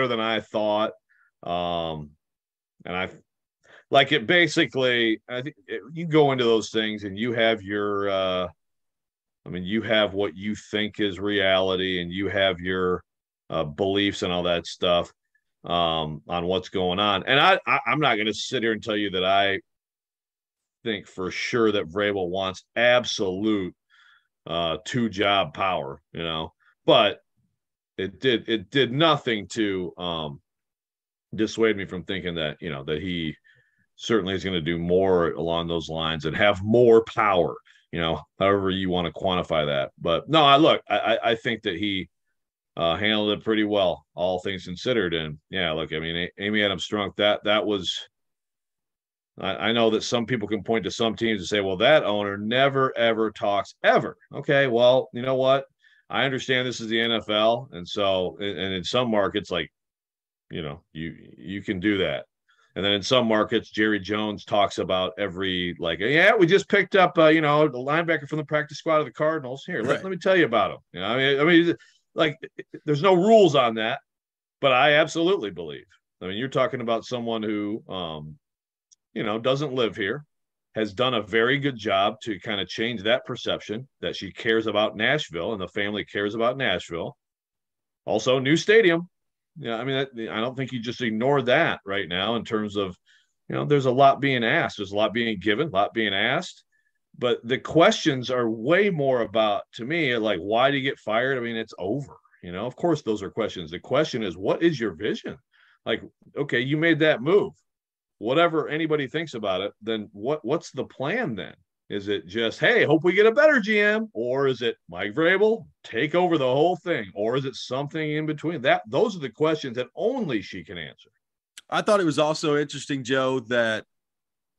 than I thought. And I like it basically. I think you go into those things and you have your, you have what you think is reality, and you have your beliefs and all that stuff on what's going on. And I'm not going to sit here and tell you that I think for sure that Vrabel wants absolute two-job power, but it did nothing to dissuade me from thinking that, that he certainly is going to do more along those lines and have more power, however you want to quantify that. But no, I think that he handled it pretty well, all things considered. And yeah, look, Amy Adams Strunk, that was, I know that some people can point to some teams and say, well, that owner never, ever talks ever. Okay, well, you know what? I understand this is the NFL. And so, and in some markets, like, you can do that. And then in some markets, Jerry Jones talks about every, like, yeah, we just picked up, the linebacker from the practice squad of the Cardinals. Here, let me tell you about him. Like, there's no rules on that, but I absolutely believe. You're talking about someone who, doesn't live here, has done a very good job to kind of change that perception that she cares about Nashville and the family cares about Nashville. Also, new stadium. Yeah, I don't think you just ignore that right now in terms of, there's a lot being asked. There's a lot being given, a lot being asked. But the questions are way more about, to me, like, why did you get fired? It's over. Of course, those are questions. The question is, what is your vision? Like, okay, you made that move. Whatever anybody thinks about it, then what's the plan then? Is it just, hey, hope we get a better GM? Or is it Mike Vrabel, take over the whole thing? Or is it something in between? Those are the questions that only she can answer. I thought it was also interesting, Joe, that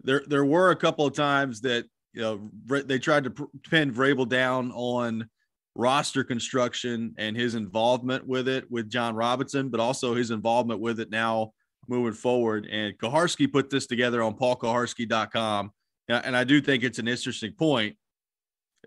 there were a couple of times that, they tried to pin Vrabel down on roster construction and his involvement with it with John Robinson, but also his involvement with it now moving forward. And Kuharsky put this together on paulkuharsky.com. And I do think it's an interesting point.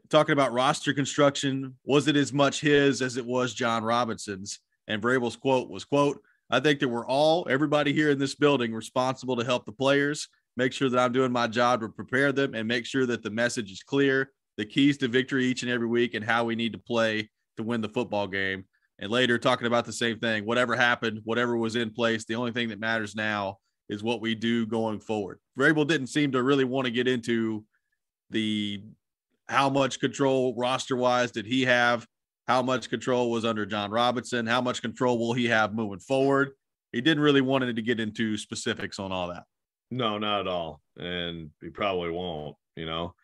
Talking about roster construction, was it as much his as it was John Robinson's? And Vrabel's quote was, quote, I think that we're everybody here in this building, responsible to help the players, make sure that I'm doing my job to prepare them, and make sure that the message is clear, the keys to victory each and every week, and how we need to play to win the football game. And later talking about the same thing, whatever happened, whatever was in place, the only thing that matters now is what we do going forward. Vrabel didn't seem to really want to get into how much control roster-wise did he have, how much control was under John Robinson, how much control will he have moving forward. He didn't really want to get into specifics on all that. No, not at all. And he probably won't, Now,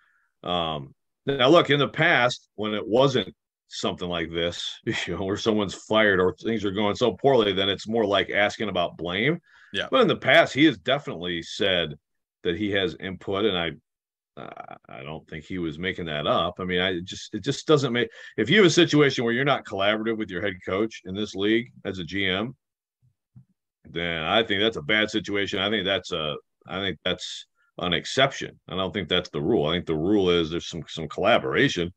look, in the past, when it wasn't something like this, where someone's fired or things are going so poorly, then it's more like asking about blame. Yeah. But in the past, he has definitely said that he has input, and I don't think he was making that up. It just doesn't make. If you have a situation where you're not collaborative with your head coach in this league as a GM, then I think that's a bad situation. I think that's an exception. I don't think that's the rule. I think the rule is there's some collaboration.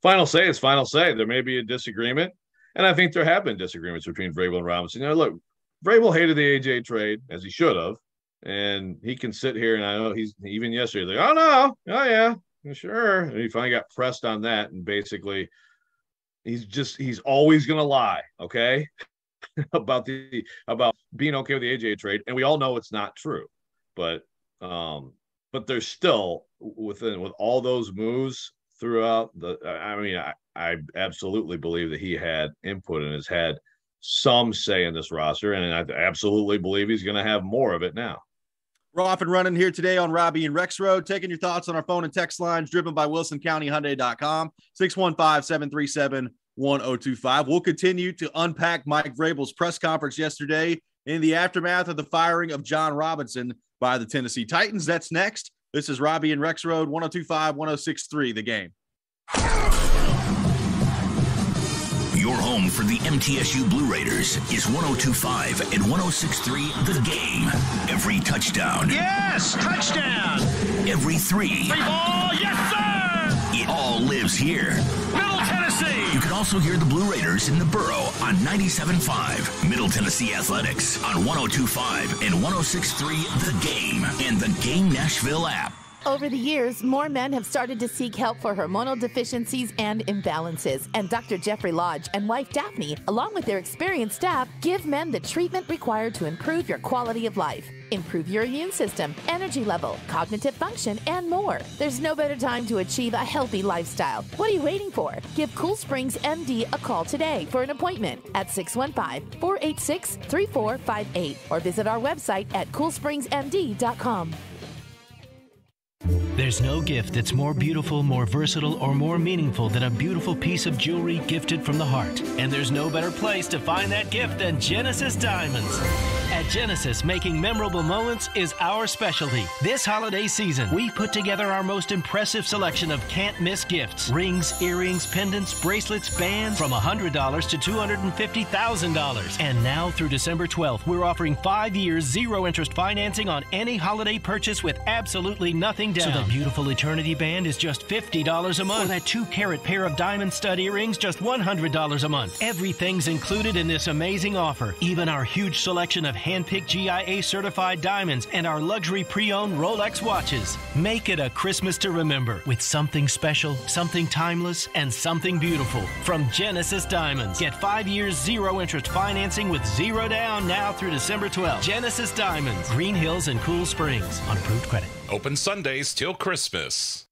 Final say is final say. There may be a disagreement, and I think there have been disagreements between Vrabel and Robinson. Look, Vrabel hated the AJ trade, as he should have, and he can sit here, and I know he's even yesterday like, oh no, oh yeah, sure. And he finally got pressed on that, and basically he's always gonna lie, okay, about being okay with the AJ trade, and we all know it's not true, but there's still with all those moves throughout I absolutely believe that he had input and has had some say in this roster, and I absolutely believe he's going to have more of it now. We're off and running here today on Robby and Rexrode, taking your thoughts on our phone and text lines, driven by WilsonCountyHyundai.com, 615-737-1025. We'll continue to unpack Mike Vrabel's press conference yesterday in the aftermath of the firing of John Robinson by the Tennessee Titans. That's next. This is Robby and Rexrode, 102.5, 106.3, The Game. Your home for the MTSU Blue Raiders is 102.5 and 106.3 The Game. Every touchdown. Yes, touchdown. Every three. Free ball, yes, sir. It all lives here. Middle Tennessee. You can also hear the Blue Raiders in the Borough on 97.5, Middle Tennessee Athletics on 102.5 and 106.3 The Game and the Game Nashville app. Over the years, more men have started to seek help for hormonal deficiencies and imbalances. And Dr. Jeffrey Lodge and wife Daphne, along with their experienced staff, give men the treatment required to improve your quality of life, improve your immune system, energy level, cognitive function, and more. There's no better time to achieve a healthy lifestyle. What are you waiting for? Give Cool Springs MD a call today for an appointment at 615-486-3458 or visit our website at coolspringsmd.com. There's no gift that's more beautiful, more versatile, or more meaningful than a beautiful piece of jewelry gifted from the heart. And there's no better place to find that gift than Genesis Diamonds. At Genesis, making memorable moments is our specialty. This holiday season, we put together our most impressive selection of can't-miss gifts. Rings, earrings, pendants, bracelets, bands from $100 to $250,000. And now through December 12th, we're offering 5 years, zero-interest financing on any holiday purchase with absolutely nothing down. So that beautiful Eternity band is just $50 a month. Or that 2-carat pair of diamond stud earrings, just $100 a month. Everything's included in this amazing offer. Even our huge selection of hand-picked GIA-certified diamonds and our luxury pre-owned Rolex watches. Make it a Christmas to remember with something special, something timeless, and something beautiful from Genesis Diamonds. Get 5 years, zero-interest financing with zero down now through December 12th. Genesis Diamonds, Green Hills and Cool Springs on approved credit. Open Sundays till Christmas.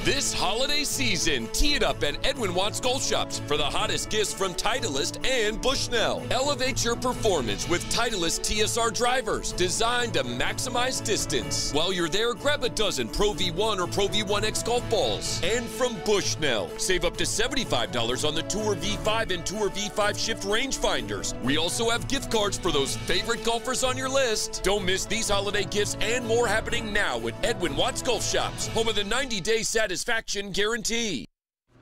This holiday season, tee it up at Edwin Watts Golf Shops for the hottest gifts from Titleist and Bushnell. Elevate your performance with Titleist TSR drivers designed to maximize distance. While you're there, grab a dozen Pro V1 or Pro V1X golf balls. And from Bushnell, save up to $75 on the Tour V5 and Tour V5 Shift rangefinders. We also have gift cards for those favorite golfers on your list. Don't miss these holiday gifts and more happening now at Edwin Watts Golf Shops, home of the 90-day satisfaction guarantee.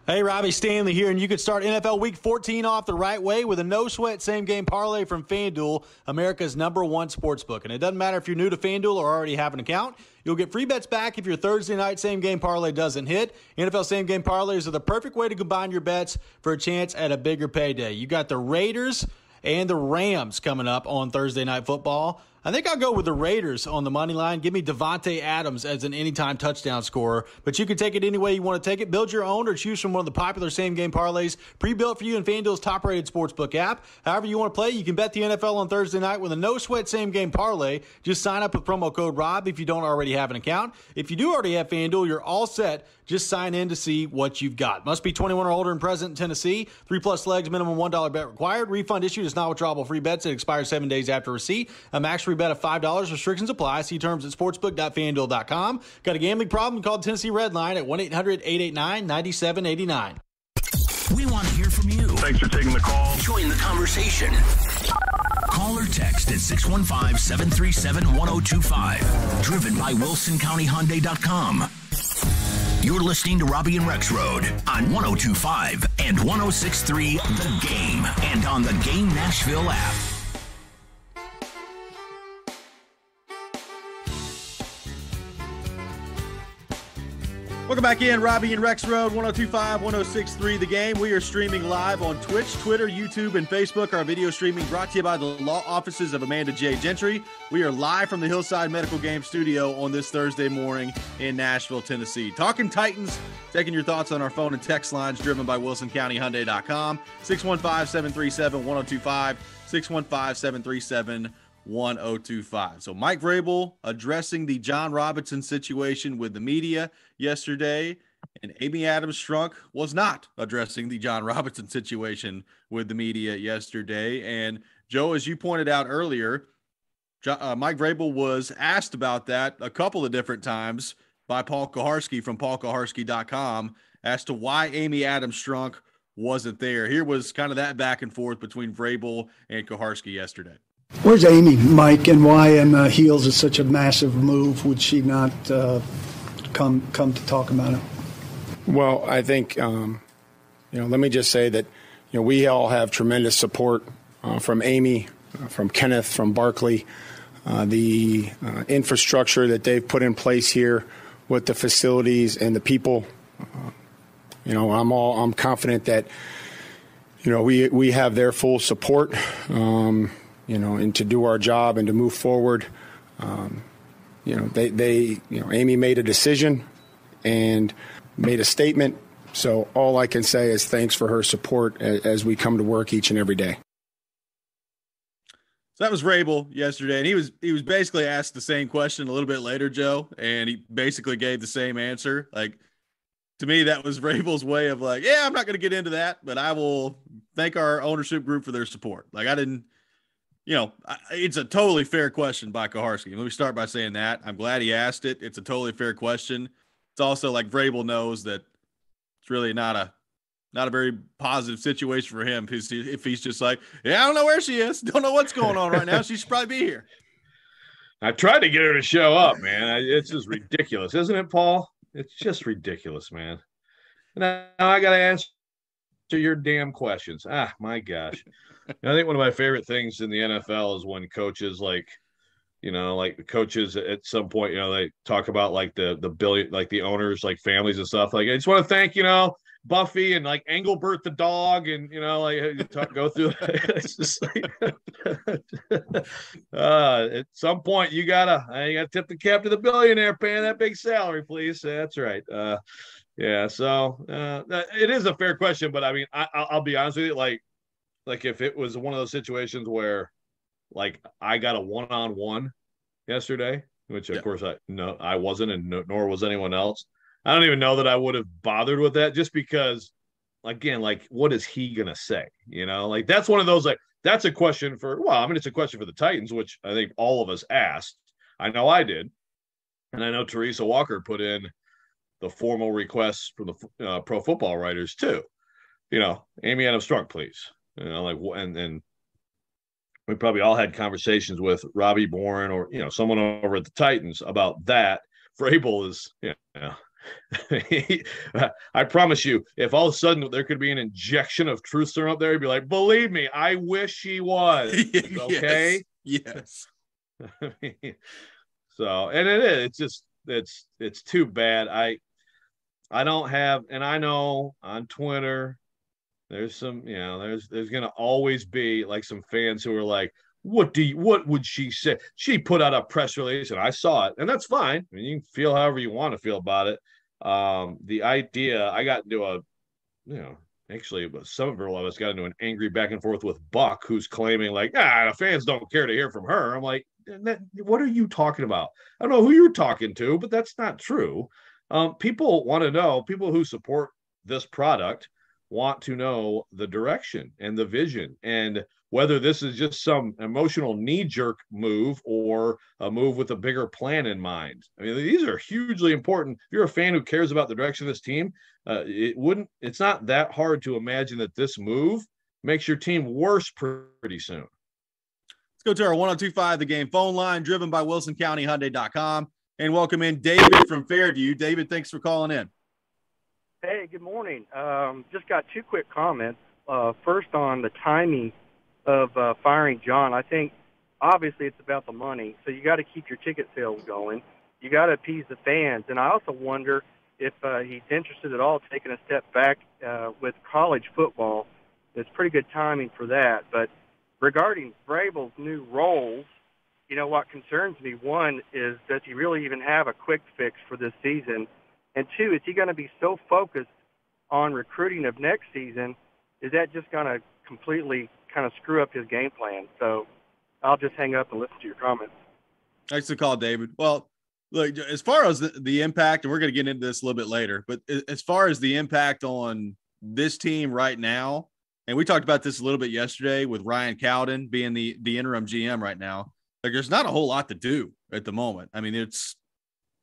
Hey, Robbie Stanley here, and you could start NFL Week 14 off the right way with a no-sweat same-game parlay from FanDuel, America's #1 sportsbook. And it doesn't matter if you're new to FanDuel or already have an account. You'll get free bets back if your Thursday night same-game parlay doesn't hit. NFL same-game parlays are the perfect way to combine your bets for a chance at a bigger payday. You got the Raiders and the Rams coming up on Thursday Night Football. I think I'll go with the Raiders on the money line. Give me Devontae Adams as an anytime touchdown scorer. But you can take it any way you want to take it. Build your own or choose from one of the popular same-game parlays pre-built for you in FanDuel's top-rated sportsbook app. However you want to play, you can bet the NFL on Thursday night with a no-sweat same-game parlay. Just sign up with promo code ROB if you don't already have an account. If you do already have FanDuel, you're all set. Just sign in to see what you've got. Must be 21 or older and present in Tennessee. 3+ legs, minimum $1 bet required. Refund issued is not withdrawable free bets. It expires 7 days after receipt. A max free bet of $5. Restrictions apply. See terms at sportsbook.fanduel.com. Got a gambling problem? Call the Tennessee Red Line at 1-800-889-9789. We want to hear from you. Thanks for taking the call. Join the conversation. Call or text at 615-737-1025. Driven by WilsonCountyHyundai.com. You're listening to Robby and Rexrode on 102.5 and 106.3 The Game and on the Game Nashville app. Welcome back in, Robby and Rexrode, 102.5, 106.3 The Game. We are streaming live on Twitch, Twitter, YouTube, and Facebook. Our video streaming brought to you by the law offices of Amanda J. Gentry. We are live from the Hillside Medical Game Studio on this Thursday morning in Nashville, Tennessee. Talking Titans, taking your thoughts on our phone and text lines driven by WilsonCountyHyundai.com, 615-737-1025, 615-737-1025. So Mike Vrabel addressing the John Robinson situation with the media yesterday, and Amy Adams-Strunk was not addressing the John Robinson situation with the media yesterday. And Joe, as you pointed out earlier, Mike Vrabel was asked about that a couple of different times by Paul Kuharsky from paulkuharsky.com as to why Amy Adams-Strunk wasn't there. Here was kind of that back and forth between Vrabel and Kuharsky yesterday. Where's Amy, Mike, and why on the heels of such a massive move would she not come to talk about it? Well, I think, let me just say that, we all have tremendous support from Amy, from Kenneth, from Barkley, the infrastructure that they've put in place here with the facilities and the people. I'm confident that, we have their full support, and to do our job and to move forward. Amy made a decision and made a statement. So all I can say is thanks for her support as we come to work each and every day. So that was Rabel yesterday, and he was basically asked the same question a little bit later, Joe, and he basically gave the same answer. Like, to me, that was Rabel's way of like, yeah, I'm not going to get into that, but I will thank our ownership group for their support. Like, I didn't, it's a totally fair question by Kaharski. Let me start by saying that. I'm glad he asked it. It's a totally fair question. It's also like Vrabel knows that it's really not a very positive situation for him if he's just like, yeah, I don't know where she is. Don't know what's going on right now. She should probably be here. I tried to get her to show up, man. It's just ridiculous, isn't it, Paul? It's just ridiculous, man. Now I got to answer your damn questions. My gosh. I think one of my favorite things in the NFL is when coaches coaches at some point, they talk about like the billion, like the owners, like families and stuff. Like, I just want to thank, Buffy and like Engelbert the dog, and go through. It's just like at some point you gotta tip the cap to the billionaire paying that big salary, please. That's right. Yeah. So it is a fair question, but I mean, I'll be honest with you, like if it was one of those situations where like I got a one-on-one yesterday, which of course I wasn't, and nor was anyone else. I don't even know that I would have bothered with that, just because, again, like, what is he going to say? Like, that's one of those, like, that's a question it's a question for the Titans, which I think all of us asked. I know I did. And I know Teresa Walker put in the formal requests from the Pro Football Writers too. Amy Adams Strunk, please. And we probably all had conversations with Robby Boren or, someone over at the Titans about that. Vrabel is, I promise you, if all of a sudden there could be an injection of truth serum up there, he'd be like, believe me, I wish she was. Okay. Yes. So, and it is, it's just, it's too bad. I don't have, and I know on Twitter, there's some, there's going to always be like some fans who are like, what would she say? She put out a press release and I saw it, and that's fine. I mean, you can feel however you want to feel about it. The idea, I got into actually several of us got into an angry back and forth with Buck, who's claiming like, the fans don't care to hear from her. I'm like, what are you talking about? I don't know who you're talking to, but that's not true. People want to know, people who support this product want to know the direction and the vision, and whether this is just some emotional knee-jerk move or a move with a bigger plan in mind. I mean, these are hugely important. If you're a fan who cares about the direction of this team, it's not that hard to imagine that this move makes your team worse pretty soon. Let's go to our 102.5 The Game phone line, driven by WilsonCountyHyundai.com, and welcome in David from Fairview. David, thanks for calling in. Hey, good morning. Just got two quick comments. First, on the timing of firing John. I think obviously it's about the money, so you got to keep your ticket sales going. You got to appease the fans, and I also wonder if he's interested at all taking a step back with college football. It's pretty good timing for that. But regarding Vrabel's new roles, what concerns me, one, is does he really even have a quick fix for this season? And two, is he going to be so focused on recruiting of next season, is that just going to completely kind of screw up his game plan? So I'll just hang up and listen to your comments. Thanks for the call, David. Well, look, as far as the impact, and we're going to get into this a little bit later, but as far as the impact on this team right now, and we talked about this a little bit yesterday with Ryan Cowden being the interim GM right now, like there's not a whole lot to do at the moment. I mean,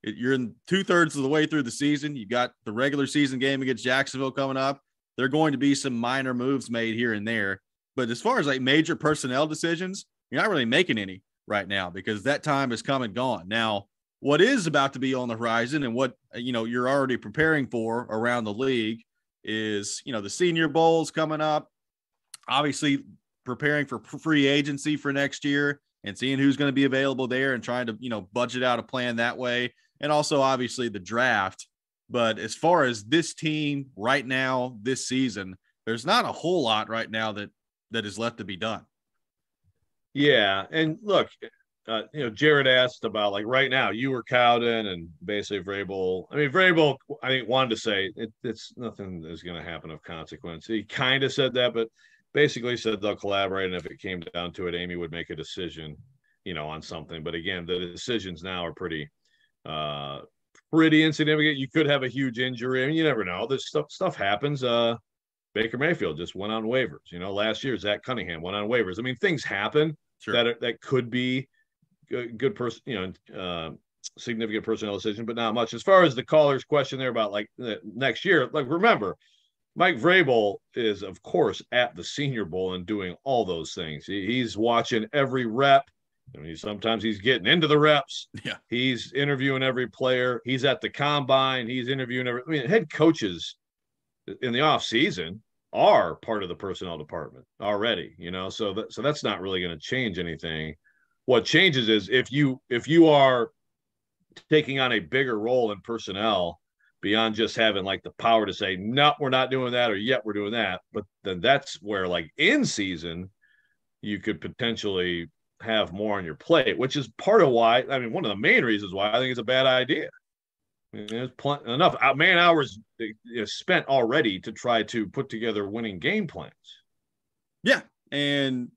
you're in 2/3 of the way through the season. You got the regular season game against Jacksonville coming up. There are going to be some minor moves made here and there. But as far as like major personnel decisions, you're not really making any right now because that time has come and gone. Now, what is about to be on the horizon and what, you're already preparing for around the league is, the Senior Bowl's coming up, obviously preparing for free agency for next year and seeing who's going to be available there and trying to, budget out a plan that way. And also obviously the draft. But as far as this team right now, this season, there's not a whole lot right now that is left to be done. Yeah, and look, Jared asked about, like, right now, you were Cowden and basically Vrabel. I mean, Vrabel, I think, wanted to say it's nothing is going to happen of consequence. He kind of said that, but basically said they'll collaborate, and if it came down to it, Amy would make a decision, on something. But again, the decisions now are pretty insignificant. You could have a huge injury. I mean, you never know. This stuff happens. Baker Mayfield just went on waivers. Last year, Zach Cunningham went on waivers. I mean, things happen. Sure. That could be good person, significant personnel decision, but not much. As far as the caller's question there about like next year, like, remember, Mike Vrabel is, of course, at the Senior Bowl and doing all those things. He's watching every rep. I mean, sometimes he's getting into the reps. Yeah. He's interviewing every player. He's at the combine. He's interviewing head coaches in the off season are part of the personnel department already, so that's not really going to change anything. What changes is if you are taking on a bigger role in personnel beyond just having like the power to say, no, we're not doing that, or yet we're doing that. But then that's where, like, in season, you could potentially have more on your plate, which is part of why, I mean, one of the main reasons why I think it's a bad idea. I mean, there's enough man hours spent already to try to put together winning game plans. Yeah. And,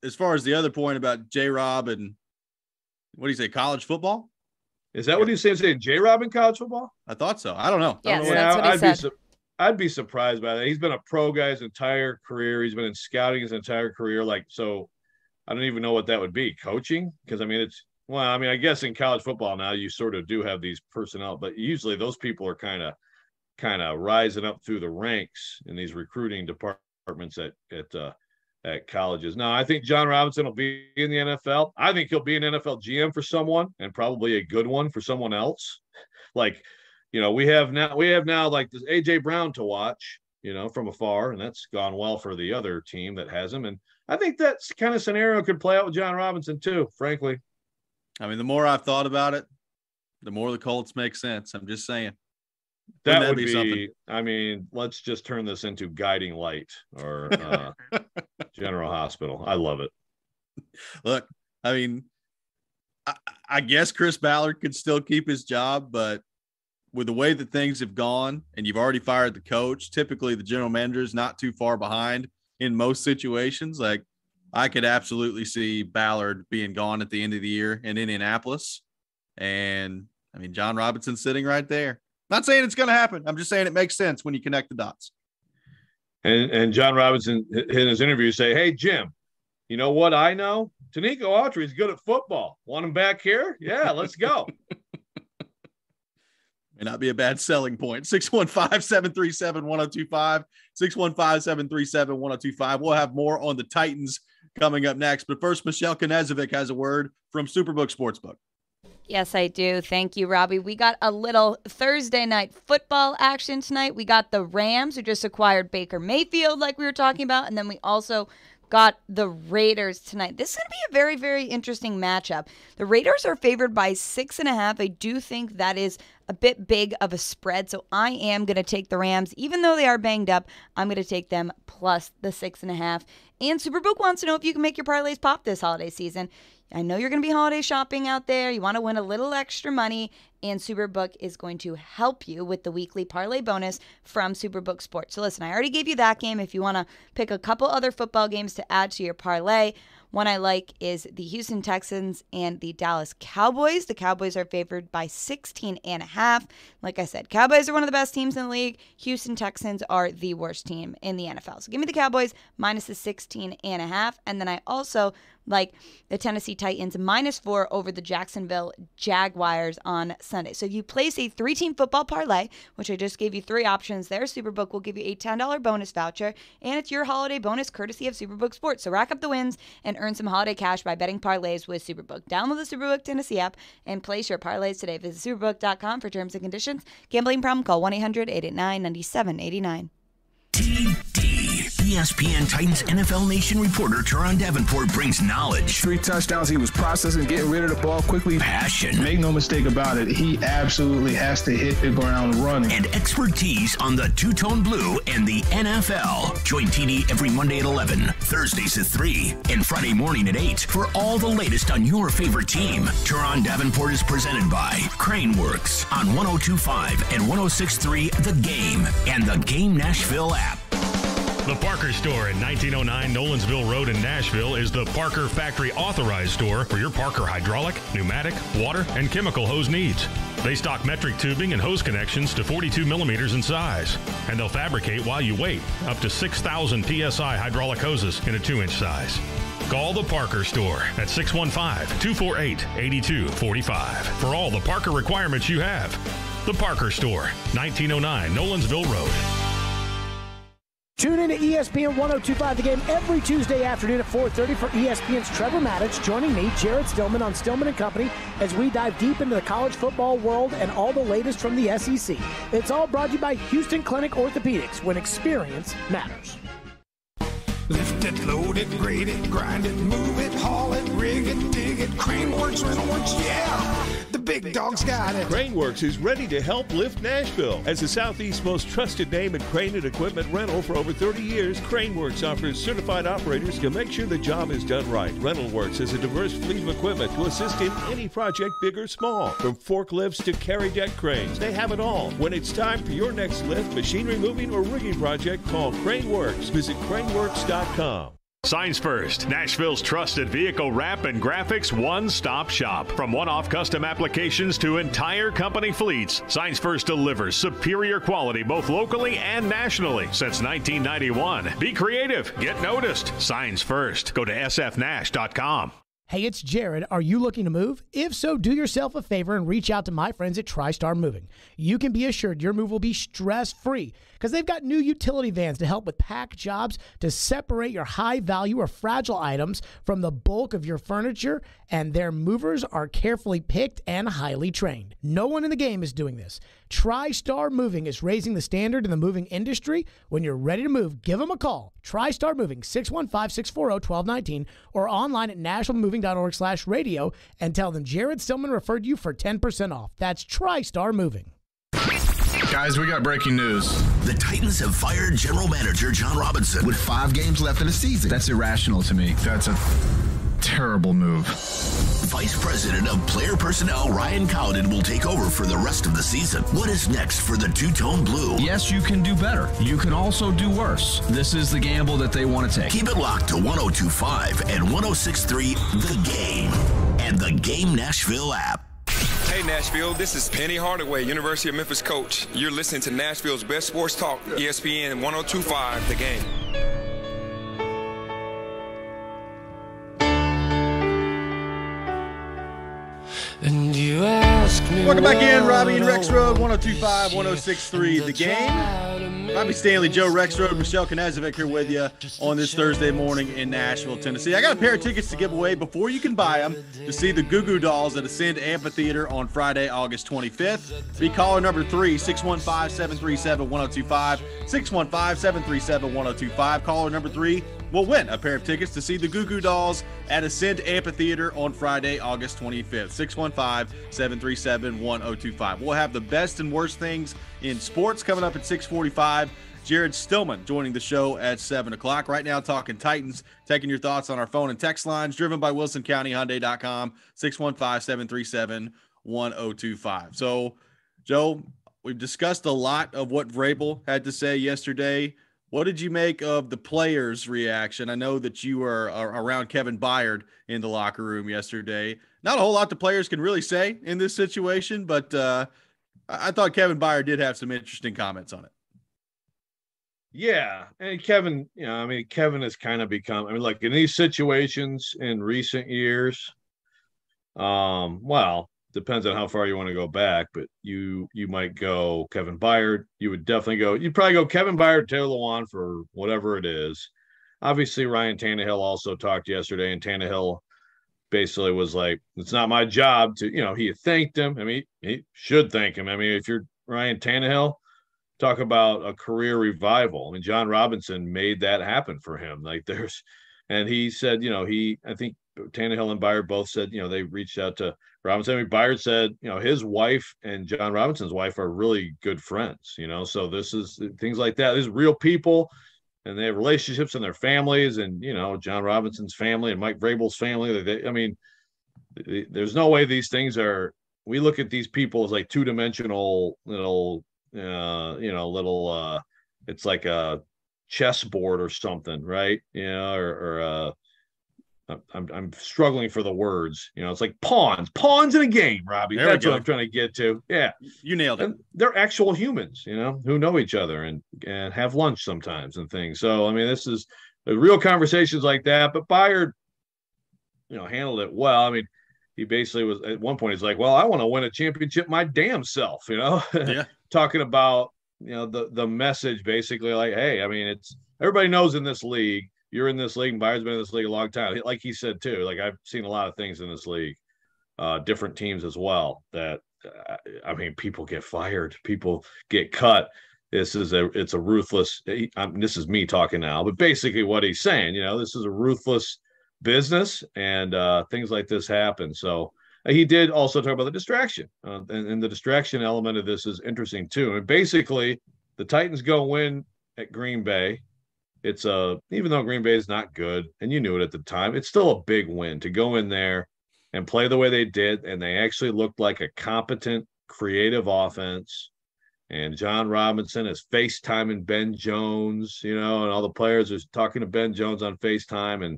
as far as the other point about J-Rob and what do you say, college football? Is that what he's saying, J-Rob in college football? I thought so. I don't know. Yes, that's what he said. I'd be surprised by that. He's been a pro guy his entire career. He's been in scouting his entire career. So I don't even know what that would be. Coaching? Because, I mean, I guess in college football now you sort of do have these personnel, but usually those people are kind of rising up through the ranks in these recruiting departments at colleges. Now, I think John Robinson will be in the NFL. I think he'll be an NFL GM for someone, and probably a good one for someone else. Like, we have now like this AJ Brown to watch, from afar, and that's gone well for the other team that has him. And I think that kind of scenario could play out with John Robinson too, frankly. I mean, the more I've thought about it, the more the Colts make sense. I'm just saying. That would be something. I mean, let's just turn this into Guiding Light or General Hospital. I love it. Look, I mean, I guess Chris Ballard could still keep his job, but with the way that things have gone and you've already fired the coach, typically the general manager is not too far behind in most situations. Like, I could absolutely see Ballard being gone at the end of the year in Indianapolis. And, I mean, John Robinson sitting right there. Not saying it's going to happen. I'm just saying it makes sense when you connect the dots. And John Robinson, in his interview, say, hey, Jim, you know what I know? Tanico Autry is good at football. Want him back here? Yeah, let's go. May not be a bad selling point. 615-737-1025, 615-737-1025. We'll have more on the Titans coming up next. But first, Michelle Knezovic has a word from Superbook Sportsbook. Yes, I do. Thank you, Robbie. We got a little Thursday night football action tonight. We got the Rams, who just acquired Baker Mayfield, like we were talking about. And then we also got the Raiders tonight. This is going to be a very, very interesting matchup. The Raiders are favored by 6.5. I do think that is a bit big of a spread, so I am going to take the Rams. Even though they are banged up, I'm going to take them plus the 6.5. And Superbook wants to know if you can make your parlays pop this holiday season. I know you're going to be holiday shopping out there. You want to win a little extra money, and Superbook is going to help you with the weekly parlay bonus from Superbook Sports. So listen, I already gave you that game. If you want to pick a couple other football games to add to your parlay, one I like is the Houston Texans and the Dallas Cowboys. The Cowboys are favored by 16.5. Like I said, Cowboys are one of the best teams in the league. Houston Texans are the worst team in the NFL. So give me the Cowboys minus the 16.5. And then I also like the Tennessee Titans -4 over the Jacksonville Jaguars on Sunday. So if you place a 3-team football parlay, which I just gave you 3 options there, Superbook will give you a $10 bonus voucher, and it's your holiday bonus courtesy of Superbook Sports. So rack up the wins and earn some holiday cash by betting parlays with Superbook. Download the Superbook Tennessee app and place your parlays today. Visit superbook.com for terms and conditions. Gambling problem? Call 1-800-889-9789. ESPN Titans NFL Nation reporter Teron Davenport brings knowledge. 3 touchdowns. He was processing, getting rid of the ball quickly. Passion. Make no mistake about it. He absolutely has to hit the ground running. And expertise on the two-tone blue and the NFL. Join TD every Monday at 11, Thursdays at 3, and Friday morning at 8 for all the latest on your favorite team. Teron Davenport is presented by Craneworks on 102.5 and 106.3 The Game and the Game Nashville app. The Parker Store at 1909 Nolensville Road in Nashville is the Parker Factory Authorized Store for your Parker hydraulic, pneumatic, water, and chemical hose needs. They stock metric tubing and hose connections to 42 millimeters in size, and they'll fabricate while you wait up to 6,000 PSI hydraulic hoses in a 2-inch size. Call the Parker Store at 615-248-8245 for all the Parker requirements you have. The Parker Store, 1909 Nolensville Road. Tune in to ESPN 102.5 The Game every Tuesday afternoon at 4:30 for ESPN's Trevor Maddich joining me, Jared Stillman, on Stillman & Company as we dive deep into the college football world and all the latest from the SEC. It's all brought to you by Houston Clinic Orthopedics, when experience matters. Lift it, load it, grade it, grind it, move it, haul it, rig it, dig it, Craneworks, Rentalworks, yeah! The big dog's got it. Craneworks is ready to help lift Nashville. As the Southeast's most trusted name in crane and equipment rental for over 30 years, Craneworks offers certified operators to make sure the job is done right. Rentalworks has a diverse fleet of equipment to assist in any project, big or small. From forklifts to carry deck cranes, they have it all. When it's time for your next lift, machinery moving, or rigging project, call Craneworks. Visit craneworks.com. Signs First, Nashville's trusted vehicle wrap and graphics one-stop shop. From one-off custom applications to entire company fleets, Signs First delivers superior quality both locally and nationally since 1991. Be creative. Get noticed. Signs First. Go to sfnash.com. Hey, it's Jared. Are you looking to move? If so, do yourself a favor and reach out to my friends at TriStar Moving. You can be assured your move will be stress-free because they've got new utility vans to help with pack jobs to separate your high-value or fragile items from the bulk of your furniture, and their movers are carefully picked and highly trained. No one in the game is doing this. TriStar Moving is raising the standard in the moving industry. When you're ready to move, give them a call. TriStar Moving, 615-640-1219, or online at nationalmoving.org/radio, and tell them Jared Stillman referred you for 10% off. That's TriStar Moving. Guys, we got breaking news. The Titans have fired General Manager John Robinson with 5 games left in the season. That's irrational to me. That's a terrible move. Vice President of Player Personnel Ryan Cowden will take over for the rest of the season. What is next for the two-tone blue? Yes, you can do better. You can also do worse. This is the gamble that they want to take. Keep it locked to 102.5 and 106.3 The Game and the Game Nashville app. Hey Nashville, this is Penny Hardaway, University of Memphis coach. You're listening to Nashville's best sports talk, ESPN 102.5 The Game. And you ask me. Welcome back in, Robby and Rexrode, 102.5, 106.3 The Game. Robby Stanley, Joe Rexrode, Michelle Knazovic here with you on this Thursday morning in Nashville, Tennessee. I got a pair of tickets to give away before you can buy them to see the Goo Goo Dolls at Ascend Amphitheater on Friday, August 25th. Be caller number 3, 615-737-1025, 615-737-1025. Caller number 3 will win a pair of tickets to see the Goo Goo Dolls at Ascend Amphitheater on Friday, August 25th, 615-737-1025. We'll have the best and worst things in sports coming up at 6:45. Jared Stillman joining the show at 7 o'clock. Right now, talking Titans, taking your thoughts on our phone and text lines, driven by WilsonCountyHyundai.com, 615-737-1025. So, Joe, we've discussed a lot of what Vrabel had to say yesterday. What did you make of the players' reaction? I know that you were around Kevin Byard in the locker room yesterday. Not a whole lot the players can really say in this situation, but I thought Kevin Byard did have some interesting comments on it. Yeah, and Kevin, Kevin has kind of become, like in these situations in recent years, well, depends on how far you want to go back, but you might go Kevin Byard. You'd probably go Kevin Byard, Taylor Lewan for whatever it is. Obviously, Ryan Tannehill also talked yesterday, and Tannehill basically was like, it's not my job to, he thanked him. He should thank him. If you're Ryan Tannehill, talk about a career revival. I mean, John Robinson made that happen for him. And he said, I think Tannehill and Byard both said, they reached out to Robinson. I mean, Byard said, his wife and John Robinson's wife are really good friends, so this is things like that. There's real people and they have relationships in their families and, John Robinson's family and Mike Vrabel's family. There's no way these things are, we look at these people as like two-dimensional little, it's like a chessboard or something, right? I'm struggling for the words. It's like pawns in a game, Robbie. That's what I'm trying to get to. Yeah, you nailed it. And they're actual humans, who know each other and have lunch sometimes and things. So I mean, this is real conversations like that. But Byard, handled it well. I mean, he basically was at one point. He's like, "Well, I want to win a championship my damn self," Yeah. Talking about the message basically like, hey, I mean, it's everybody knows in this league. You're in this league, and Byard's been in this league a long time. Like he said, too, like I've seen a lot of things in this league, different teams as well, that, I mean, people get fired, people get cut. It's a ruthless, this is me talking now, but basically what he's saying, this is a ruthless business and things like this happen. So he did also talk about the distraction and the distraction element of this is interesting too. And basically the Titans go win at Green Bay. It's even though Green Bay is not good, and you knew it at the time, it's still a big win to go in there and play the way they did, and they actually looked like a competent, creative offense. And John Robinson is FaceTiming Ben Jones, and all the players are talking to Ben Jones on FaceTime, and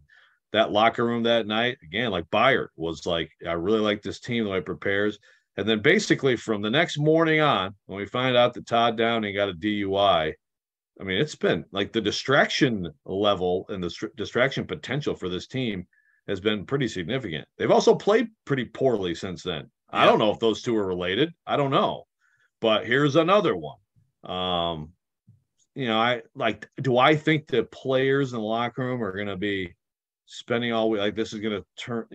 that locker room that night, again, like Byard was like, I really like this team the way it prepares. And then basically from the next morning on, when we find out that Todd Downing got a DUI, I mean, it's been like the distraction level and the distraction potential for this team has been pretty significant. They've also played pretty poorly since then. Yeah. I don't know if those two are related. I don't know. But here's another one. Do I think the players in the locker room are going to be spending all week like this is going to turn,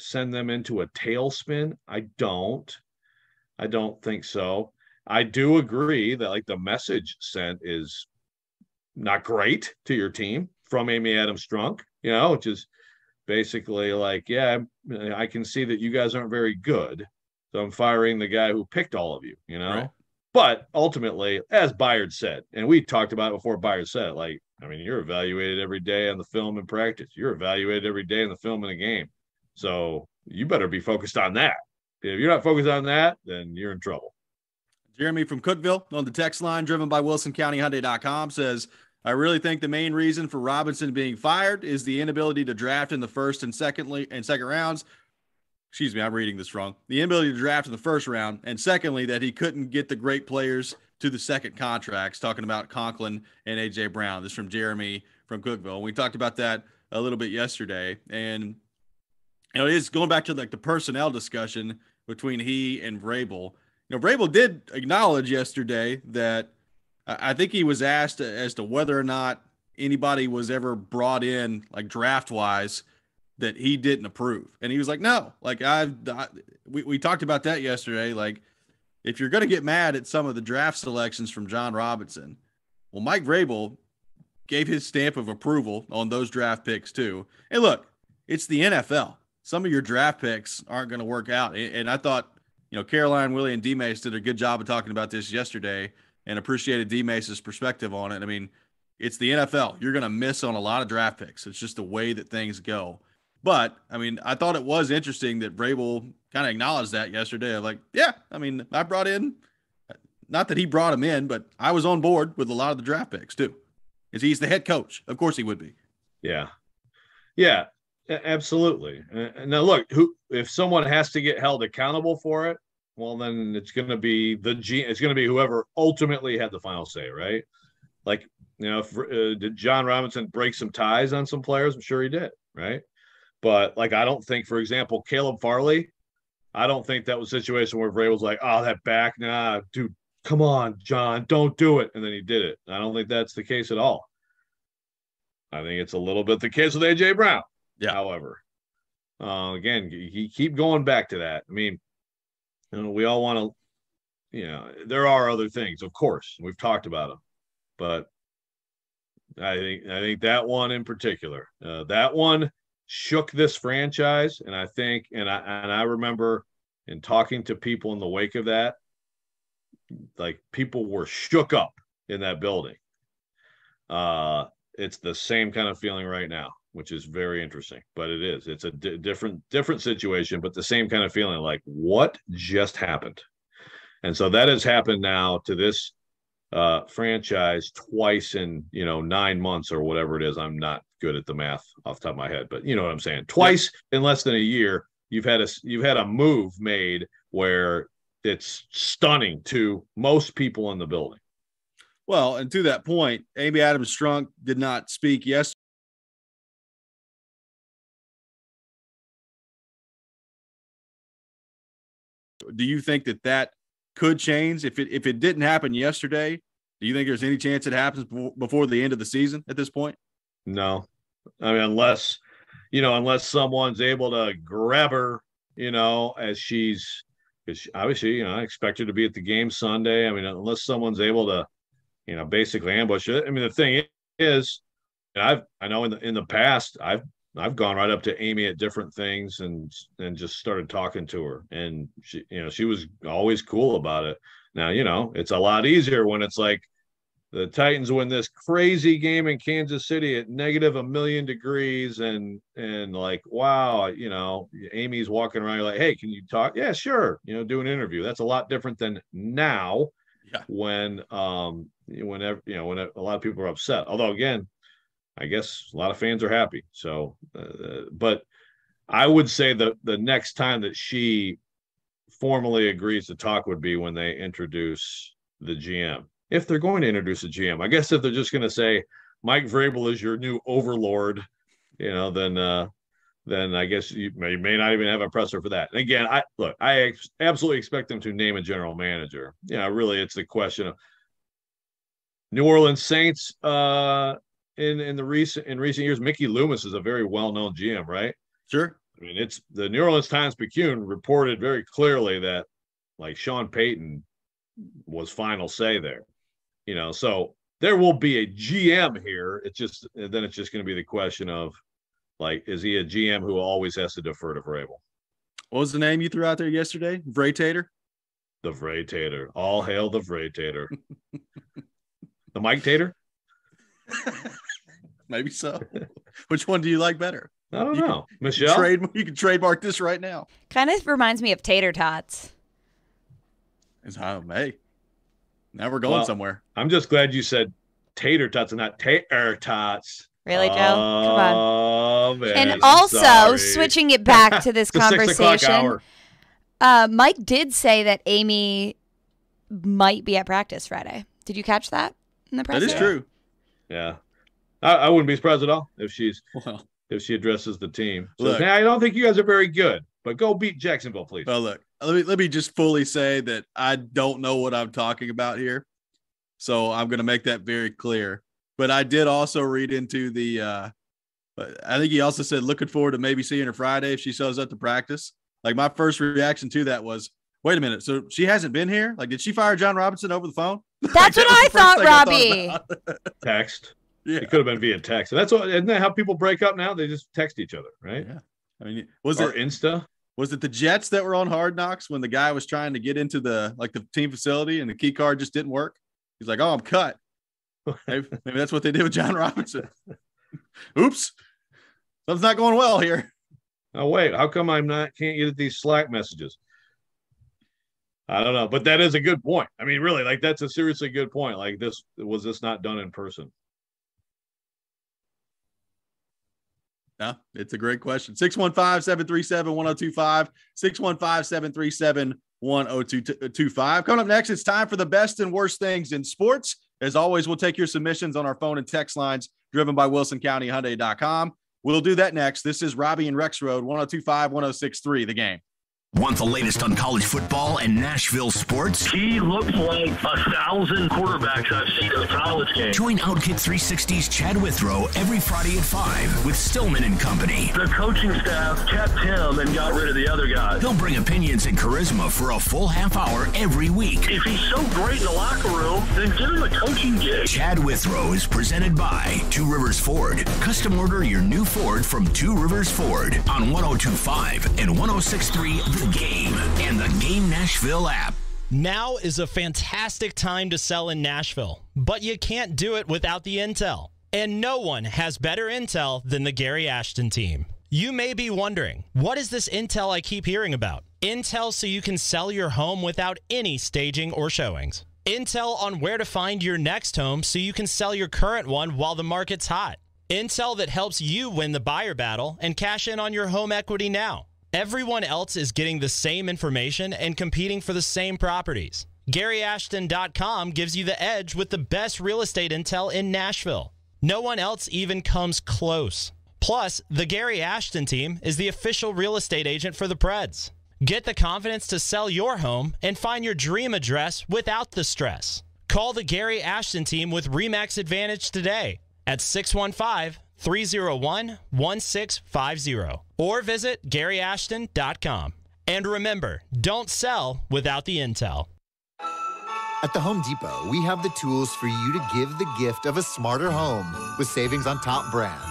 send them into a tailspin? I don't think so. I do agree that like the message sent is not great to your team from Amy Adams Strunk, which is basically like, yeah, I can see that you guys aren't very good. So I'm firing the guy who picked all of you, Right. But ultimately, as Byard said, and we talked about it before Byard said it, like, I mean, you're evaluated every day on the film in practice. You're evaluated every day in the film in the game. So you better be focused on that. If you're not focused on that, then you're in trouble. Jeremy from Cookeville on the text line, driven by WilsonCountyHyundai.com, says, I really think the main reason for Robinson being fired is the inability to draft in the first and second rounds. Excuse me, I'm reading this wrong. The inability to draft in the first round, and secondly, that he couldn't get the great players to the second contracts, talking about Conklin and A.J. Brown. This is from Jeremy from Cookeville. We talked about that a little bit yesterday, and it is going back to like the personnel discussion between he and Vrabel. Vrabel did acknowledge yesterday that I think he was asked as to whether or not anybody was ever brought in, like draft-wise, that he didn't approve. And he was like, no. Like, we talked about that yesterday. Like, if you're going to get mad at some of the draft selections from John Robinson, well, Mike Vrabel gave his stamp of approval on those draft picks too. And look, it's the NFL. Some of your draft picks aren't going to work out. And I thought, Caroline, Willie, and D-Mace did a good job of talking about this yesterday and appreciated D-Mace's perspective on it. I mean, it's the NFL. You're going to miss on a lot of draft picks. It's just the way that things go. But, I mean, I thought it was interesting that Vrabel kind of acknowledged that yesterday. I'm like, yeah, I mean, I brought in, not that he brought him in, but I was on board with a lot of the draft picks too. Because he's the head coach. Of course he would be. Yeah. Yeah, absolutely. Now, look, if someone has to get held accountable for it, well, then it's going to be it's going to be whoever ultimately had the final say, right? Like, did John Robinson break some ties on some players? I'm sure he did, right? But, like, I don't think, for example, Caleb Farley, I don't think that was a situation where Vrabel was like, oh, that back, nah, dude, come on, John, don't do it. And then he did it. I don't think that's the case at all. I think it's a little bit the case with A.J. Brown. Yeah. However, again, you keep going back to that. I mean, we all want to there are other things, of course. We've talked about them, but I think that one in particular, that one shook this franchise. And I think, and I remember in talking to people in the wake of that, like people were shook up in that building. It's the same kind of feeling right now, which is very interesting, but it's a different situation, but the same kind of feeling, like what just happened. And so that has happened now to this franchise twice in 9 months or whatever it is. I'm not good at the math off the top of my head, but you know what I'm saying. Twice in less than a year, you've had a move made where it's stunning to most people in the building. Well, and to that point, Amy Adams Strunk did not speak yesterday. Do you think that could change if it didn't happen yesterday? Do you think there's any chance it happens before the end of the season at this point? No, I mean, unless someone's able to grab her, as she's obviously, I expect her to be at the game Sunday. I mean, unless someone's able to, basically ambush it. I mean, the thing is, I know in the past, I've gone right up to Amy at different things and just started talking to her, and she was always cool about it. Now, it's a lot easier when it's like the Titans win this crazy game in Kansas City at -1,000,000 degrees, and like, wow, Amy's walking around, you're like, hey, can you talk? Yeah, sure. Do an interview. That's a lot different than now. Yeah. When when a lot of people are upset. Although again, I guess a lot of fans are happy. So, but I would say the next time that she formally agrees to talk would be when they introduce the GM. If they're going to introduce a GM, I guess if they're just going to say Mike Vrabel is your new overlord, then I guess you may not even have a presser for that. And again, I absolutely expect them to name a general manager. Really, it's the question of New Orleans Saints. In recent years, Mickey Loomis is a very well-known GM, right? Sure. I mean, it's the New Orleans Times-Picayune reported very clearly that like Sean Payton was final say there. So there will be a GM here. It's just going to be the question of, like, is he a GM who always has to defer to Vrabel? What was the name you threw out there yesterday? Vratator? The Vratator. All hail the Vratator. The Mike Tater? Maybe so. Which one do you like better? I don't know. Michelle? You can trademark this right now. Kind of reminds me of tater tots. Hey, now we're going somewhere. I'm just glad you said tater tots and not tater tots. Really, Joe? Come on. Oh, man. And also, sorry. switching it back to this The 6 o'clock conversation, hour. Mike did say that Amy might be at practice Friday. Did you catch that in the press? That is true. Yeah. I wouldn't be surprised at all if she addresses the team. So, Look, hey, I don't think you guys are very good, but go beat Jacksonville, please. Well, look, let me just fully say that I don't know what I'm talking about here. So I'm going to make that very clear. But I did also read into I think he also said, looking forward to maybe seeing her Friday if she shows up to practice. Like, my first reaction to that was, wait a minute. So she hasn't been here? Like, did she fire John Robinson over the phone? That's what I thought, Robbie. Text. Yeah. It could have been via text. And isn't that how people break up now? They just text each other, right? Yeah. I mean, or Insta? Was it the Jets that were on Hard Knocks when the guy was trying to get into the team facility and the key card just didn't work? He's like, oh, I'm cut. Maybe that's what they did with John Robinson. Oops. Something's not going well here. Oh, wait. How come can't get at these Slack messages? I don't know. But that is a good point. I mean, really, like, that's a seriously good point. Like, was this not done in person? No, it's a great question. 615-737-1025, 615-737-1025. Coming up next, it's time for the best and worst things in sports. As always, we'll take your submissions on our phone and text lines driven by WilsonCountyHyundai.com. We'll do that next. This is Robby and Rexrode, 1025, 1063, The Game. Want the latest on college football and Nashville sports? He looks like 1,000 quarterbacks I've seen in a college game. Join Outkick 360's Chad Withrow every Friday at 5 with Stillman and Company. The coaching staff kept him and got rid of the other guys. He'll bring opinions and charisma for a full half hour every week. If he's so great in the locker room, then give him a coaching gig. Chad Withrow is presented by Two Rivers Ford. Custom order your new Ford from Two Rivers Ford on 102.5 and 106.3 The Game and the Game Nashville app. Now is a fantastic time to sell in Nashville, but you can't do it without the intel. And no one has better intel than the Gary Ashton team. You may be wondering, what is this intel I keep hearing about? Intel so you can sell your home without any staging or showings. Intel on where to find your next home so you can sell your current one while the market's hot. Intel that helps you win the buyer battle and cash in on your home equity now. Everyone else is getting the same information and competing for the same properties. GaryAshton.com gives you the edge with the best real estate intel in Nashville. No one else even comes close. Plus, the Gary Ashton team is the official real estate agent for the Preds. Get the confidence to sell your home and find your dream address without the stress. Call the Gary Ashton team with RE/MAX Advantage today at 615-301-1650 or visit GaryAshton.com. And remember, don't sell without the intel. At the Home Depot, we have the tools for you to give the gift of a smarter home with savings on top brands,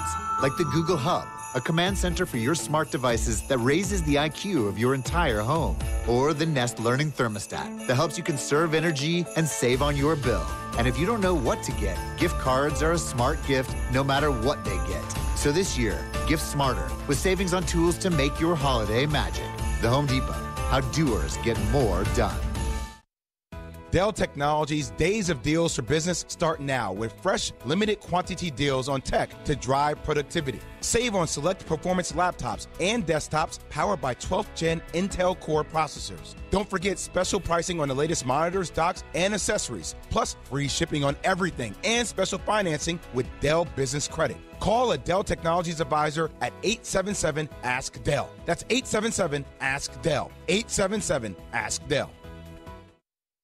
like the Google Hub, a command center for your smart devices that raises the IQ of your entire home, or the Nest Learning Thermostat that helps you conserve energy and save on your bill. And if you don't know what to get, gift cards are a smart gift no matter what they get. So this year, gift smarter with savings on tools to make your holiday magic. The Home Depot, how doers get more done. Dell Technologies' Days of Deals for Business start now with fresh, limited quantity deals on tech to drive productivity. Save on select performance laptops and desktops powered by 12th Gen Intel Core processors. Don't forget special pricing on the latest monitors, docks, and accessories, plus free shipping on everything and special financing with Dell Business Credit. Call a Dell Technologies advisor at 877-ASK-DELL. That's 877-ASK-DELL. 877-ASK-DELL.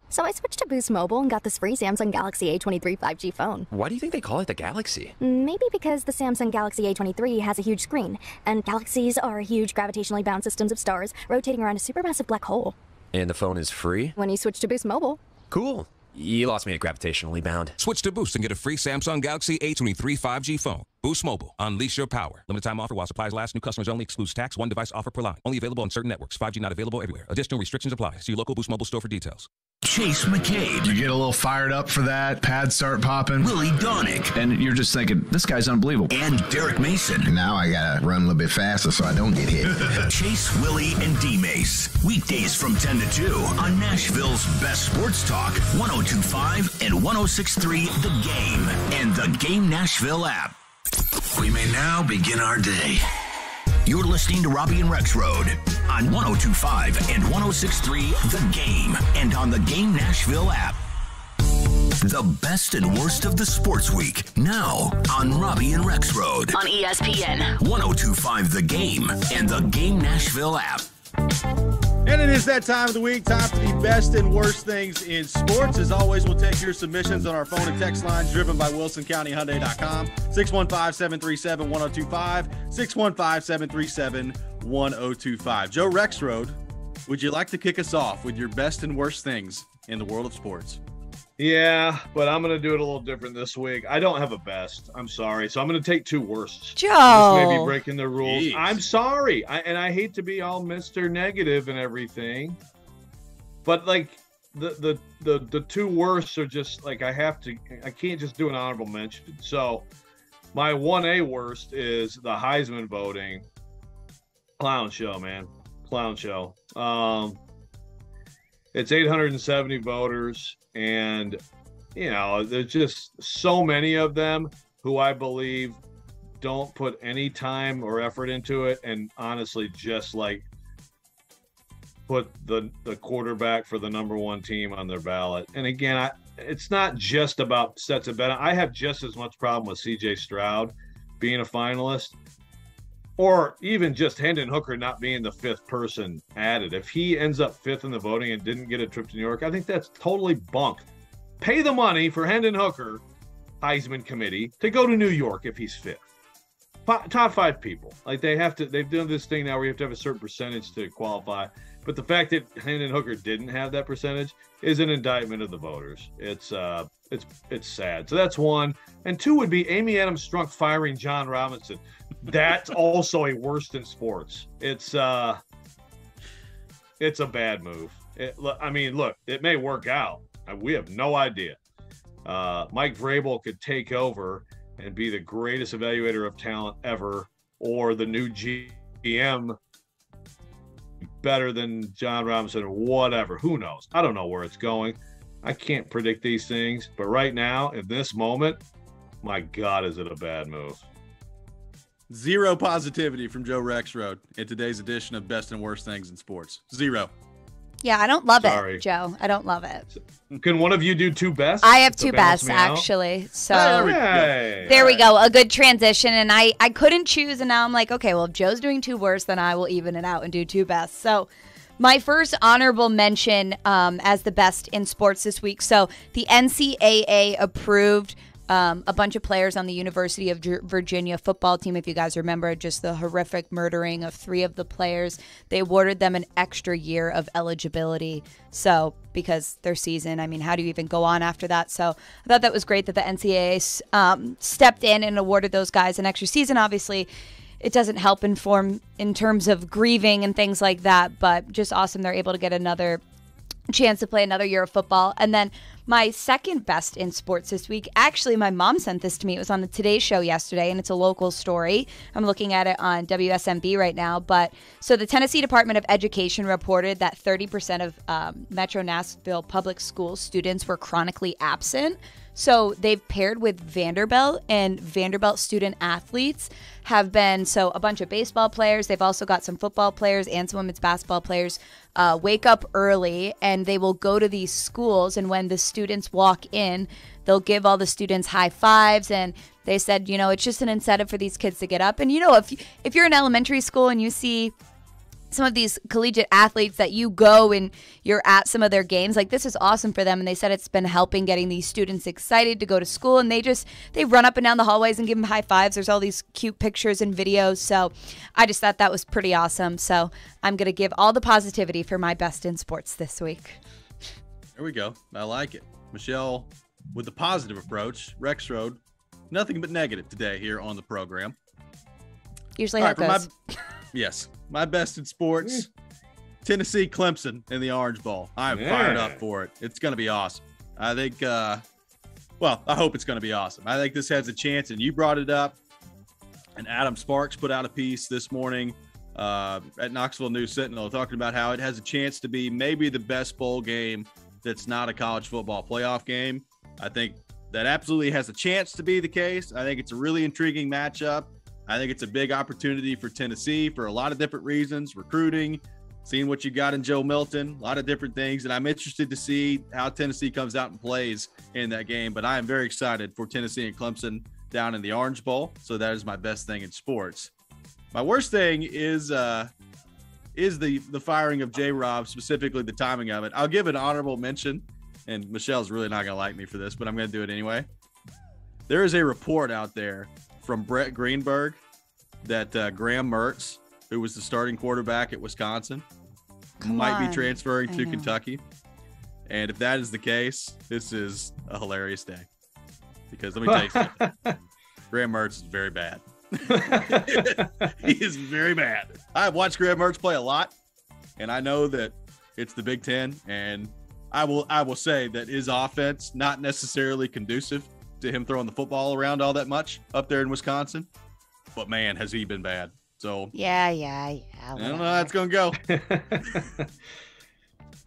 So I switched to Boost Mobile and got this free Samsung Galaxy A23 5G phone. Why do you think they call it the Galaxy? Maybe because the Samsung Galaxy A23 has a huge screen, and galaxies are huge gravitationally bound systems of stars rotating around a supermassive black hole. And the phone is free? When you switch to Boost Mobile. Cool. You lost me at gravitationally bound. Switch to Boost and get a free Samsung Galaxy A23 5G phone. Boost Mobile. Unleash your power. Limited time offer while supplies last. New customers only. Excludes tax. One device offer per line. Only available on certain networks. 5G not available everywhere. Additional restrictions apply. See your local Boost Mobile store for details. Chase McCabe. You get a little fired up for that. Pads start popping. Willie Donick. And you're just thinking, this guy's unbelievable. And Derek Mason. Now I got to run a little bit faster so I don't get hit. Chase, Willie, and D-Mace. Weekdays from 10 to 2 on Nashville's best sports talk, 102.5 and 106.3 The Game and the Game Nashville app. We may now begin our day. You're listening to Robby and Rexrode on 102.5 and 106.3 The Game and on the Game Nashville app. The best and worst of the sports week now on Robby and Rexrode on ESPN 102.5 The Game and the Game Nashville app. And it is that time of the week, time for the best and worst things in sports. As always, we'll take your submissions on our phone and text lines driven by WilsonCountyHyundai.com, 615-737-1025, 615-737-1025. Joe Rexrode, would you like to kick us off with your best and worst things in the world of sports? Yeah, but I'm going to do it a little different this week. I don't have a best. I'm sorry. So I'm going to take two worsts. Joe! This may be breaking the rules. Jeez. I'm sorry. I hate to be all Mr. Negative and everything. But, like, the two worsts are just, like, I can't just do an honorable mention. So my 1A worst is the Heisman voting. Clown show, man. Clown show. It's 870 voters. And, you know, there's just so many of them who I believe don't put any time or effort into it. And honestly, just like put the quarterback for the number one team on their ballot. And again, it's not just about sets of bet. I have just as much problem with CJ Stroud being a finalist. or even just Hendon Hooker not being the 5th person added. If he ends up 5th in the voting and didn't get a trip to New York, I think that's totally bunk. Pay the money for Hendon Hooker, Heisman committee, to go to New York if he's 5th. Top 5 people. Like they've done this thing now where you have to have a certain percentage to qualify. But the fact that Hendon Hooker didn't have that percentage is an indictment of the voters. It's sad. So that's 1. And 2 would be Amy Adams Strunk firing John Robinson. That's also a worst in sports. It's a bad move. Look, it may work out. We have no idea. Mike Vrabel could take over and be the greatest evaluator of talent ever, or the new GM better than John Robinson or whatever. Who knows? I don't know where it's going. I can't predict these things. But right now, in this moment, my God, is it a bad move? Zero positivity from Joe Rexrode in today's edition of Best and Worst Things in Sports. Zero. Yeah, I don't love it, Joe. I don't love it. Can one of you do 2 bests? I have 2 bests, actually. So hey. There we go. A good transition. And I couldn't choose. And now I'm like, okay, well, if Joe's doing 2 worst, then I will even it out and do 2 bests. So my first honorable mention as the best in sports this week. So the NCAA approved a bunch of players on the University of Virginia football team. If you guys remember just the horrific murdering of 3 of the players, they awarded them an extra year of eligibility. So because their season, how do you even go on after that? So I thought that was great that the NCAA stepped in and awarded those guys an extra season. Obviously, it doesn't help inform in terms of grieving and things like that, but just awesome. They're able to get another chance to play another year of football. And then my second best in sports this week, actually, my mom sent this to me. It was on the Today Show yesterday, and it's a local story. I'm looking at it on WSMB right now. But so the Tennessee Department of Education reported that 30% of Metro Nashville public school students were chronically absent. So they've paired with Vanderbilt, and Vanderbilt student athletes have been, so a bunch of baseball players. They've also got some football players and some women's basketball players wake up early, and they will go to these schools. And when the students walk in, they'll give all the students high fives. And they said, it's just an incentive for these kids to get up. And, if you're in elementary school and you see some of these collegiate athletes that you go and you're at some of their games, like, this is awesome for them. And they said it's been helping getting these students excited to go to school, and they run up and down the hallways and give them high fives. There's all these cute pictures and videos. So I just thought that was pretty awesome. So I'm going to give all the positivity for my best in sports this week. There we go. I like it. Michelle with the positive approach. Rexrode, nothing but negative today here on the program. Usually how it goes. Yes. My best in sports, Tennessee Clemson in the Orange Bowl. I'm fired up for it. It's going to be awesome. I think, I hope it's going to be awesome. I think this has a chance, and you brought it up. And Adam Sparks put out a piece this morning at Knoxville News Sentinel talking about how it has a chance to be maybe the best bowl game that's not a college football playoff game. I think that absolutely has a chance to be the case. I think it's a really intriguing matchup. I think it's a big opportunity for Tennessee for a lot of different reasons, recruiting, seeing what you got in Joe Milton, a lot of different things. And I'm interested to see how Tennessee comes out and plays in that game. But I am very excited for Tennessee and Clemson down in the Orange Bowl. So that is my best thing in sports. My worst thing is the firing of J-Rob, specifically the timing of it. I'll give an honorable mention, and Michelle's really not going to like me for this, but I'm going to do it anyway. There is a report out there from Brett Greenberg that Graham Mertz, who was the starting quarterback at Wisconsin, might be transferring to Kentucky. And if that is the case, this is a hilarious day. Because let me tell you something. Graham Mertz is very bad. He is very bad. I've watched Graham Mertz play a lot, and I know that it's the Big Ten, and I will say that his offense not necessarily conducive to him throwing the football around all that much up there in Wisconsin. But man, has he been bad. So yeah. I don't know how it's gonna go.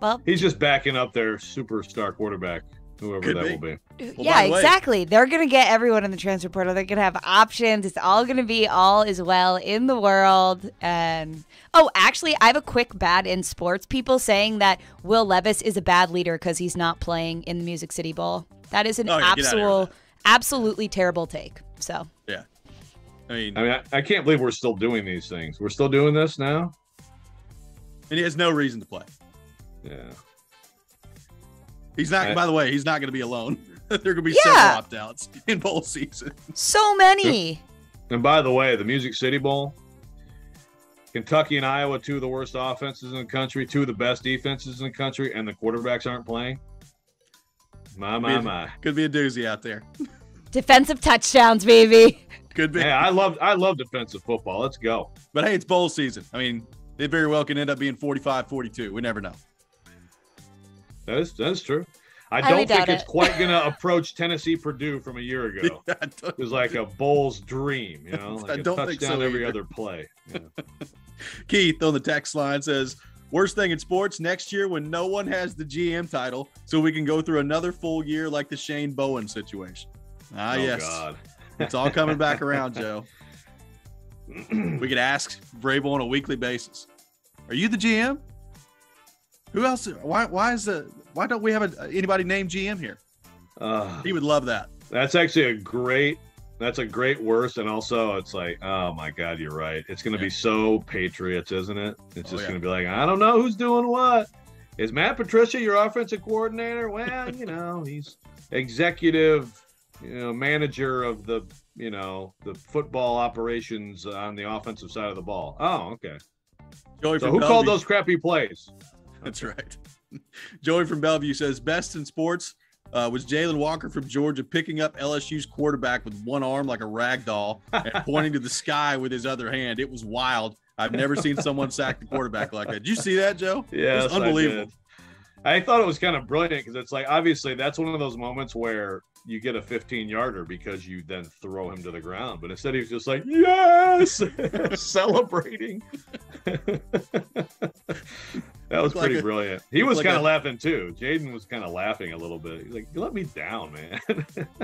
Well, he's just backing up their superstar quarterback, whoever that will be. Yeah, exactly. They're going to get everyone in the transfer portal. They're going to have options. It's all going to be all is well in the world. And actually, I have a quick bad in sports. People saying that Will Levis is a bad leader because he's not playing in the Music City Bowl. That is an absolutely terrible take. So yeah, I mean, I can't believe we're still doing these things. We're still doing this now? And he has no reason to play. Yeah. He's not, by the way, he's not going to be alone. There are going to be several opt-outs in bowl season. So many. And by the way, the Music City Bowl, Kentucky and Iowa, 2 of the worst offenses in the country, 2 of the best defenses in the country, and the quarterbacks aren't playing. My. Could be a doozy out there. Defensive touchdowns, baby. Could be. Hey, I love defensive football. Let's go. But hey, it's bowl season. I mean, it very well can end up being 45-42. We never know. That is true. I don't think it's quite going to approach Tennessee-Purdue from a year ago. Yeah, it was like a Bowl's dream, you know, like a touchdown every other play. Yeah. Keith on the text line says, worst thing in sports next year when no one has the GM title so we can go through another full year like the Shane Bowen situation. Yes. God. It's all coming back around, Joe. We could ask Vrabel on a weekly basis. Are you the GM? Who else? Why don't we have anybody named GM here? He would love that. That's actually a great worst. And also it's like, oh my God, you're right. It's going to be so Patriots, isn't it? It's just going to be like, I don't know who's doing what. Is Matt Patricia your offensive coordinator? Well, you know, he's executive, manager of the football operations on the offensive side of the ball. Oh, okay. Joey so who called those crappy plays? That's right. Joey from Bellevue says best in sports was Jalen Walker from Georgia picking up LSU's quarterback with one arm like a rag doll and pointing to the sky with his other hand. It was wild. I've never seen someone sack the quarterback like that. Did you see that, Joe? Yeah, it was unbelievable. I thought it was kind of brilliant because it's like, obviously that's one of those moments where you get a 15-yarder because you then throw him to the ground. But instead he was just like, yes, celebrating. That was pretty brilliant. He was kind of laughing too. Jaden was kind of laughing a little bit. He's like, you let me down, man.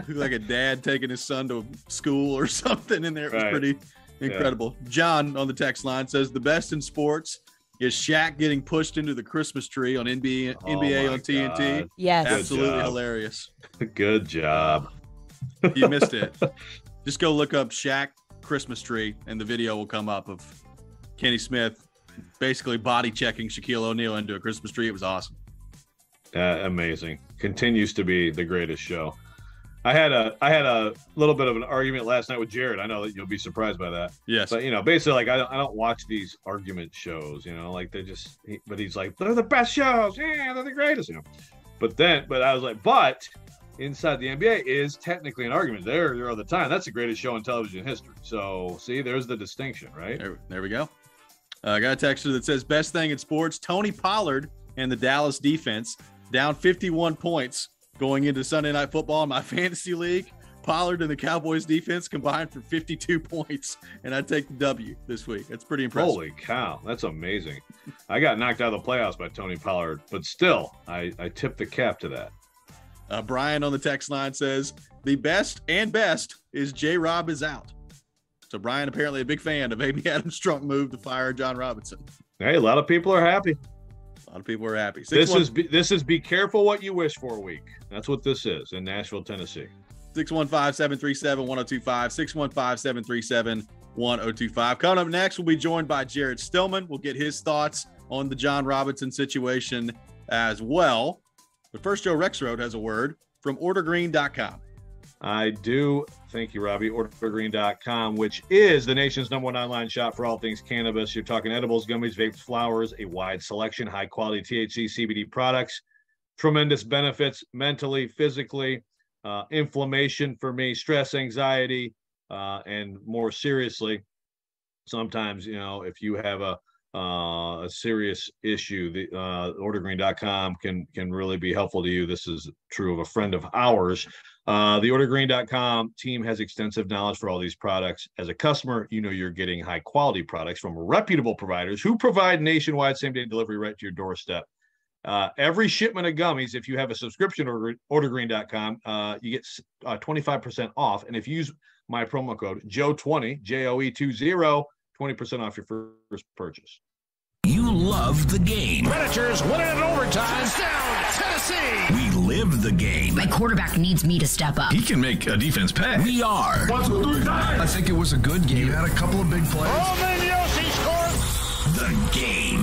Like a dad taking his son to school or something in there. It was pretty incredible. Yeah. John on the text line says the best in sports is Shaq getting pushed into the Christmas tree on NBA on TNT. God. Yes. Absolutely hilarious. Good job. You missed it. Just go look up Shaq Christmas tree and the video will come up of Kenny Smith basically body checking Shaquille O'Neal into a Christmas tree. It was awesome. Amazing. Continues to be the greatest show. I had a little bit of an argument last night with Jared. I know that you'll be surprised by that. Yes. But basically, like I don't watch these argument shows. Like they're just. But he's like, they're the best shows. Yeah, they're the greatest. But I was like, but inside the NBA is technically an argument. There all the time. That's the greatest show in television history. So see, there's the distinction, right? There we go. I got a texter that says best thing in sports: Tony Pollard and the Dallas defense down 51 points. Going into Sunday Night Football in my fantasy league, Pollard and the Cowboys defense combined for 52 points, and I take the W this week. That's pretty impressive. Holy cow, that's amazing. I got knocked out of the playoffs by Tony Pollard, but still, I tip the cap to that. Brian on the text line says, the best is J-Rob is out. So Brian apparently a big fan of Amy Adams' Strunk move to fire John Robinson. Hey, a lot of people are happy. A lot of people are happy. This is be careful what you wish for week. That's what this is in Nashville, Tennessee. 615-737-1025, 615-737-1025. Coming up next, we'll be joined by Jared Stillman. We'll get his thoughts on the John Robinson situation as well. But first, Joe Rexrode has a word from OrderGreen.com. I do. Thank you, Robby. OrderGreen.com, which is the nation's #1 online shop for all things cannabis. You're talking edibles, gummies, vapes, flowers, a wide selection, high-quality THC, CBD products, tremendous benefits mentally, physically, inflammation for me, stress, anxiety, and more seriously, sometimes, if you have a serious issue, the OrderGreen.com can really be helpful to you. This is true of a friend of ours. The OrderGreen.com team has extensive knowledge for all these products. As a customer, you're getting high quality products from reputable providers who provide nationwide same-day delivery right to your doorstep. Every shipment of gummies, if you have a subscription to OrderGreen.com, you get 25% off. And if you use my promo code JOE20, JOE20, 20% off your first purchase. You love the game. Predators win it in overtime. Touchdown, Tennessee. We live the game. My quarterback needs me to step up. He can make a defense pay. We are 1, 2, 3, I think it was a good game. You had a couple of big plays. The Game.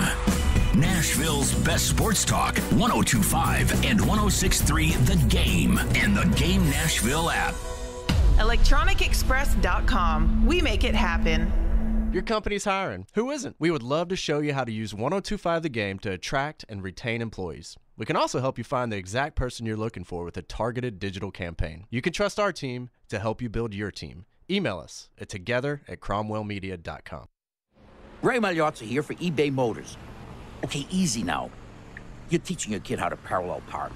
Nashville's best sports talk, 102.5 and 106.3 The Game, and the Game Nashville app. ElectronicExpress.com. We make it happen. Your company's hiring. Who isn't? We would love to show you how to use 102.5 The Game to attract and retain employees. We can also help you find the exact person you're looking for with a targeted digital campaign. You can trust our team to help you build your team. Email us at together@cromwellmedia.com. Ray Magliozzi here for eBay Motors. Okay, easy now. You're teaching your kid how to parallel park.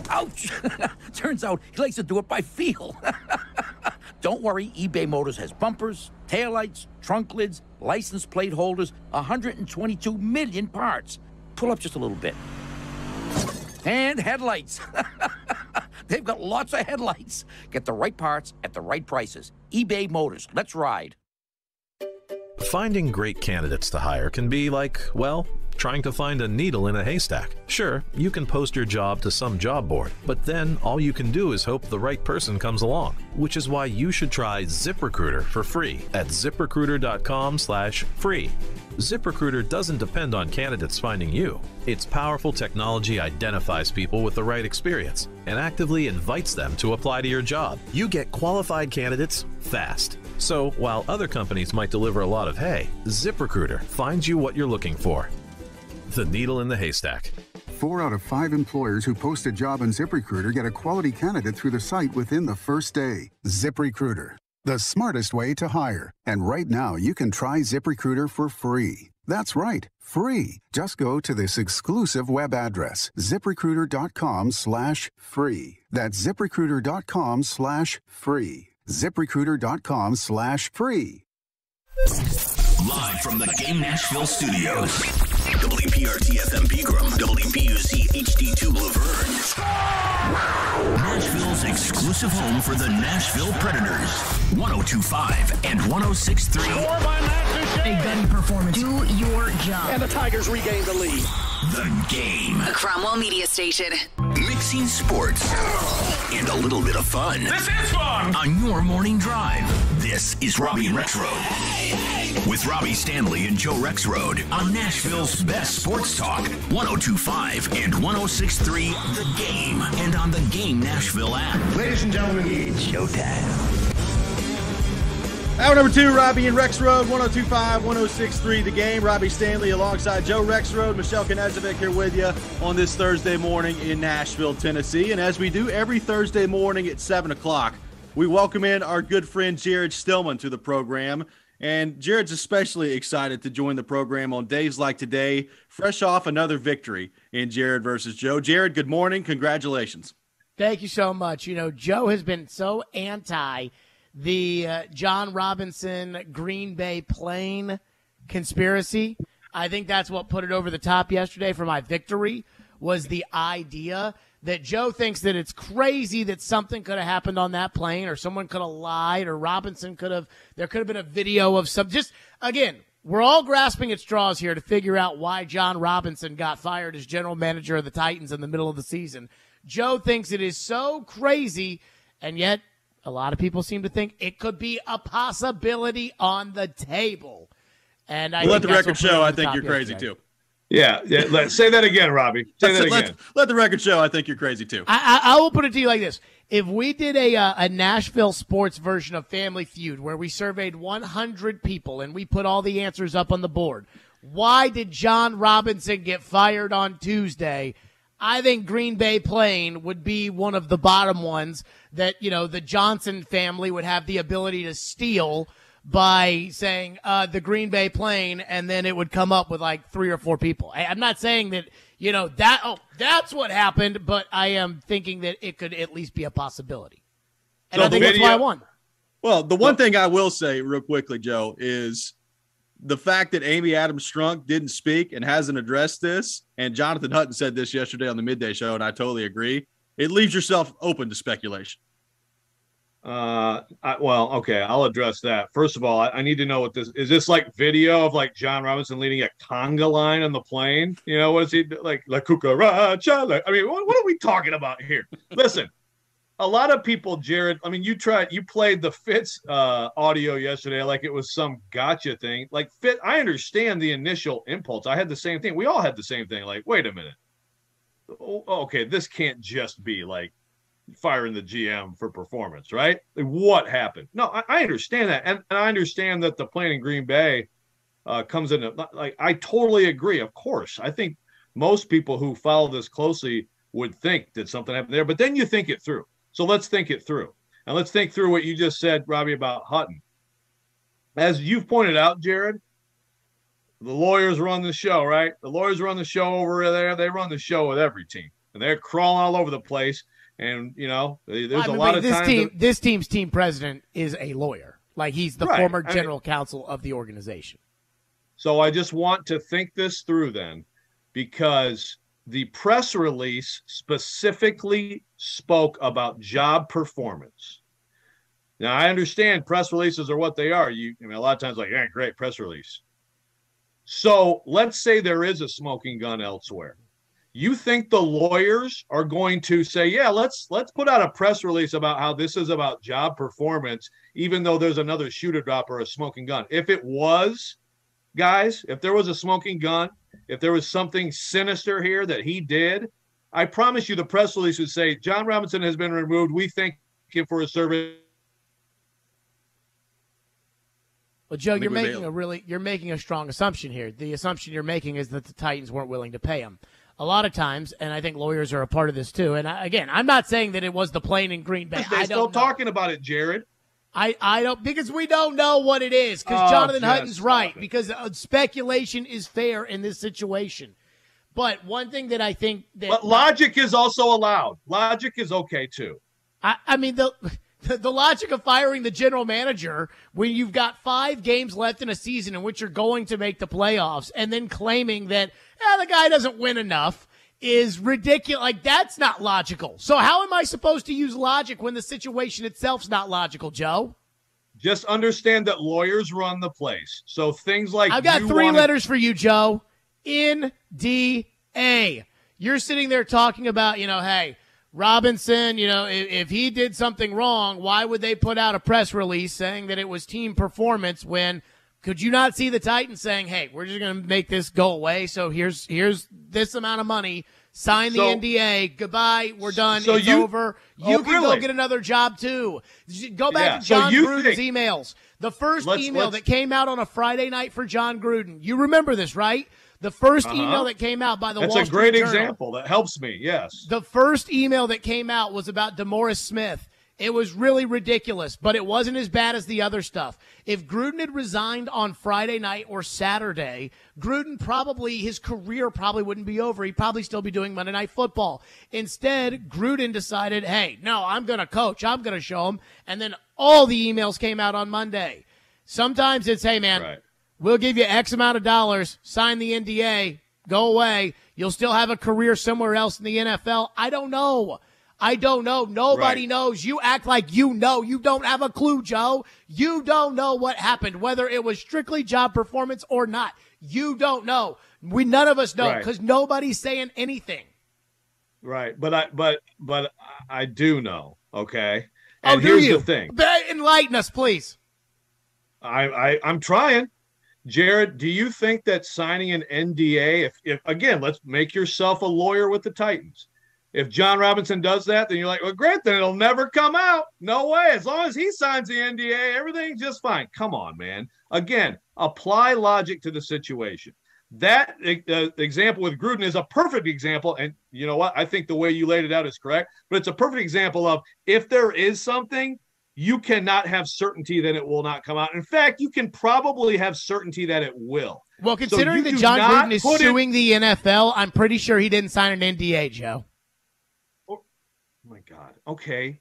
Ouch! Turns out he likes to do it by feel. Don't worry, eBay Motors has bumpers, taillights, trunk lids, license plate holders, 122 million parts. Pull up just a little bit. And headlights. They've got lots of headlights. Get the right parts at the right prices. eBay Motors. Let's ride. Finding great candidates to hire can be like, well, trying to find a needle in a haystack. Sure, you can post your job to some job board, but then all you can do is hope the right person comes along, which is why you should try ZipRecruiter for free at ZipRecruiter.com/free. ZipRecruiter doesn't depend on candidates finding you. Its powerful technology identifies people with the right experience and actively invites them to apply to your job. You get qualified candidates fast. So while other companies might deliver a lot of hay, ZipRecruiter finds you what you're looking for. The needle in the haystack. 4 out of 5 employers who post a job on ZipRecruiter get a quality candidate through the site within the first day. ZipRecruiter, the smartest way to hire. And right now, you can try ZipRecruiter for free. That's right, free. Just go to this exclusive web address, ZipRecruiter.com/free. That's ZipRecruiter.com/free. ZipRecruiter.com/free. Live from the Game Nashville studios. WPRT-FM Pegram, WPUC HD2 Laverne. Nashville's exclusive home for the Nashville Predators. 102.5 and 106.3. A gun performance. Do your job. And the Tigers regain the lead. The Game. A Cromwell media station. Mixing sports and a little bit of fun. This is fun! On your morning drive. This is Robby and Rexrode. With Robby Stanley and Joe Rexrode on Nashville's best sports talk, 102.5 and 106.3 The Game, and on the Game Nashville app. Ladies and gentlemen, it's showtime. Hour number 2, Robby and Rexrode, 102.5, 106.3 The Game. Robby Stanley alongside Joe Rexrode, Michelle Knezovic here with you on this Thursday morning in Nashville, Tennessee. And as we do every Thursday morning at 7 o'clock, we welcome in our good friend Jared Stillman to the program. And Jared's especially excited to join the program on days like today, fresh off another victory in Jared versus Joe. Jared, good morning. Congratulations. Thank you so much. You know, Joe has been so anti the John Robinson Green Bay plane conspiracy. I think that's what put it over the top yesterday for my victory, was the idea that Joe thinks that it's crazy that something could have happened on that plane, or someone could have lied, or Robinson there could have been a video of some, just, again, we're all grasping at straws here to figure out why John Robinson got fired as general manager of the Titans in the middle of the season. Joe thinks it is so crazy, and yet a lot of people seem to think it could be a possibility on the table. And I let the record show I think you're crazy too. Yeah. Say that again, Robby. Say that again. Let the record show I think you're crazy too. I will put it to you like this. If we did a Nashville sports version of Family Feud where we surveyed 100 people and we put all the answers up on the board, why did John Robinson get fired on Tuesday? I think Green Bay plane would be one of the bottom ones that, you know, the Johnson family would have the ability to steal by saying the Green Bay plane, and then it would come up with like 3 or 4 people. I'm not saying that, you know, that's what happened, but I am thinking that it could at least be a possibility. And I think that's why I won. Well, the one thing I will say real quickly, Joe, is the fact that Amy Adams Strunk didn't speak and hasn't addressed this, and Jonathan Hutton said this yesterday on the Midday Show, and I totally agree, it leaves yourself open to speculation. Okay, I'll address that. First of all, I need to know what this is. This like video of like John Robinson leading a conga line on the plane? You know, what is he like? La cucaracha? I mean, what are we talking about here? Listen, a lot of people, Jared. I mean, you played the Fitz audio yesterday like it was some gotcha thing. Like Fitz, I understand the initial impulse. I had the same thing. We all had the same thing. Like, wait a minute. Okay, this can't just be like firing the GM for performance, right? Like, what happened? No, I understand that. And I understand that the plane in Green Bay comes in. Like, I totally agree. Of course. I think most people who follow this closely would think that something happened there, but then you think it through. So let's think it through. And let's think through what you just said, Robby, about Hutton. As you've pointed out, Jared, the lawyers run the show, right? The lawyers run the show over there. They run the show with every team. And they're crawling all over the place. And, you know, there's a lot of times. This team's team president is a lawyer. Like, he's the former general counsel of the organization. So I just want to think this through then, because the press release specifically spoke about job performance. Now, I understand press releases are what they are. A lot of times, like, yeah, great press release. So let's say there is a smoking gun elsewhere. You think the lawyers are going to say, yeah, let's put out a press release about how this is about job performance, even though there's another shoe to drop or a smoking gun? If it was, guys, if there was a smoking gun, if there was something sinister here that he did, I promise you the press release would say, John Robinson has been removed. We thank him for his service. Well, Joe, you're making a strong assumption here. The assumption you're making is that the Titans weren't willing to pay him. A lot of times, and I think lawyers are a part of this too. And again, I'm not saying that it was the plane in Green Bay. They're still talking about it, Jared. I don't, because we don't know what it is. Because Jonathan Hutton's right. Because speculation is fair in this situation. But one thing that I think that, but logic is also allowed. Logic is okay too. I mean the logic of firing the general manager when you've got 5 games left in a season in which you're going to make the playoffs, and then claiming that the guy doesn't win enough is ridiculous. Like, that's not logical. So how am I supposed to use logic when the situation itself's not logical, Joe? Just understand that lawyers run the place. So things like I've got 3 letters for you, Joe. NDA. You're sitting there talking about, hey, Robinson, if he did something wrong, why would they put out a press release saying that it was team performance when could you not see the Titans saying, hey, we're just going to make this go away, so here's this amount of money, sign the NDA, goodbye, we're done, it's over. You can go get another job too. Go back to John Gruden's emails. The first email that came out on a Friday night for John Gruden. You remember this, right? The first email that came out by the Wall Street Journal. That's a great example. That helps me, yes. The first email that came out was about DeMaurice Smith. It was really ridiculous, but it wasn't as bad as the other stuff. If Gruden had resigned on Friday night or Saturday, his career probably wouldn't be over. He'd probably still be doing Monday Night Football. Instead, Gruden decided, hey, no, I'm going to coach. I'm going to show him. And then all the emails came out on Monday. Sometimes it's, hey, man, we'll give you X amount of dollars, sign the NDA, go away. You'll still have a career somewhere else in the NFL. I don't know. Nobody knows. You act like you know. You don't have a clue, Joe. You don't know what happened, whether it was strictly job performance or not. You don't know. None of us know because nobody's saying anything. Right, but I do know. Okay. And here's the thing. Enlighten us, please. I'm trying. Jared, do you think that signing an NDA, if again, let's make yourself a lawyer with the Titans. If John Robinson does that, then you're like, well, great, then it'll never come out. No way. As long as he signs the NDA, everything's just fine. Come on, man. Again, apply logic to the situation. That example with Gruden is a perfect example. And you know what? I think the way you laid it out is correct. But it's a perfect example of if there is something, you cannot have certainty that it will not come out. In fact, you can probably have certainty that it will. Well, considering that John Gruden is suing the NFL, I'm pretty sure he didn't sign an NDA, Joe. Oh my God. Okay.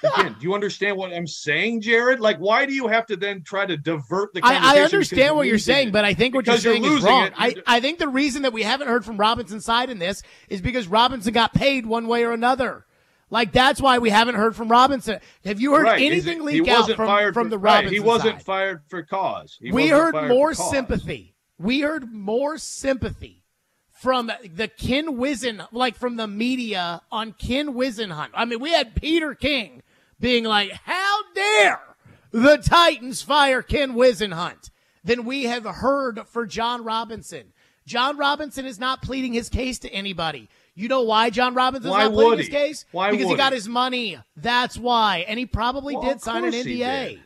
Again, do you understand what I'm saying, Jared? Like, why do you have to then try to divert the conversation? I understand what you're saying, but I think what you're saying is wrong. I think the reason that we haven't heard from Robinson's side in this is because Robinson got paid one way or another. Like, that's why we haven't heard from Robinson. Have you heard anything leak out from the Robinson He wasn't side? fired for cause. We heard more sympathy. We heard more sympathy from the Ken Wisen, like from the media on Ken Wisenhunt. I mean, we had Peter King being like, how dare the Titans fire Ken Wisenhunt, than we have heard for John Robinson. John Robinson is not pleading his case to anybody. You know why John Robinson's not pleading his case? Because he got his money. That's why. And he probably did sign an NDA.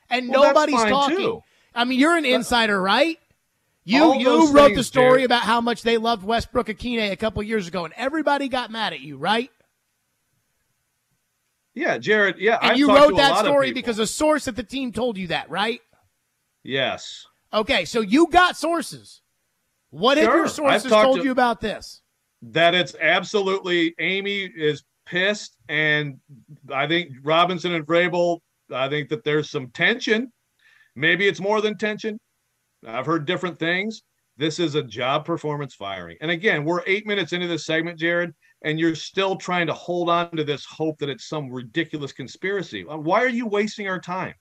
And nobody's talking. Too. I mean, you're an insider, right? You wrote the story Jared, about how much they loved Westbrook Akine a couple years ago, and everybody got mad at you, right? Yeah, Jared. Yeah, and you wrote that story because a source at the team told you that, right? Yes. Okay, so you got sources. What have your sources told you about this? That it's absolutely Amy is pissed, and I think Robinson and Vrabel, I think that there's some tension. Maybe it's more than tension. I've heard different things. This is a job performance firing. And again, we're 8 minutes into this segment, Jared, and you're still trying to hold on to this hope that it's some ridiculous conspiracy. Why are you wasting our time?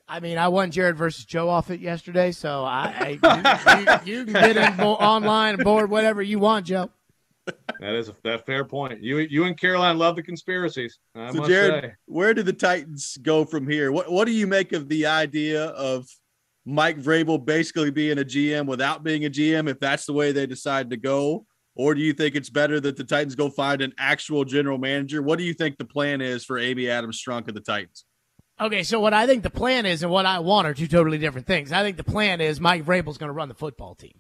I mean, I won Jared versus Joe off it yesterday, so you can get in online, board, whatever you want, Joe. That is a fair point. You and Caroline love the conspiracies. I must Jared, say. Where do the Titans go from here? What do you make of the idea of Mike Vrabel basically being a GM without being a GM, if that's the way they decide to go? Or do you think it's better that the Titans go find an actual general manager? What do you think the plan is for Amy Adams-Strunk of the Titans? Okay, so what I think the plan is and what I want are two totally different things. I think the plan is Mike Vrabel's going to run the football team.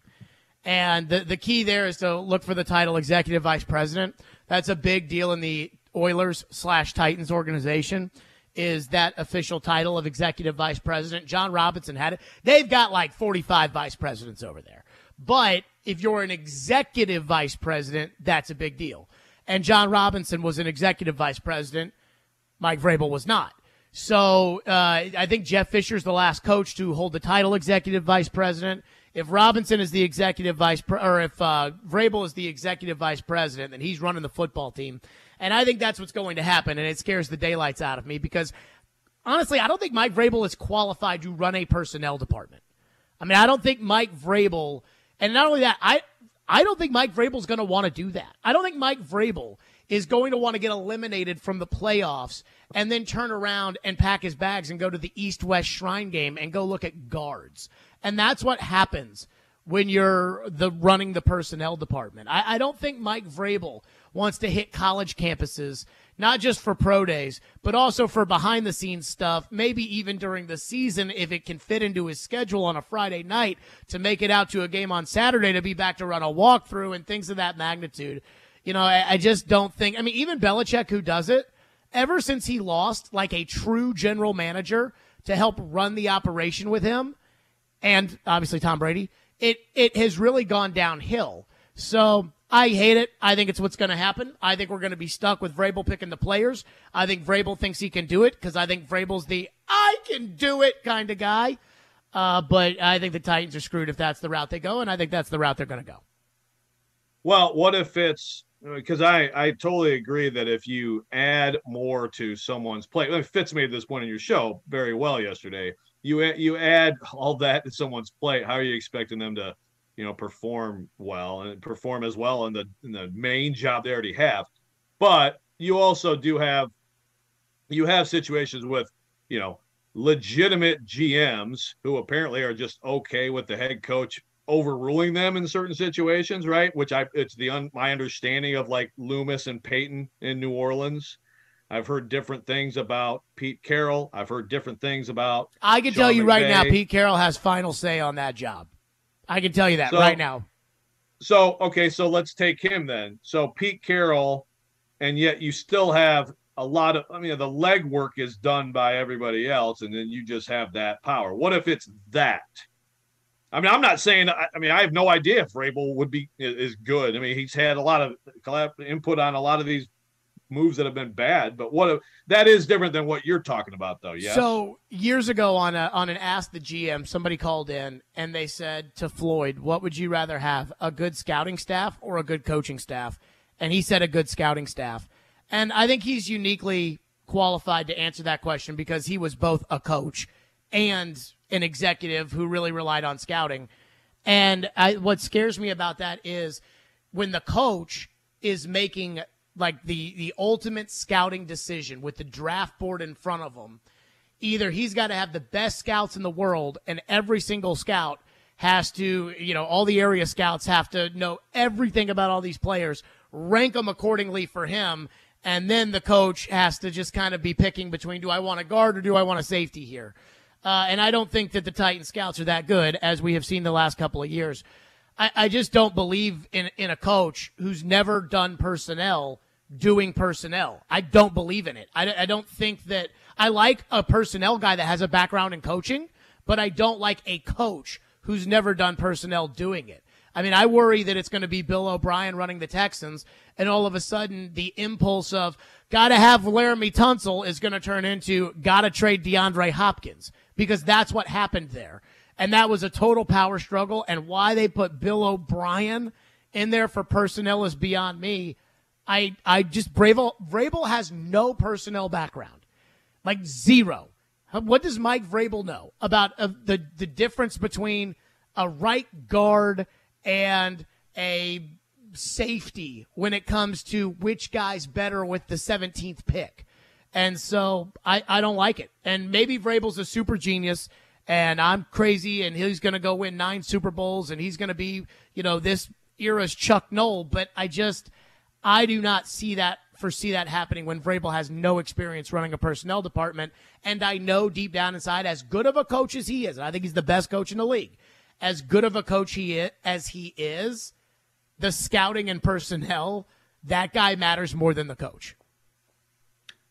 And the key there is to look for the title executive vice president. That's a big deal in the Oilers/Titans organization, is that official title of executive vice president. John Robinson had it. They've got like 45 vice presidents over there. But if you're an executive vice president, that's a big deal. And John Robinson was an executive vice president. Mike Vrabel was not. So I think Jeff Fisher's the last coach to hold the title executive vice president. If Robinson is the executive if Vrabel is the executive vice president, then he's running the football team. And I think that's what's going to happen, and it scares the daylights out of me because, honestly, I don't think Mike Vrabel is qualified to run a personnel department. I mean, I don't think Mike Vrabel, and not only that, I don't think Mike Vrabel's going to want to do that. I don't think Mike Vrabel is going to want to get eliminated from the playoffs and then turn around and pack his bags and go to the East-West Shrine game and go look at guards. And that's what happens when you're running the personnel department. I don't think Mike Vrabel wants to hit college campuses, not just for pro days, but also for behind-the-scenes stuff, maybe even during the season if it can fit into his schedule on a Friday night to make it out to a game on Saturday to be back to run a walkthrough and things of that magnitude. You know, I just don't think – I mean, even Belichick, who does it, ever since he lost like a true general manager to help run the operation with him, and obviously Tom Brady, it has really gone downhill. So I hate it. I think it's what's going to happen. I think we're going to be stuck with Vrabel picking the players. I think Vrabel thinks he can do it because I think Vrabel's the I can do it kind of guy. But I think the Titans are screwed if that's the route they go, and I think that's the route they're going to go. Well, what if it's – because I totally agree that if you add more to someone's plate – I mean, Fitz made this point in your show very well yesterday. You add all that to someone's plate, how are you expecting them to, perform well and perform as well in the main job they already have? But you also do have situations with, legitimate GMs who apparently are just okay with the head coach overruling them in certain situations, right? Which it's my understanding of like Loomis and Peyton in New Orleans. I've heard different things about Pete Carroll. I've heard different things about I can tell you right now, Pete Carroll has final say on that job. I can tell you that right now. So let's take him then. So Pete Carroll, and yet you still have a lot of, the legwork is done by everybody else, and then you just have that power. What if it's that? I mean, I'm not saying, I have no idea if Vrabel is good. I mean, he's had a lot of input on a lot of these moves that have been bad, but that is different than what you're talking about, though. Yes. So years ago on an Ask the GM, somebody called in and they said to Floyd, "What would you rather have, a good scouting staff or a good coaching staff?" And he said a good scouting staff. And I think he's uniquely qualified to answer that question because he was both a coach and an executive who really relied on scouting. And what scares me about that is when the coach is making like the ultimate scouting decision with the draft board in front of him, either he's got to have the best scouts in the world and every single scout has to, all the area scouts have to know everything about all these players, rank them accordingly for him, and then the coach has to just kind of be picking between, do I want a guard or do I want a safety here? And I don't think that the Titan scouts are that good, as we have seen the last couple of years. I just don't believe in a coach who's never done personnel doing personnel. I don't believe in it. I don't think that – I like a personnel guy that has a background in coaching, but I don't like a coach who's never done personnel doing it. I mean, I worry that it's going to be Bill O'Brien running the Texans, and all of a sudden the impulse of got to have Laramie Tunsil is going to turn into got to trade DeAndre Hopkins, because that's what happened there. And that was a total power struggle, and why they put Bill O'Brien in there for personnel is beyond me. I just Vrabel has no personnel background, like zero. What does Mike Vrabel know about the difference between a right guard and a safety when it comes to which guy's better with the 17th pick? And so I don't like it. And maybe Vrabel's a super genius and I'm crazy and he's going to go win 9 Super Bowls and he's going to be, this era's Chuck Noll. But I do not foresee that happening when Vrabel has no experience running a personnel department. And I know deep down inside, as good of a coach as he is, and I think he's the best coach in the league, as good of a coach as he is, the scouting and personnel, that guy matters more than the coach.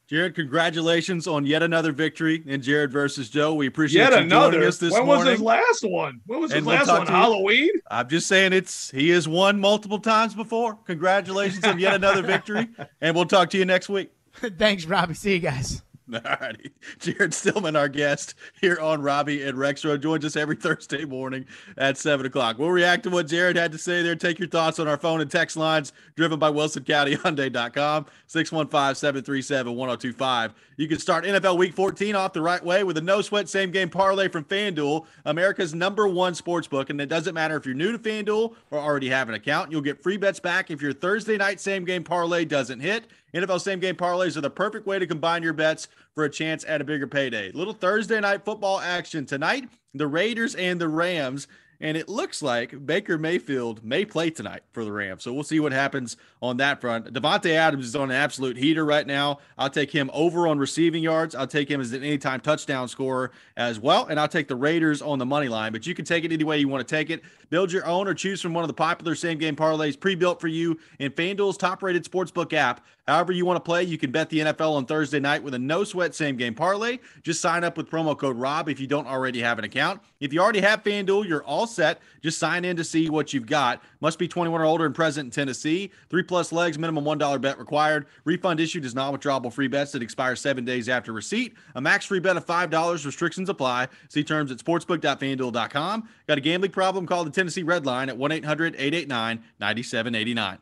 Jared, congratulations on yet another victory in Jared versus Joe. We appreciate yet you another. Joining us this when morning. Was his last one? When was his last one? Halloween? I'm just saying he has won multiple times before. Congratulations on yet another victory, and we'll talk to you next week. Thanks, Robbie. See you guys. All righty. Jared Stillman, our guest here on Robby and Rexrode, joins us every Thursday morning at 7 o'clock. We'll react to what Jared had to say there. Take your thoughts on our phone and text lines driven by WilsonCountyHyundai.com, 615-737-1025. You can start NFL Week 14 off the right way with a no-sweat same-game parlay from FanDuel, America's #1 sportsbook. And it doesn't matter if you're new to FanDuel or already have an account. You'll get free bets back if your Thursday night same-game parlay doesn't hit. NFL same-game parlays are the perfect way to combine your bets for a chance at a bigger payday. Little Thursday night football action tonight, the Raiders and the Rams. And it looks like Baker Mayfield may play tonight for the Rams. So we'll see what happens on that front. Devontae Adams is on an absolute heater right now. I'll take him over on receiving yards. I'll take him as an anytime touchdown scorer as well. And I'll take the Raiders on the money line. But you can take it any way you want to take it. Build your own or choose from one of the popular same-game parlays pre-built for you in FanDuel's top-rated sportsbook app. However you want to play, you can bet the NFL on Thursday night with a no-sweat same-game parlay. Just sign up with promo code ROB if you don't already have an account. If you already have FanDuel, you're all set. Just sign in to see what you've got. Must be 21 or older and present in Tennessee. 3+ legs, minimum $1 bet required. Refund issued as non-withdrawable free bets that expire 7 days after receipt. A max free bet of $5. Restrictions apply. See terms at sportsbook.fanduel.com. Got a gambling problem? Call the Tennessee Red Line at 1-800-889-9789.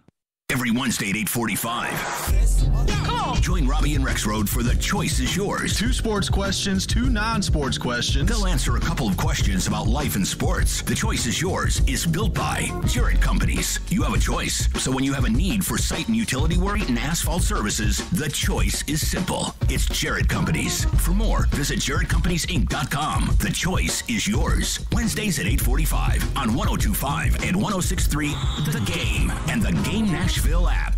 Every Wednesday at 8:45. Join Robby and Rexrode for The Choice is Yours. 2 sports questions, 2 non-sports questions. They'll answer a couple of questions about life and sports. The Choice is Yours is built by Jared Companies. You have a choice. So when you have a need for site and utility work and asphalt services, the choice is simple. It's Jared Companies. For more, visit JaredCompaniesInc.com. The choice is yours. Wednesdays at 8:45 on 102.5 and 106.3 The Game and the Game Nashville app.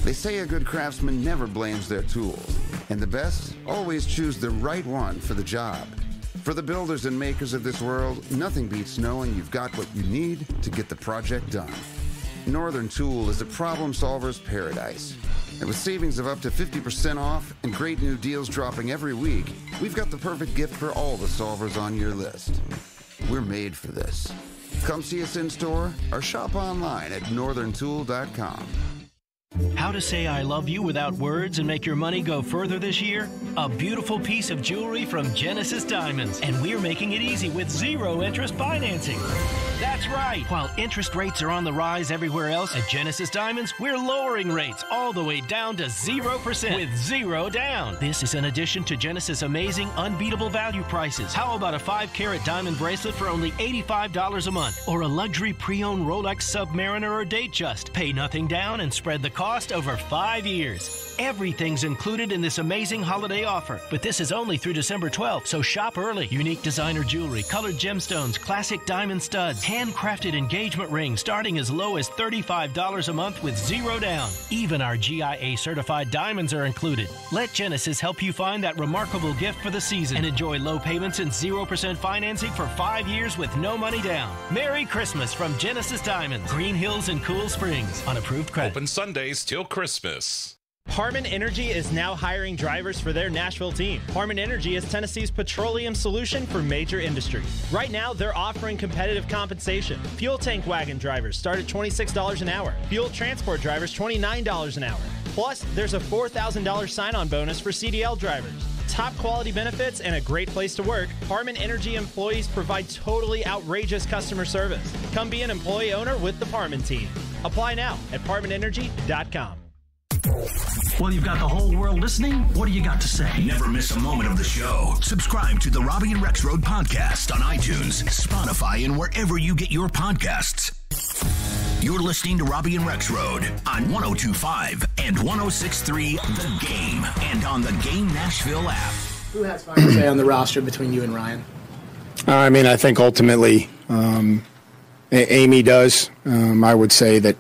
They say a good craftsman never blames their tools, and the best always choose the right one for the job. For the builders and makers of this world, nothing beats knowing you've got what you need to get the project done. Northern Tool is a problem solver's paradise. And with savings of up to 50% off and great new deals dropping every week, we've got the perfect gift for all the solvers on your list. We're made for this. Come see us in store or shop online at northerntool.com. How to say I love you without words and make your money go further this year? A beautiful piece of jewelry from Genesis Diamonds, and we're making it easy with 0 interest financing. That's right. While interest rates are on the rise everywhere else, at Genesis Diamonds, we're lowering rates all the way down to 0% with 0 down. This is in addition to Genesis' amazing, unbeatable value prices. How about a 5-carat diamond bracelet for only $85 a month? Or a luxury pre-owned Rolex Submariner or Datejust? Pay nothing down and spread the cost over 5 years. Everything's included in this amazing holiday offer, but this is only through December 12th, so shop early. Unique designer jewelry, colored gemstones, classic diamond studs, handcrafted engagement rings starting as low as $35 a month with 0 down. Even our GIA certified diamonds are included. Let Genesis help you find that remarkable gift for the season and enjoy low payments and 0% financing for 5 years with no money down. Merry Christmas from Genesis Diamonds, Green Hills and Cool Springs on approved credit. Open Sundays till Christmas. Harman Energy is now hiring drivers for their Nashville team. Harman Energy is Tennessee's petroleum solution for major industry. Right now, they're offering competitive compensation. Fuel tank wagon drivers start at $26 an hour. Fuel transport drivers, $29 an hour. Plus, there's a $4,000 sign-on bonus for CDL drivers. Top quality benefits and a great place to work, Harman Energy employees provide totally outrageous customer service. Come be an employee owner with the Harman team. Apply now at harmanenergy.com. Well, you've got the whole world listening. What do you got to say? Never miss a moment of the show. Subscribe to the Robby and Rexrode podcast on iTunes, Spotify, and wherever you get your podcasts. You're listening to Robby and Rexrode on 102.5 and 106.3 The Game and on the Game Nashville app. Who has final say on the roster between you and Ryan? I mean, I think ultimately Amy does. I would say that,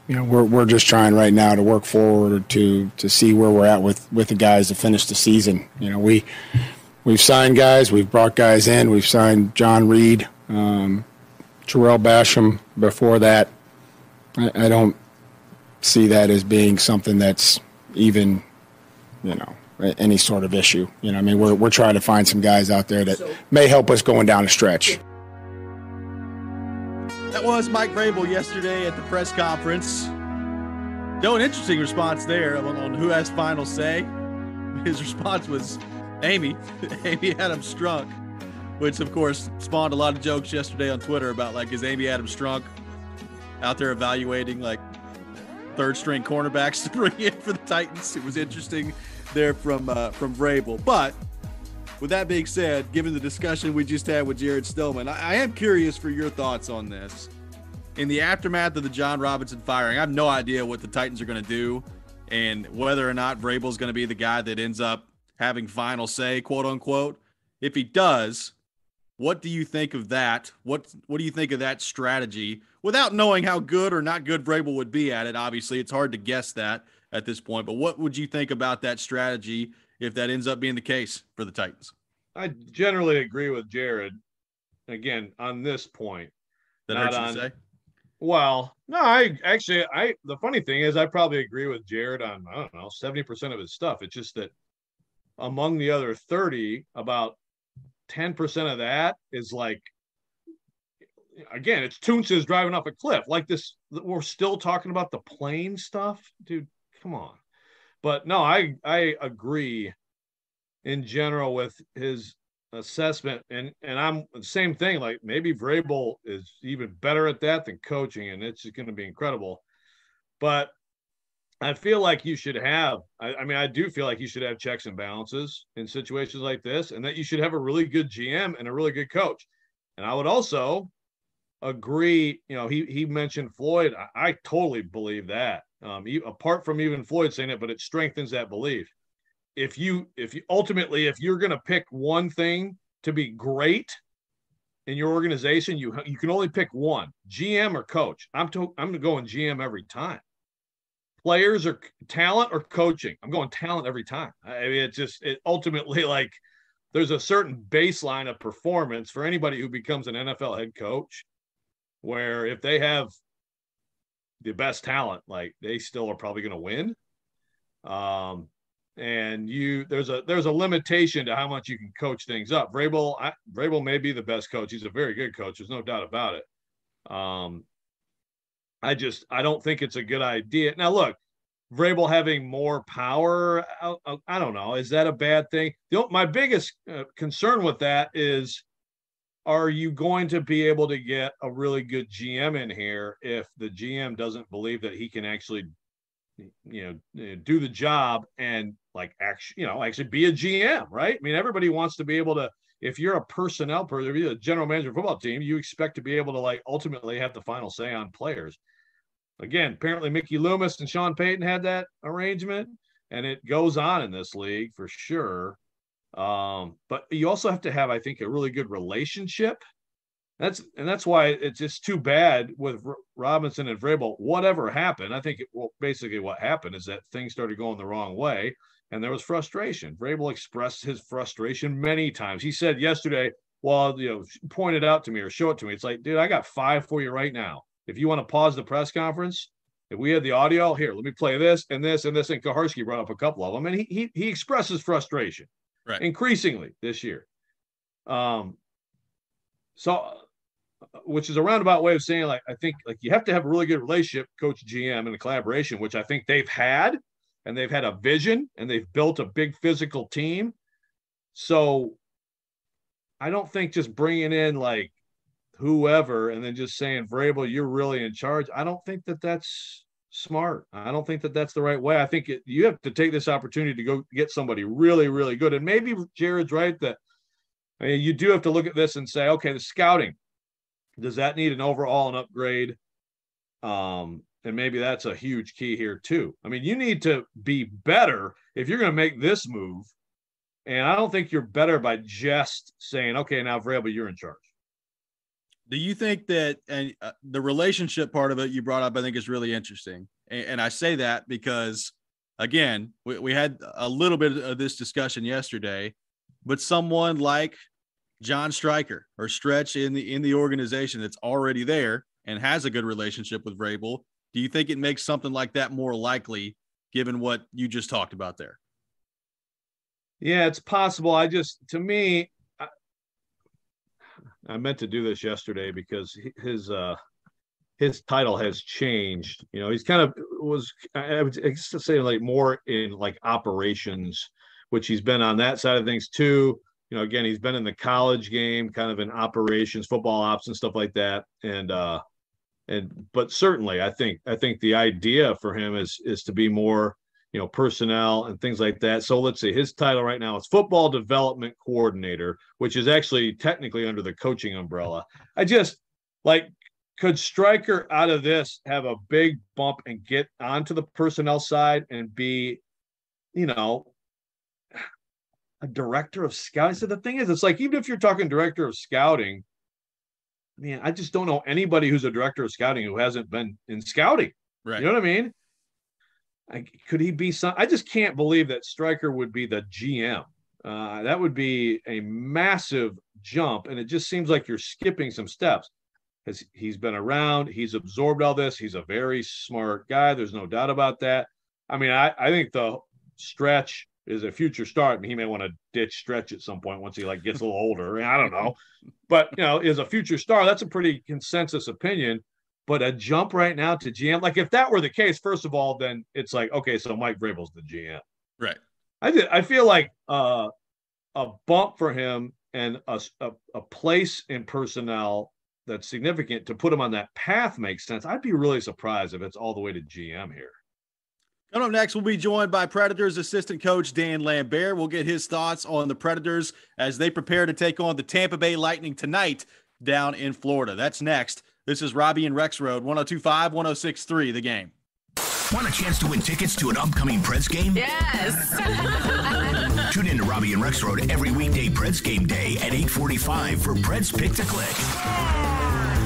you know, we're just trying right now to work forward to see where we're at with the guys to finish the season. You know, we've signed guys, we've brought guys in, we've signed John Reed, Terrell Basham before that. I don't see that as being something that's even, you know, any sort of issue. You know, I mean, we're trying to find some guys out there that may help us going down the stretch. That was Mike Vrabel yesterday at the press conference. No, an interesting response there on who has final say. His response was Amy. Amy Adams Strunk, which of course spawned a lot of jokes yesterday on Twitter about, like, is Amy Adams Strunk out there evaluating like third string cornerbacks to bring in for the Titans? It was interesting there from Vrabel. But with that being said, given the discussion we just had with Jared Stillman, I am curious for your thoughts on this. In the aftermath of the John Robinson firing, I have no idea what the Titans are going to do and whether or not Vrabel is going to be the guy that ends up having final say, quote unquote. If he does, what do you think of that? What do you think of that strategy? Without knowing how good or not good Vrabel would be at it, obviously, it's hard to guess that at this point. But what would you think about that strategy if that ends up being the case for the Titans? I generally agree with Jared. Again, on this point. That hurts you to say? Well, no, the funny thing is I probably agree with Jared on, I don't know, 70% of his stuff. It's just that among the other 30, about 10% of that is like, again, it's Toonces driving off a cliff. Like this, we're still talking about the plane stuff. Dude, come on. But no, I agree in general with his assessment. And I'm the same thing. Like maybe Vrabel is even better at that than coaching, and it's going to be incredible. But I feel like you should have, I do feel like you should have checks and balances in situations like this, and that you should have a really good GM and a really good coach. And I would also agree, you know, he mentioned Floyd. I totally believe that. Apart from even Floyd saying it, but it strengthens that belief. If you're going to pick one thing to be great in your organization, you can only pick one, GM or coach. I'm going GM every time. Players or talent or coaching. I'm going talent every time. I mean, it ultimately, like, there's a certain baseline of performance for anybody who becomes an NFL head coach, where if they have the best talent, like, they still are probably going to win. And there's a limitation to how much you can coach things up. Vrabel may be the best coach. He's a very good coach. There's no doubt about it. I don't think it's a good idea. Now, look, Vrabel having more power, I don't know. Is that a bad thing? My biggest concern with that is, are you going to be able to get a really good GM in here if the GM doesn't believe that he can actually, do the job and actually be a GM, right? I mean, everybody wants to be able to, if you're a personnel person, if you're a general manager of a football team, you expect to be able to ultimately have the final say on players. Again, apparently Mickey Loomis and Sean Payton had that arrangement, and it goes on in this league for sure. But you also have to have, I think, a really good relationship. That's why it's just too bad with Robinson and Vrabel. Whatever happened, I think basically what happened is that things started going the wrong way, and there was frustration. Vrabel expressed his frustration many times. He said yesterday, pointed out to me or show it to me. It's like, dude, I got 5 for you right now. If you want to pause the press conference, if we had the audio here, let me play this and this and this. And Kaharski brought up a couple of them, and he expresses frustration increasingly this year. Which is a roundabout way of saying, I think you have to have a really good relationship, coach, GM, and a collaboration, which I think they've had, and they've had a vision, and they've built a big physical team. So I don't think just bringing in whoever and then just saying, Vrabel, you're really in charge. I don't think that that's smart. I don't think that that's the right way. I think you have to take this opportunity to go get somebody really, really good. And maybe Jared's right that you do have to look at this and say, okay, the scouting, does that need an overhaul and upgrade? And maybe that's a huge key here too. I mean, you need to be better if you're going to make this move. And I don't think you're better by just saying, okay, now Vrabel, you're in charge. Do you think that the relationship part of it you brought up, I think, is really interesting. And I say that because, again, we had a little bit of this discussion yesterday, but someone like John Stryker or Stretch in the organization that's already there and has a good relationship with Vrabel, do you think it makes something like that more likely given what you just talked about there? Yeah, it's possible. I meant to do this yesterday because his title has changed. He's kind of I would say more in operations, which he's been on that side of things too. Again, he's been in the college game, kind of in operations, football ops and stuff like that. But certainly I think the idea for him is to be more, personnel and things like that. So let's see, his title right now is football development coordinator, which is actually technically under the coaching umbrella. I just could Stryker out of this have a big bump and get onto the personnel side and be, a director of scouting? So the thing is, it's even if you're talking director of scouting, man, I just don't know anybody who's a director of scouting who hasn't been in scouting. Right. You know what I mean? Could he be some? I just can't believe that Stryker would be the GM. That would be a massive jump, and it just seems like you're skipping some steps. Because he's been around, he's absorbed all this. He's a very smart guy. There's no doubt about that. I mean, I think the Stretch is a future start, and he may want to ditch Stretch at some point once he gets a little older. I don't know, but is a future star. That's a pretty consensus opinion. But a jump right now to GM, if that were the case, first of all, then it's okay, so Mike Vrabel's the GM. Right. I feel like a bump for him and a place in personnel that's significant to put him on that path makes sense. I'd be really surprised if it's all the way to GM here. Coming up next, we'll be joined by Predators assistant coach Dan Lambert. We'll get his thoughts on the Predators as they prepare to take on the Tampa Bay Lightning tonight down in Florida. That's next. This is Robby and Rexrode, 102.5, 106.3, The Game. Want a chance to win tickets to an upcoming Preds game? Yes. Tune in to Robby and Rexrode every weekday Preds game day at 8:45 for Preds Pick to Click.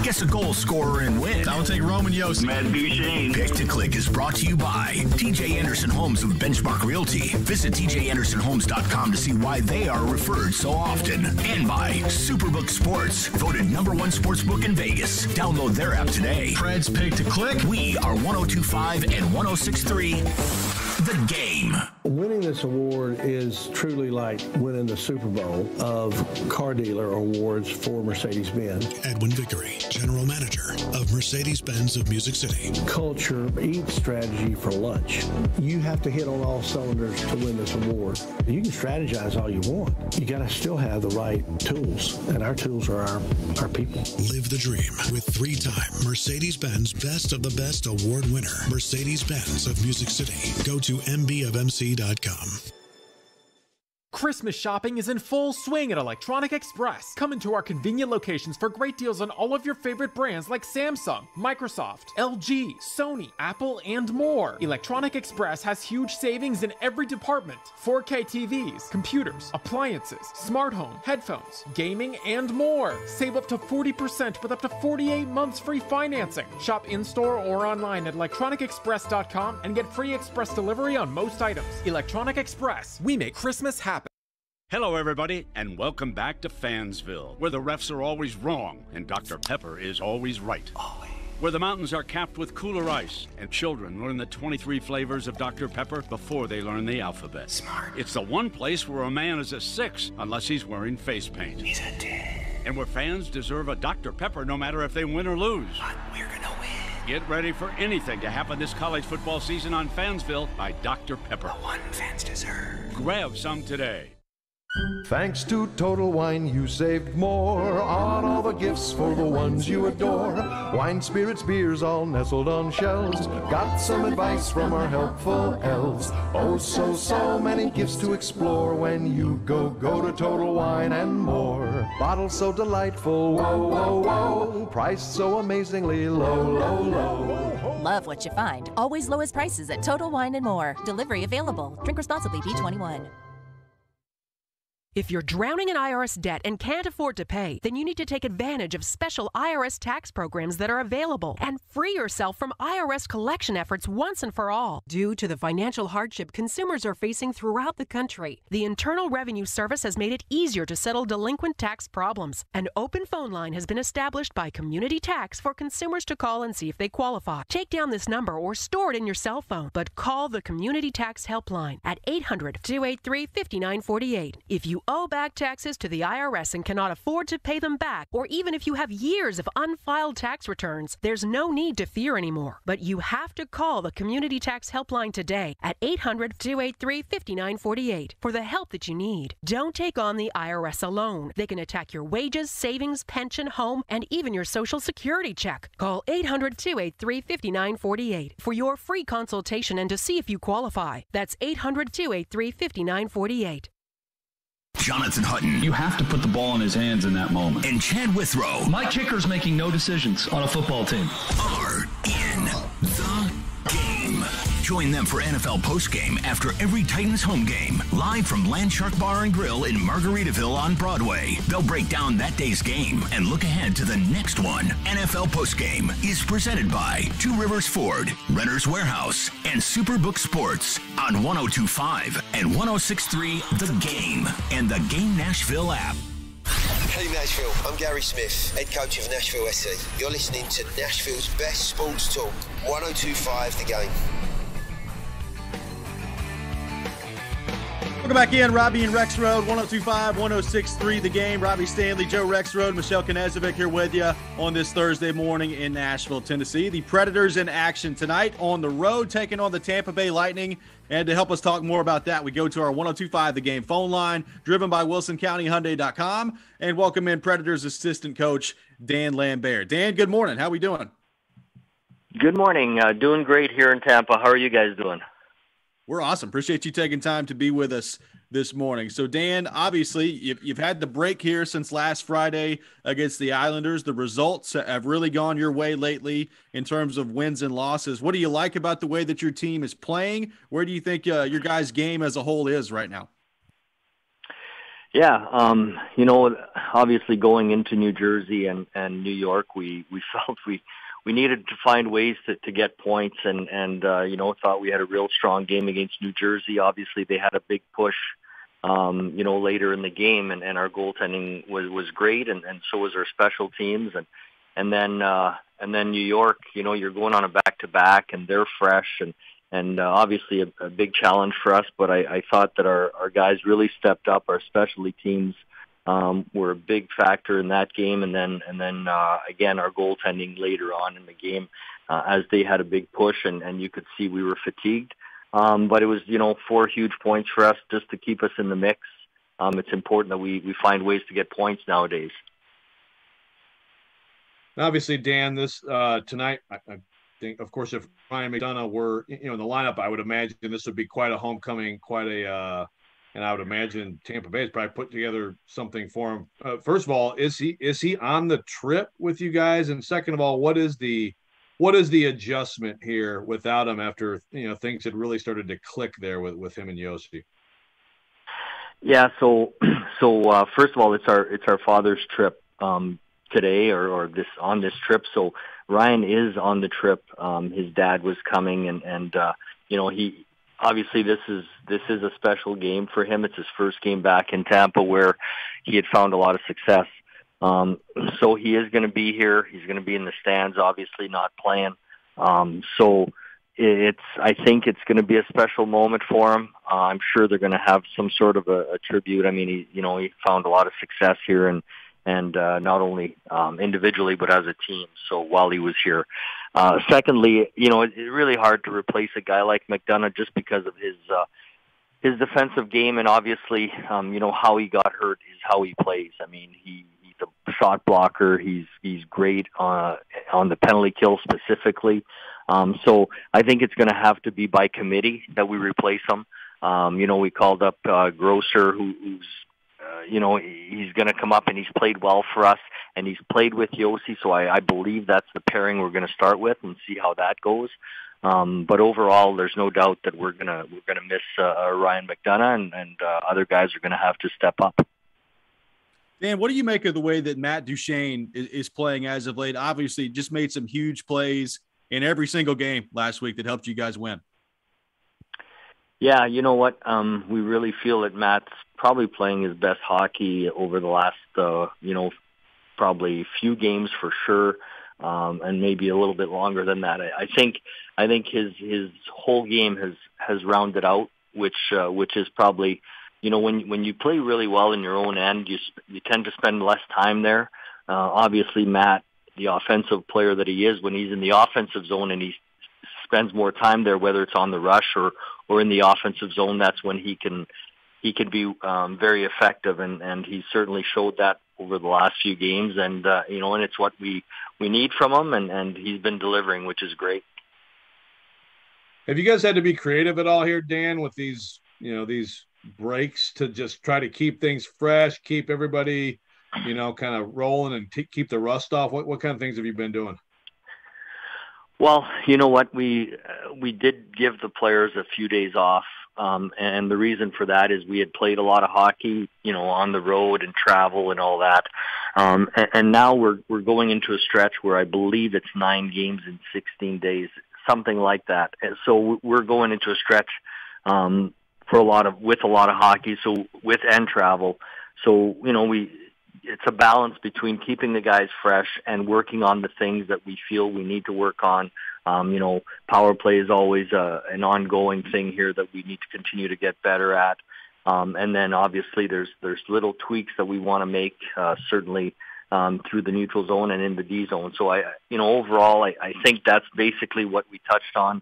Guess a goal scorer and win. I'll take Roman Yost. Matt Duchene. Pick to Click is brought to you by TJ Anderson Homes of Benchmark Realty. Visit tjandersonhomes.com to see why they are referred so often. And by Superbook Sports, voted #1 sportsbook in Vegas. Download their app today. Preds Pick to Click. We are 102.5 and 106.3 The Game. Winning this award is truly like winning the Super Bowl of car dealer awards for Mercedes-Benz. Edwin Vickery, General Manager of Mercedes-Benz of Music City. Culture eats strategy for lunch. You have to hit on all cylinders to win this award. You can strategize all you want. You got to still have the right tools, and our tools are our people. Live the dream with 3-time Mercedes-Benz Best of the Best Award winner, Mercedes-Benz of Music City. Go to mbofmc.com. Christmas shopping is in full swing at Electronic Express. Come into our convenient locations for great deals on all of your favorite brands like Samsung, Microsoft, LG, Sony, Apple, and more. Electronic Express has huge savings in every department. 4K TVs, computers, appliances, smart home, headphones, gaming, and more. Save up to 40% with up to 48 months free financing. Shop in-store or online at electronicexpress.com and get free express delivery on most items. Electronic Express. We make Christmas happen. Hello, everybody, and welcome back to Fansville, where the refs are always wrong and Dr. Pepper is always right. Always. Where the mountains are capped with cooler ice and children learn the 23 flavors of Dr. Pepper before they learn the alphabet. Smart. It's the one place where a man is a 6 unless he's wearing face paint. He's a 10. And where fans deserve a Dr. Pepper no matter if they win or lose. But we're gonna win. Get ready for anything to happen this college football season on Fansville by Dr. Pepper. The one fans deserve. Grab some today. Thanks to Total Wine, you saved more on all the gifts for the ones you adore. Wine, spirits, beers, all nestled on shelves. Got some advice from our helpful elves. Oh, so many gifts to explore when you go to Total Wine and More. Bottles so delightful, whoa. Priced so amazingly low. Love what you find. Always lowest prices at Total Wine and More. Delivery available. Drink responsibly. B21. If you're drowning in IRS debt and can't afford to pay, then you need to take advantage of special IRS tax programs that are available and free yourself from IRS collection efforts once and for all. Due to the financial hardship consumers are facing throughout the country, the Internal Revenue Service has made it easier to settle delinquent tax problems. An open phone line has been established by Community Tax for consumers to call and see if they qualify. Take down this number or store it in your cell phone, but call the Community Tax Helpline at 800-283-5948. If you owe back taxes to the IRS and cannot afford to pay them back, or even if you have years of unfiled tax returns, there's no need to fear anymore. But you have to call the Community Tax Helpline today at 800-283-5948 for the help that you need. Don't take on the IRS alone. They can attack your wages, savings, pension, home, and even your Social Security check. Call 800-283-5948 for your free consultation and to see if you qualify. That's 800-283-5948. Jonathan Hutton. You have to put the ball in his hands in that moment. And Chad Withrow. My kicker's making no decisions on a football team. Are in the game. Join them for NFL postgame after every Titans home game. Live from Landshark Bar and Grill in Margaritaville on Broadway. They'll break down that day's game and look ahead to the next one. NFL postgame is presented by Two Rivers Ford, Renter's Warehouse, and Superbook Sports on 102.5 and 106.3 The Game and the Game Nashville app. Hey Nashville, I'm Gary Smith, head coach of Nashville SC. You're listening to Nashville's best sports talk, 102.5 The Game. Welcome back in, Robby and Rexrode, 102.5, 106.3 The Game. Robby Stanley, Joe Rexrode, Michelle Knezovic here with you on this Thursday morning in Nashville, Tennessee. The Predators in action tonight on the road, taking on the Tampa Bay Lightning. And to help us talk more about that, we go to our 102.5 The Game phone line, driven by WilsonCountyHyundai.com, and welcome in Predators assistant coach Dan Lambert. Dan, good morning. How we doing? Good morning. Doing great here in Tampa. How are you guys doing? We're awesome. Appreciate you taking time to be with us this morning. So, Dan, obviously, you've had the break here since last Friday against the Islanders. The results have really gone your way lately in terms of wins and losses. What do you like about the way that your team is playing? Where do you think your guys' game as a whole is right now? Yeah, obviously going into New Jersey and New York, we felt we needed to find ways to get points and thought we had a real strong game against New Jersey. Obviously, they had a big push, later in the game, and our goaltending was great, and so was our special teams. And then New York, you're going on a back-to-back, and they're fresh, and obviously a big challenge for us. But I thought that our guys really stepped up. Our specialty teams were a big factor in that game, and then again our goaltending later on in the game as they had a big push, and you could see we were fatigued. But it was 4 huge points for us just to keep us in the mix. It's important that we find ways to get points nowadays. Obviously, Dan, this tonight, I think, of course, if Ryan McDonough were in the lineup, I would imagine this would be quite a homecoming, and I would imagine Tampa Bay has probably put together something for him. First of all, is he on the trip with you guys? And second of all, what is the adjustment here without him after things had really started to click there with him and Yossi? Yeah, so first of all, it's our father's trip today, or on this trip. So Ryan is on the trip. His dad was coming, and he obviously this is a special game for him. It's his first game back in Tampa where he had found a lot of success. So he is going to be here. He's going to be in the stands, obviously not playing. So I think it's going to be a special moment for him. I'm sure they're going to have some sort of a tribute. I mean, he found a lot of success here, and not only individually but as a team. So while he was here, secondly, it's really hard to replace a guy like McDonough just because of his defensive game, and obviously, how he got hurt is how he plays. I mean, he's a shot blocker. He's great on the penalty kill specifically. So I think it's going to have to be by committee that we replace him. We called up Grosser, who's he's going to come up, and he's played well for us, and he's played with Yossi. So I believe that's the pairing we're going to start with and see how that goes. But overall, there's no doubt that we're gonna miss Ryan McDonough, and other guys are going to have to step up. Dan, what do you make of the way that Matt Duchene is playing as of late? Obviously, just made some huge plays in every single game last week that helped you guys win. Yeah, you know what? We really feel that Matt's probably playing his best hockey over the last, probably few games for sure, and maybe a little bit longer than that. I think his whole game has rounded out, which is probably, when you play really well in your own end, you tend to spend less time there. Obviously, Matt, the offensive player that he is, when he's in the offensive zone and he spends more time there, whether it's on the rush or in the offensive zone, that's when he can be very effective, and he certainly showed that over the last few games, and and it's what we need from him, and he's been delivering, which is great. Have you guys had to be creative at all here, Dan, with these breaks to just try to keep things fresh, keep everybody kind of rolling, and keep the rust off? What kind of things have you been doing? Well, you know what, we did give the players a few days off, and the reason for that is we had played a lot of hockey, on the road and travel and all that, and now we're going into a stretch where I believe it's 9 games in 16 days, something like that. And so we're going into a stretch with a lot of hockey, so and travel. So it's a balance between keeping the guys fresh and working on the things that we feel we need to work on. Power play is always an ongoing thing here that we need to continue to get better at. And then obviously there's little tweaks that we want to make, certainly through the neutral zone and in the D zone. So overall, I think that's basically what we touched on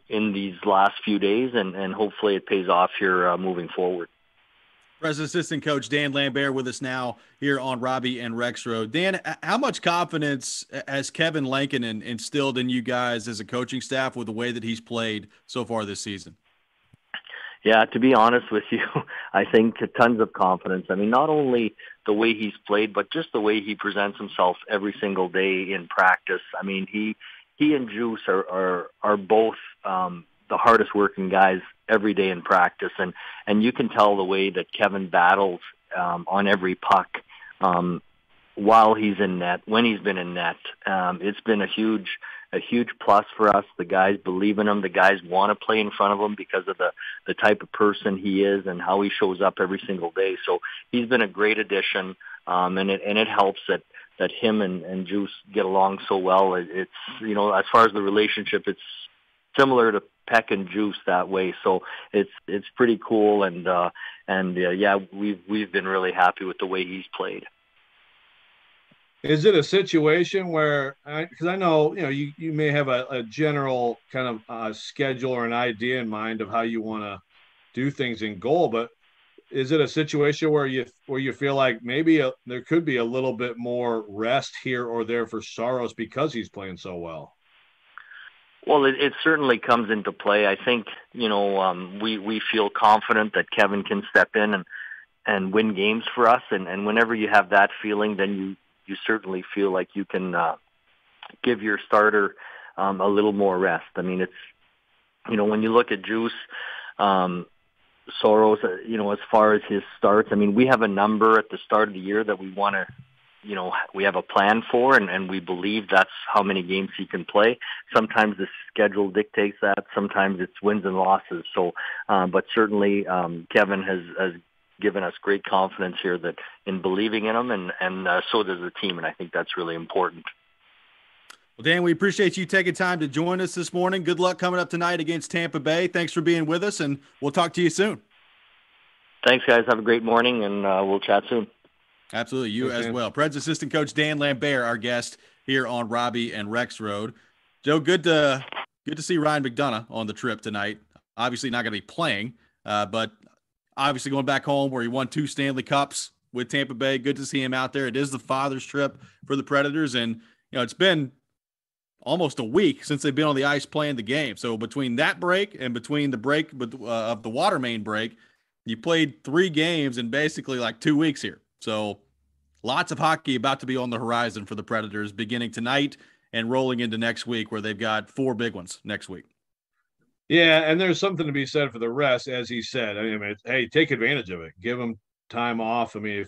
in these last few days, and hopefully it pays off here moving forward. President Assistant Coach Dan Lambert with us now here on Robby and Rexrode. Dan, how much confidence has Kevin Lankinen instilled in you guys as a coaching staff with the way that he's played so far this season? Yeah, to be honest with you, I think tons of confidence. I mean, not only the way he's played, but just the way he presents himself every single day in practice. I mean, he and Juice are both the hardest working guys every day in practice, and you can tell the way that Kevin battles on every puck while he's in net, when he's been in net. It's been a huge plus for us. The guys believe in him. The guys want to play in front of him because of the type of person he is and how he shows up every single day. So he's been a great addition, and it helps that him and Juice get along so well. It's as far as the relationship, similar to Peck and Juice that way. So it's pretty cool, and we've been really happy with the way he's played. Is it a situation where, because I know, you may have a general kind of schedule or an idea in mind of how you want to do things in goal, but is it a situation where you feel like maybe there could be a little bit more rest here or there for Saros because he's playing so well? Well, it certainly comes into play. I think, we feel confident that Kevin can step in and win games for us. And whenever you have that feeling, then you certainly feel like you can give your starter a little more rest. I mean, it's, when you look at Juice, Saros, as far as his starts, I mean, we have a number at the start of the year that we want to, we have a plan for, and we believe that's how many games he can play. Sometimes the schedule dictates that. Sometimes it's wins and losses. So, but certainly Kevin has given us great confidence here that in believing in him, and so does the team, and I think that's really important. Well, Dan, we appreciate you taking time to join us this morning. Good luck coming up tonight against Tampa Bay. Thanks for being with us, and we'll talk to you soon. Thanks, guys. Have a great morning, and we'll chat soon. Absolutely. You as well. Preds assistant coach Dan Lambert, our guest here on Robby and Rexrode. Joe, good to see Ryan McDonough on the trip tonight. Obviously not going to be playing, but obviously going back home where he won 2 Stanley Cups with Tampa Bay. Good to see him out there. It is the father's trip for the Predators, and it's been almost a week since they've been on the ice playing the game. So between that break and between the break of the water main break, you played 3 games in basically like 2 weeks here. So lots of hockey about to be on the horizon for the Predators beginning tonight and rolling into next week where they've got 4 big ones next week. Yeah, and there's something to be said for the rest, as he said. I mean, hey, take advantage of it. Give them time off. I mean,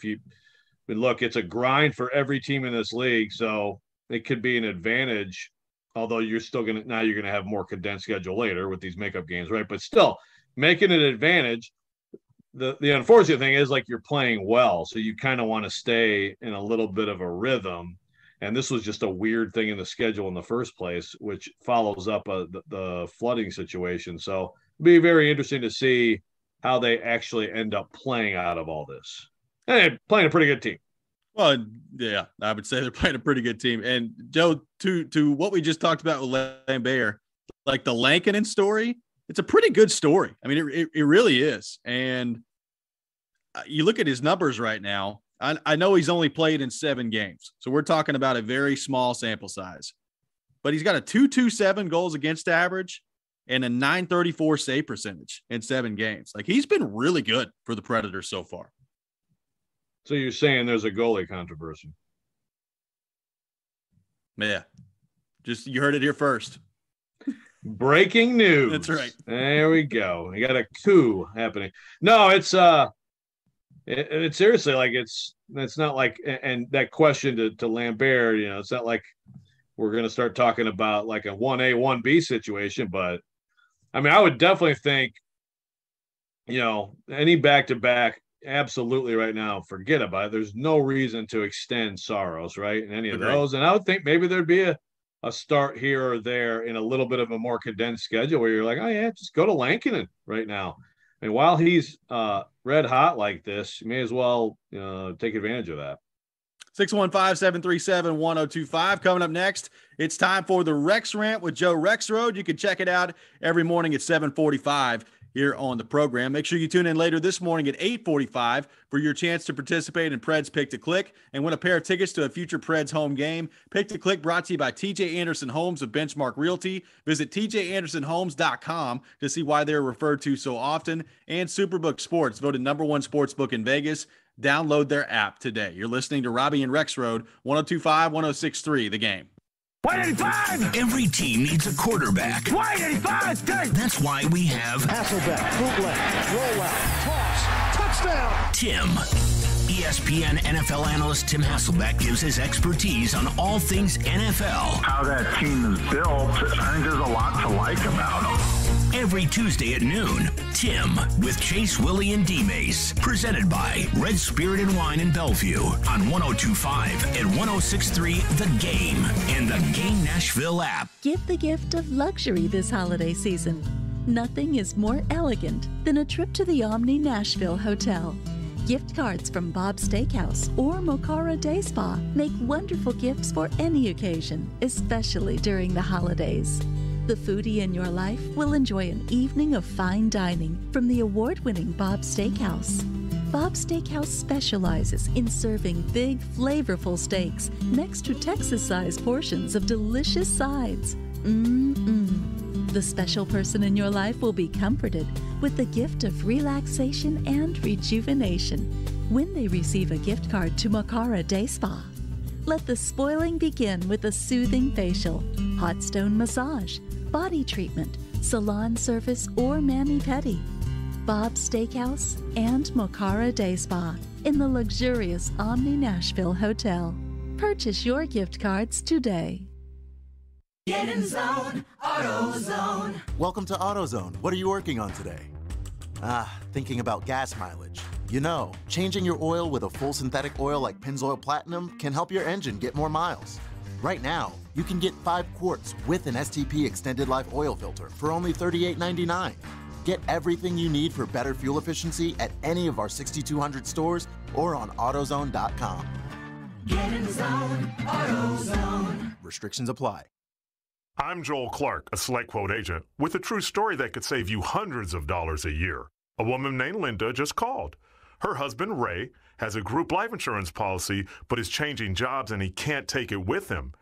look, it's a grind for every team in this league, so it could be an advantage. Although you're going to have more condensed schedule later with these makeup games, right? But still, making an advantage. The unfortunate thing is, like, you're playing well, so you kind of want to stay in a little bit of a rhythm. And this was just a weird thing in the schedule in the first place, which follows up the flooding situation. So it'll be very interesting to see how they actually end up playing out of all this. And they're playing a pretty good team. Well, yeah, I would say they're playing a pretty good team. And Joe, to what we just talked about with Lambert, like the Lankinen story, it's a pretty good story. I mean, it really is. And you look at his numbers right now. I know he's only played in 7 games, so we're talking about a very small sample size. But he's got a .227 goals against average and a .934 save percentage in 7 games. Like, he's been really good for the Predators so far. So you're saying there's a goalie controversy? Yeah. Just, you heard it here first. Breaking news. That's right. There we go. We got a coup happening. No, it's seriously, like, it's not like, and that question to Lambert, it's not like we're going to start talking about like a 1A, 1B situation, but I mean, I would definitely think, any back-to-back, absolutely right now, forget about it. There's no reason to extend Saros, right? In any of those. And I would think maybe there'd be a start here or there in a little bit of a more condensed schedule where you're like, oh yeah, just go to Lankinen right now. And while he's red hot like this, you may as well take advantage of that. 615-737-1025. Coming up next, it's time for the Rex Rant with Joe Rexrode. You can check it out every morning at 7:45 here on the program. Make sure you tune in later this morning at 8:45 for your chance to participate in Preds Pick to Click and win a pair of tickets to a future Preds home game. Pick to Click brought to you by TJ Anderson Homes of Benchmark Realty. Visit tjandersonhomes.com to see why they're referred to so often. And Superbook Sports, voted #1 sportsbook in Vegas. Download their app today. You're listening to Robby and Rexrode, 102.5, 106.3, The Game. 185! Every team needs a quarterback. 185! That's why we have Hasselbeck, bootleg, rollout, toss, touchdown! Tim. ESPN NFL analyst Tim Hasselbeck gives his expertise on all things NFL. How that team is built, I think there's a lot to like about them. Every Tuesday at noon, Tim with Chase, Willie, and D-Mace. Presented by Red Spirit and Wine in Bellevue on 102.5 and 106.3 The Game and the Game Nashville app. Give the gift of luxury this holiday season. Nothing is more elegant than a trip to the Omni Nashville Hotel. Gift cards from Bob's Steakhouse or Mocara Day Spa make wonderful gifts for any occasion, especially during the holidays. The foodie in your life will enjoy an evening of fine dining from the award-winning Bob's Steakhouse. Bob's Steakhouse specializes in serving big, flavorful steaks next to Texas-sized portions of delicious sides. The special person in your life will be comforted with the gift of relaxation and rejuvenation when they receive a gift card to Mocara Day Spa. Let the spoiling begin with a soothing facial, hot stone massage, body treatment, salon service, or mani-pedi. Bob's Steakhouse and Mocara Day Spa in the luxurious Omni Nashville Hotel. Purchase your gift cards today. Get in zone, AutoZone. Welcome to AutoZone. What are you working on today? Thinking about gas mileage. You know, changing your oil with a full synthetic oil like Pennzoil Platinum can help your engine get more miles. Right now, you can get 5 quarts with an STP extended life oil filter for only $38.99. Get everything you need for better fuel efficiency at any of our 6,200 stores or on AutoZone.com. Get in zone, AutoZone. Restrictions apply. I'm Joel Clark, a SelectQuote agent, with a true story that could save you hundreds of dollars a year. A woman named Linda just called. Her husband, Ray, has a group life insurance policy, but is changing jobs and he can't take it with him.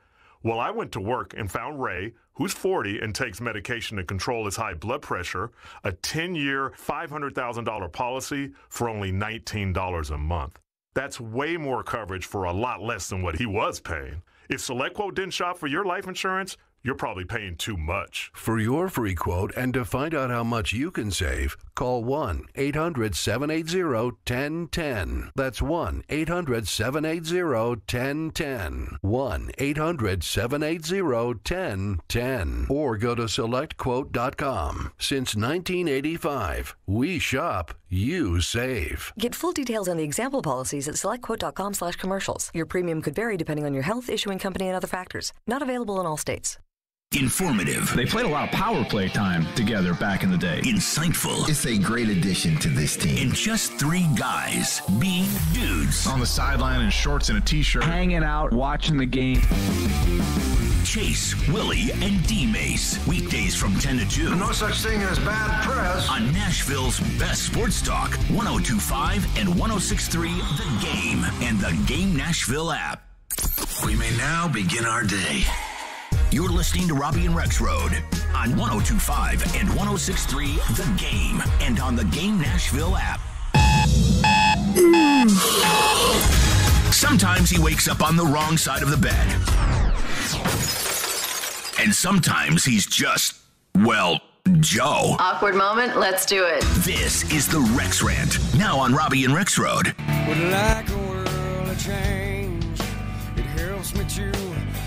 Well, I went to work and found Ray, who's 40 and takes medication to control his high blood pressure, a 10-year, $500,000 policy for only $19 a month. That's way more coverage for a lot less than what he was paying. If SelectQuote didn't shop for your life insurance, you're probably paying too much. For your free quote and to find out how much you can save, call 1-800-780-1010. That's 1-800-780-1010. 1-800-780-1010. Or go to SelectQuote.com. Since 1985, we shop, you save. Get full details on the example policies at SelectQuote.com/commercials. Your premium could vary depending on your health, issuing company, and other factors. Not available in all states. Informative. They played a lot of power play time together back in the day. Insightful. It's a great addition to this team. And just 3 guys being dudes. On the sideline in shorts and a t-shirt. Hanging out, watching the game. Chase, Willie, and D-Mace. Weekdays from 10 to 2. No such thing as bad press. On Nashville's best sports talk, 102.5 and 106.3 The Game and the Game Nashville app. We may now begin our day. You're listening to Robby and Rexrode on 102.5 and 106.3 The Game and on the Game Nashville app. Sometimes he wakes up on the wrong side of the bed. And sometimes he's just, well, Joe. Awkward moment, let's do it. This is the Rex Rant, now on Robby and Rexrode. Would like a world of change. It helps me to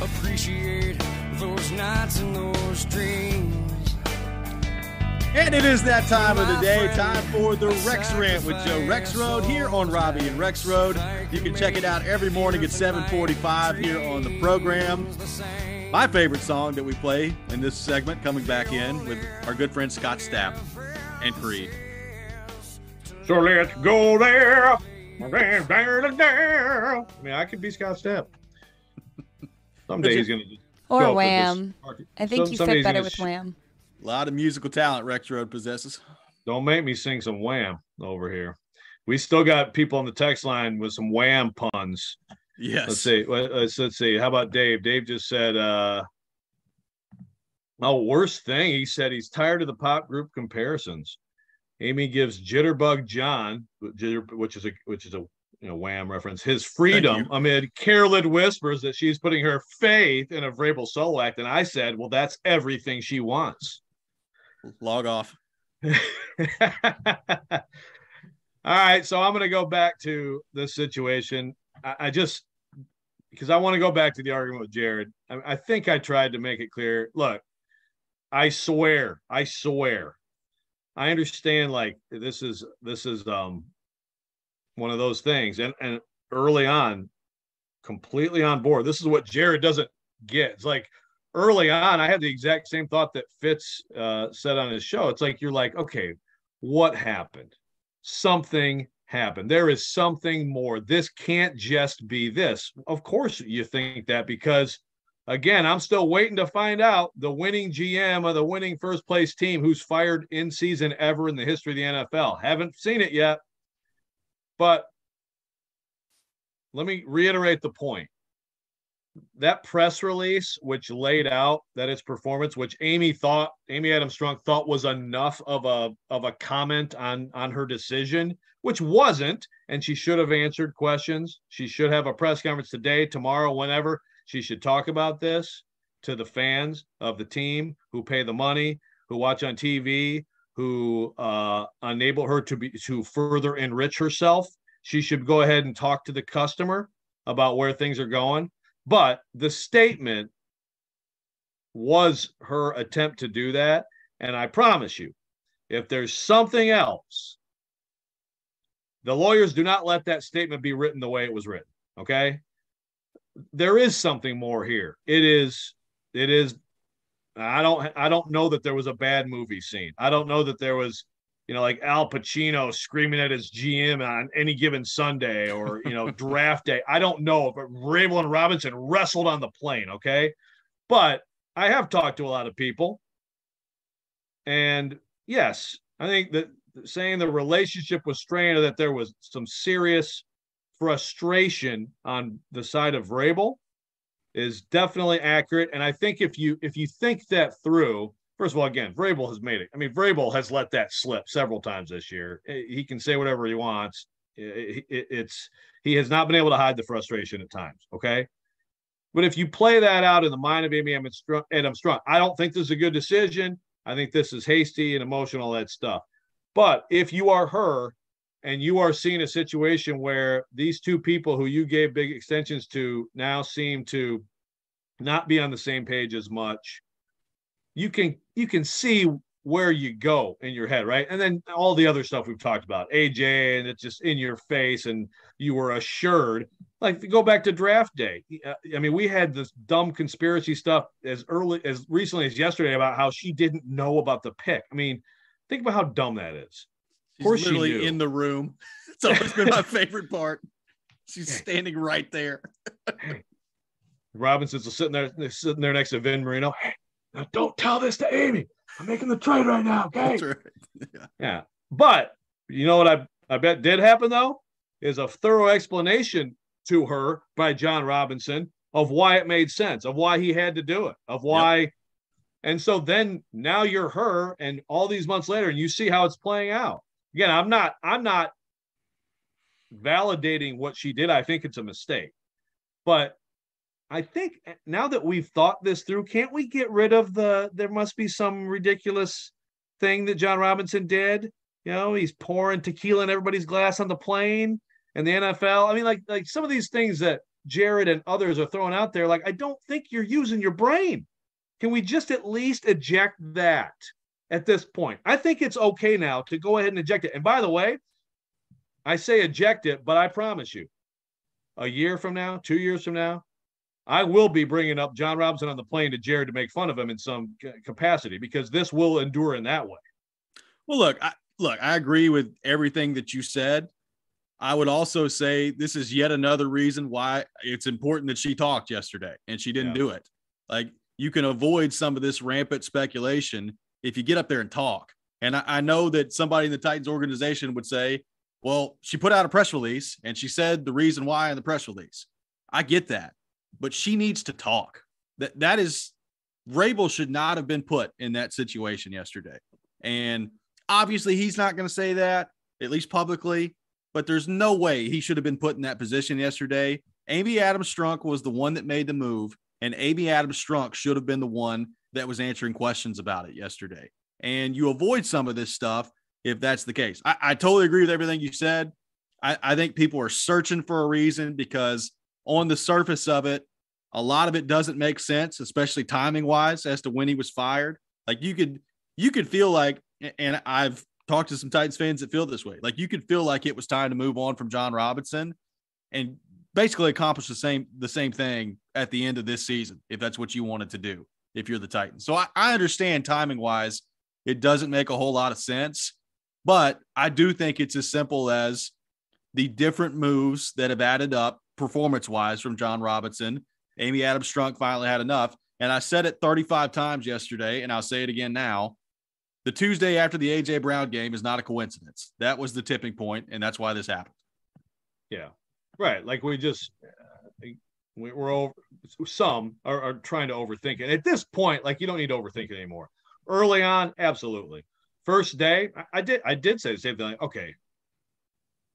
appreciate those nights and those dreams. And it is that time of the day, time for the Rex Rant with Joe Rexrode here on Robby and Rexrode. You can check it out every morning at 7:45 here on the program. My favorite song that we play in this segment, coming back in with our good friend Scott Stapp and Creed. So let's go there. I mean, I could be Scott Stapp. Someday he's going to just or Wham. I think you fit better with Wham. A lot of musical talent Rexrode possesses. Don't make me sing some Wham over here. We still got people on the text line with some Wham puns. Yes. Let's see. Let's see. How about Dave? Dave just said, worst thing. He said he's tired of the pop group comparisons. Amy gives Jitterbug John, which is a Wham reference, his freedom amid Carolyn whispers that she's putting her faith in a Vrabel solo act. And I said, well, that's everything she wants. Log off. All right. So I'm going to go back to this situation. I just, because I want to go back to the argument with Jared. I think I tried to make it clear. Look, I swear. I understand, like, this is one of those things. And early on, completely on board. This is what Jared doesn't get. It's like early on, I had the exact same thought that Fitz said on his show. It's like, you're like, okay, what happened? Something happened. There is something more. This can't just be this. Of course you think that, because again, I'm still waiting to find out the winning GM of the winning first place team who's fired in season ever in the history of the NFL. Haven't seen it yet. But let me reiterate the point. That press release, which laid out that its performance, which Amy Adams Strunk thought was enough of a comment on her decision, which wasn't, and she should have answered questions. She should have a press conference today, tomorrow, whenever. She should talk about this to the fans of the team who pay the money, who watch on TV, who enable her to further enrich herself. She should go ahead and talk to the customer about where things are going. But the statement was her attempt to do that. And I promise you, if there's something else, the lawyers do not let that statement be written the way it was written. Okay? There is something more here. It is. I don't know that there was a bad movie scene. I don't know that there was, like Al Pacino screaming at his GM on any given Sunday, or, draft day. I don't know if Rabel and Robinson wrestled on the plane. Okay. But I have talked to a lot of people, and yes, I think that saying the relationship was strained, or that there was some serious frustration on the side of Rabel, is definitely accurate. And I think if you think that through, first of all, again, Vrabel has made it. I mean, Vrabel has let that slip several times this year. He can say whatever he wants. He has not been able to hide the frustration at times. Okay. But if you play that out in the mind of Amy Adams Strunk, I don't think this is a good decision. I think this is hasty and emotional, that stuff. But if you are her, and you are seeing a situation where these two people who you gave big extensions to now seem to not be on the same page as much, you can see where you go in your head, right? And then all the other stuff we've talked about, AJ, and it's just in your face, and you were assured. Like, to go back to draft day. I mean, we had this dumb conspiracy stuff as recently as yesterday about how she didn't know about the pick. I mean, think about how dumb that is. Of course, she's literally in the room. It's always been my favorite part. She's standing right there. Robinson's sitting there next to Vin Marino. Hey, now don't tell this to Amy. I'm making the trade right now, okay? That's right. Yeah. But you know what I bet did happen, though, is a thorough explanation to her by John Robinson of why it made sense, of why he had to do it, of why. Yep. And so then now you're her, and all these months later, and you see how it's playing out. Again, I'm not validating what she did. I think it's a mistake. But I think now that we've thought this through, can't we get rid of there must be some ridiculous thing that John Robinson did? He's pouring tequila in everybody's glass on the plane and the NFL. I mean, like some of these things that Jared and others are throwing out there, like, I don't think you're using your brain. Can we just at least eject that? At this point, I think it's okay now to go ahead and eject it. And by the way, I say eject it, but I promise you, a year from now, 2 years from now, I will be bringing up John Robinson on the plane to Jared to make fun of him in some capacity, because this will endure in that way. Well, look, I agree with everything that you said. I would also say this is yet another reason why it's important that she talked yesterday and she didn't do it. Like, you can avoid some of this rampant speculation if you get up there and talk. And I know that somebody in the Titans organization would say, well, she put out a press release and she said the reason why in the press release. I get that, but she needs to talk. That is, Rabel should not have been put in that situation yesterday. And obviously he's not going to say that, at least publicly, but there's no way he should have been put in that position yesterday. Amy Adams Strunk was the one that made the move, and Amy Adams Strunk should have been the one that was answering questions about it yesterday. And you avoid some of this stuff if that's the case. I totally agree with everything you said. I think people are searching for a reason, because on the surface of it, a lot of it doesn't make sense, especially timing wise, as to when he was fired. Like you could feel like, and I've talked to some Titans fans that feel this way. Like you could feel like it was time to move on from John Robinson and basically accomplish the same thing at the end of this season, if that's what you wanted to do, if you're the Titans. So I understand timing wise, it doesn't make a whole lot of sense, but I do think it's as simple as the different moves that have added up performance wise from John Robinson. Amy Adams Strunk finally had enough. And I said it 35 times yesterday, and I'll say it again now. The Tuesday after the A.J. Brown game is not a coincidence. That was the tipping point, and that's why this happened. Yeah, right. Like we're over. Some are trying to overthink it. At this point, like you don't need to overthink it anymore. Early on, absolutely. First day, I did say the same thing. Like, okay,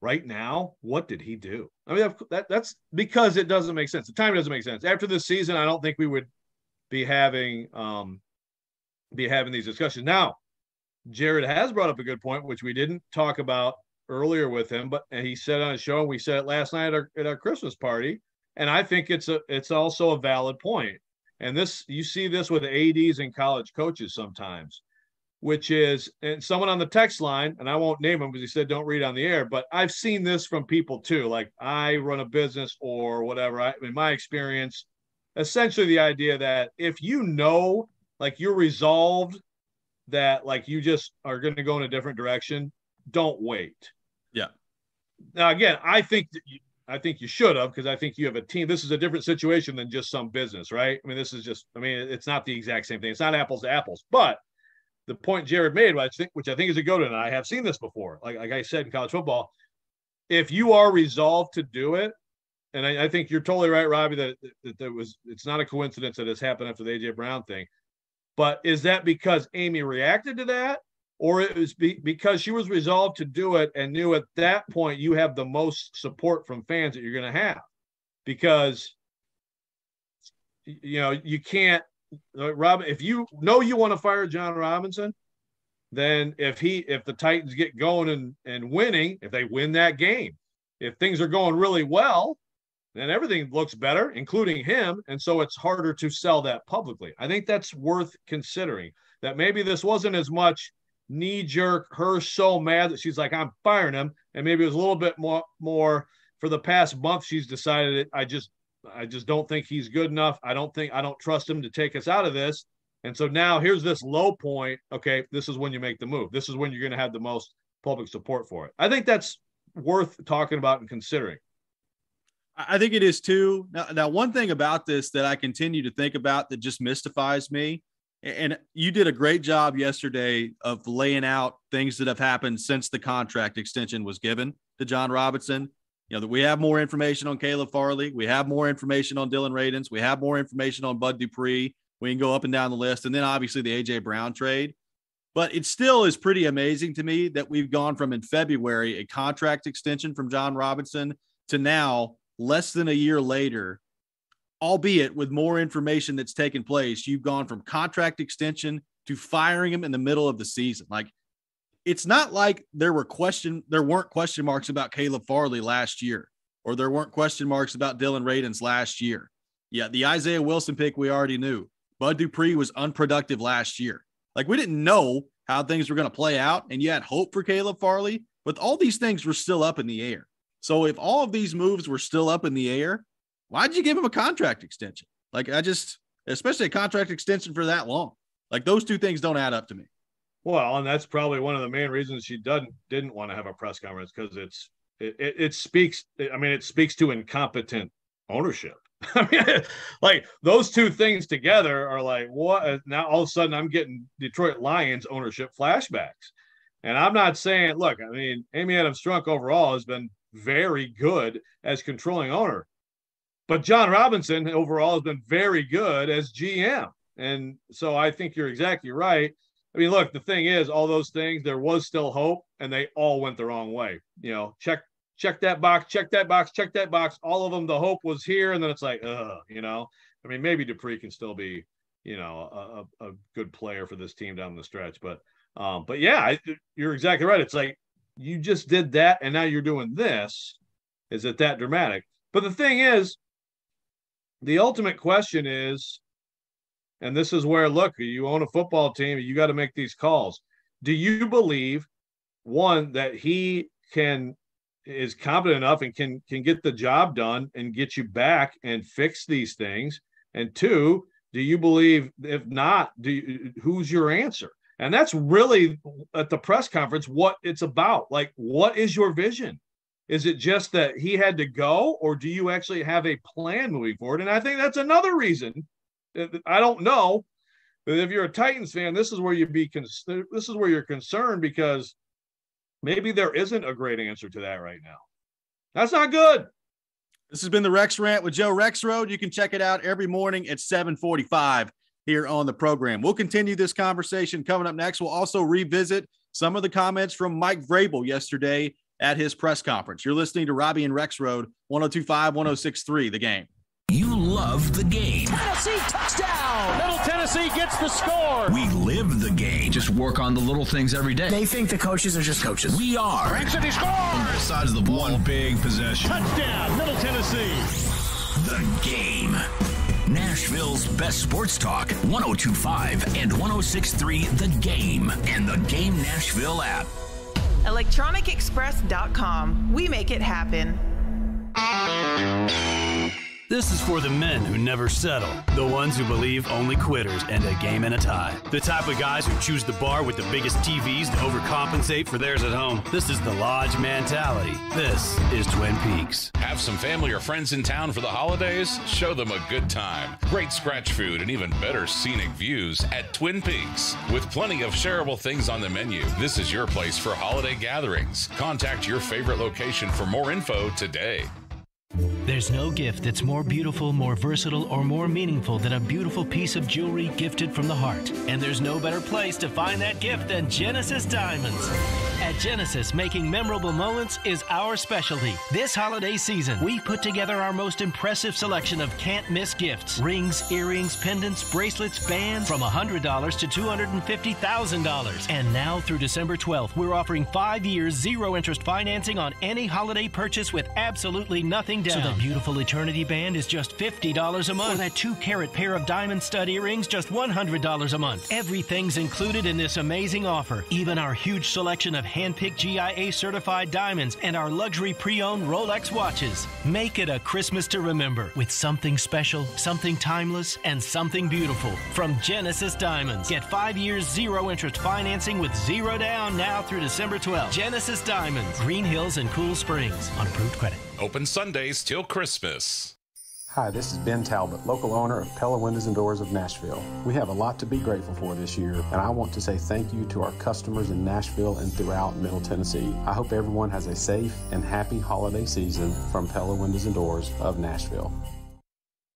right now, what did he do? I mean, that's because it doesn't make sense. The time doesn't make sense. After this season, I don't think we would be having these discussions. Now, Jared has brought up a good point, which we didn't talk about earlier with him, but and he said on his show, and we said it last night at our Christmas party, and I think it's also a valid point. And this, you see this with ADs and college coaches sometimes, which is, and someone on the text line, and I won't name him because he said don't read on the air, but I've seen this from people too. Like I run a business or whatever. In my experience, essentially the idea that if you know, like you're resolved that like you just are going to go in a different direction, don't wait. Yeah. Now, again, I think you should have, because I think you have a team. This is a different situation than just some business, right? I mean, it's not the exact same thing. It's not apples to apples. But the point Jared made, which I think is a good one, and I have seen this before, like I said in college football, if you are resolved to do it, and I think you're totally right, Robbie, that it's not a coincidence that it's happened after the A.J. Brown thing. But is that because Amy reacted to that, or it was because she was resolved to do it and knew at that point you have the most support from fans that you're going to have? Because, you can't, Rob, if you know you want to fire John Robinson, then if the Titans get going and winning, if they win that game, if things are going really well, then everything looks better, including him. And so it's harder to sell that publicly. I think that's worth considering, that maybe this wasn't as much knee-jerk, her so mad that she's like, I'm firing him. And maybe it was a little bit more for the past month. She's decided I just don't think he's good enough. I don't trust him to take us out of this. And so now here's this low point. Okay, this is when you make the move. This is when you're going to have the most public support for it. I think that's worth talking about and considering. I think it is too. Now, one thing about this that I continue to think about that just mystifies me, and you did a great job yesterday of laying out things that have happened since the contract extension was given to John Robinson. That we have more information on Caleb Farley. We have more information on Dylan Radins. We have more information on Bud Dupree. We can go up and down the list. And then obviously the A.J. Brown trade. But it still is pretty amazing to me that we've gone from in February, a contract extension from John Robinson, to now less than a year later, albeit with more information that's taken place, you've gone from contract extension to firing him in the middle of the season. Like, it's not like there weren't question marks about Caleb Farley last year, or there weren't question marks about Dylan Radins last year. Yeah, the Isaiah Wilson pick we already knew. Bud Dupree was unproductive last year. Like, we didn't know how things were going to play out, and you had hope for Caleb Farley, but all these things were still up in the air. So if all of these moves were still up in the air, why'd you give him a contract extension? Like, especially a contract extension for that long. Like, those two things don't add up to me. Well, and that's probably one of the main reasons she didn't want to have a press conference, because it speaks to incompetent ownership. I mean, like, those two things together are like, what? Now all of a sudden I'm getting Detroit Lions ownership flashbacks. And I'm not saying, look, I mean, Amy Adams Strunk overall has been very good as controlling owner, but John Robinson overall has been very good as GM. And so I think you're exactly right. I mean, look, the thing is, all those things, there was still hope, and they all went the wrong way. Check that box, check that box, check that box. All of them, the hope was here, and then it's like, I mean, maybe Dupree can still be, a good player for this team down the stretch. But yeah, you're exactly right. It's like, you just did that, and now you're doing this. Is it that dramatic? But the thing is, the ultimate question is, and this is where, look, you own a football team, you got to make these calls. Do you believe, one, that he is competent enough and can get the job done and get you back and fix these things? And two, do you believe, if not, who's your answer? And that's really at the press conference what it's about. Like, what is your vision? Is it just that he had to go, or do you actually have a plan moving forward? And I think that's another reason. I don't know, but if you're a Titans fan, this is where you're concerned, because maybe there isn't a great answer to that right now. That's not good. This has been the Rex Rant with Joe Rexrode. You can check it out every morning at 7:45 here on the program. We'll continue this conversation coming up next. We'll also revisit some of the comments from Mike Vrabel yesterday at his press conference. You're listening to Robby and Rexrode, 102.5, 106.3, The Game. You love the game. Tennessee touchdown! Middle Tennessee gets the score. We live the game. Just work on the little things every day. They think the coaches are just coaches. We are. Ranks and he scores! On both sides of the ball. One big possession. Touchdown, Middle Tennessee. The Game. Nashville's best sports talk, 102.5 and 106.3 The Game, and the Game Nashville app. ElectronicExpress.com. We make it happen. This is for the men who never settle, the ones who believe only quitters end a game and a tie, the type of guys who choose the bar with the biggest TVs to overcompensate for theirs at home. This is the Lodge mentality. This is Twin Peaks. Have some family or friends in town for the holidays? Show them a good time. Great scratch food and even better scenic views at Twin Peaks. With plenty of shareable things on the menu, this is your place for holiday gatherings. Contact your favorite location for more info today. There's no gift that's more beautiful, more versatile, or more meaningful than a beautiful piece of jewelry gifted from the heart. And there's no better place to find that gift than Genesis Diamonds. At Genesis, making memorable moments is our specialty. This holiday season, we put together our most impressive selection of can't-miss gifts. Rings, earrings, pendants, bracelets, bands from $100 to $250,000. And now through December 12th, we're offering 5 years, zero-interest financing on any holiday purchase with absolutely nothing down. So that beautiful Eternity band is just $50 a month. Or that 2-carat pair of diamond stud earrings, just $100 a month. Everything's included in this amazing offer. Even our huge selection of hand-picked GIA-certified diamonds and our luxury pre-owned Rolex watches. Make it a Christmas to remember with something special, something timeless, and something beautiful from Genesis Diamonds. Get 5 years, zero-interest financing with zero down now through December 12th. Genesis Diamonds, Green Hills and Cool Springs on approved credit. Open Sundays till Christmas. Hi, this is Ben Talbot, local owner of Pella Windows and Doors of Nashville. We have a lot to be grateful for this year, and I want to say thank you to our customers in Nashville and throughout Middle Tennessee. I hope everyone has a safe and happy holiday season from Pella Windows and Doors of Nashville.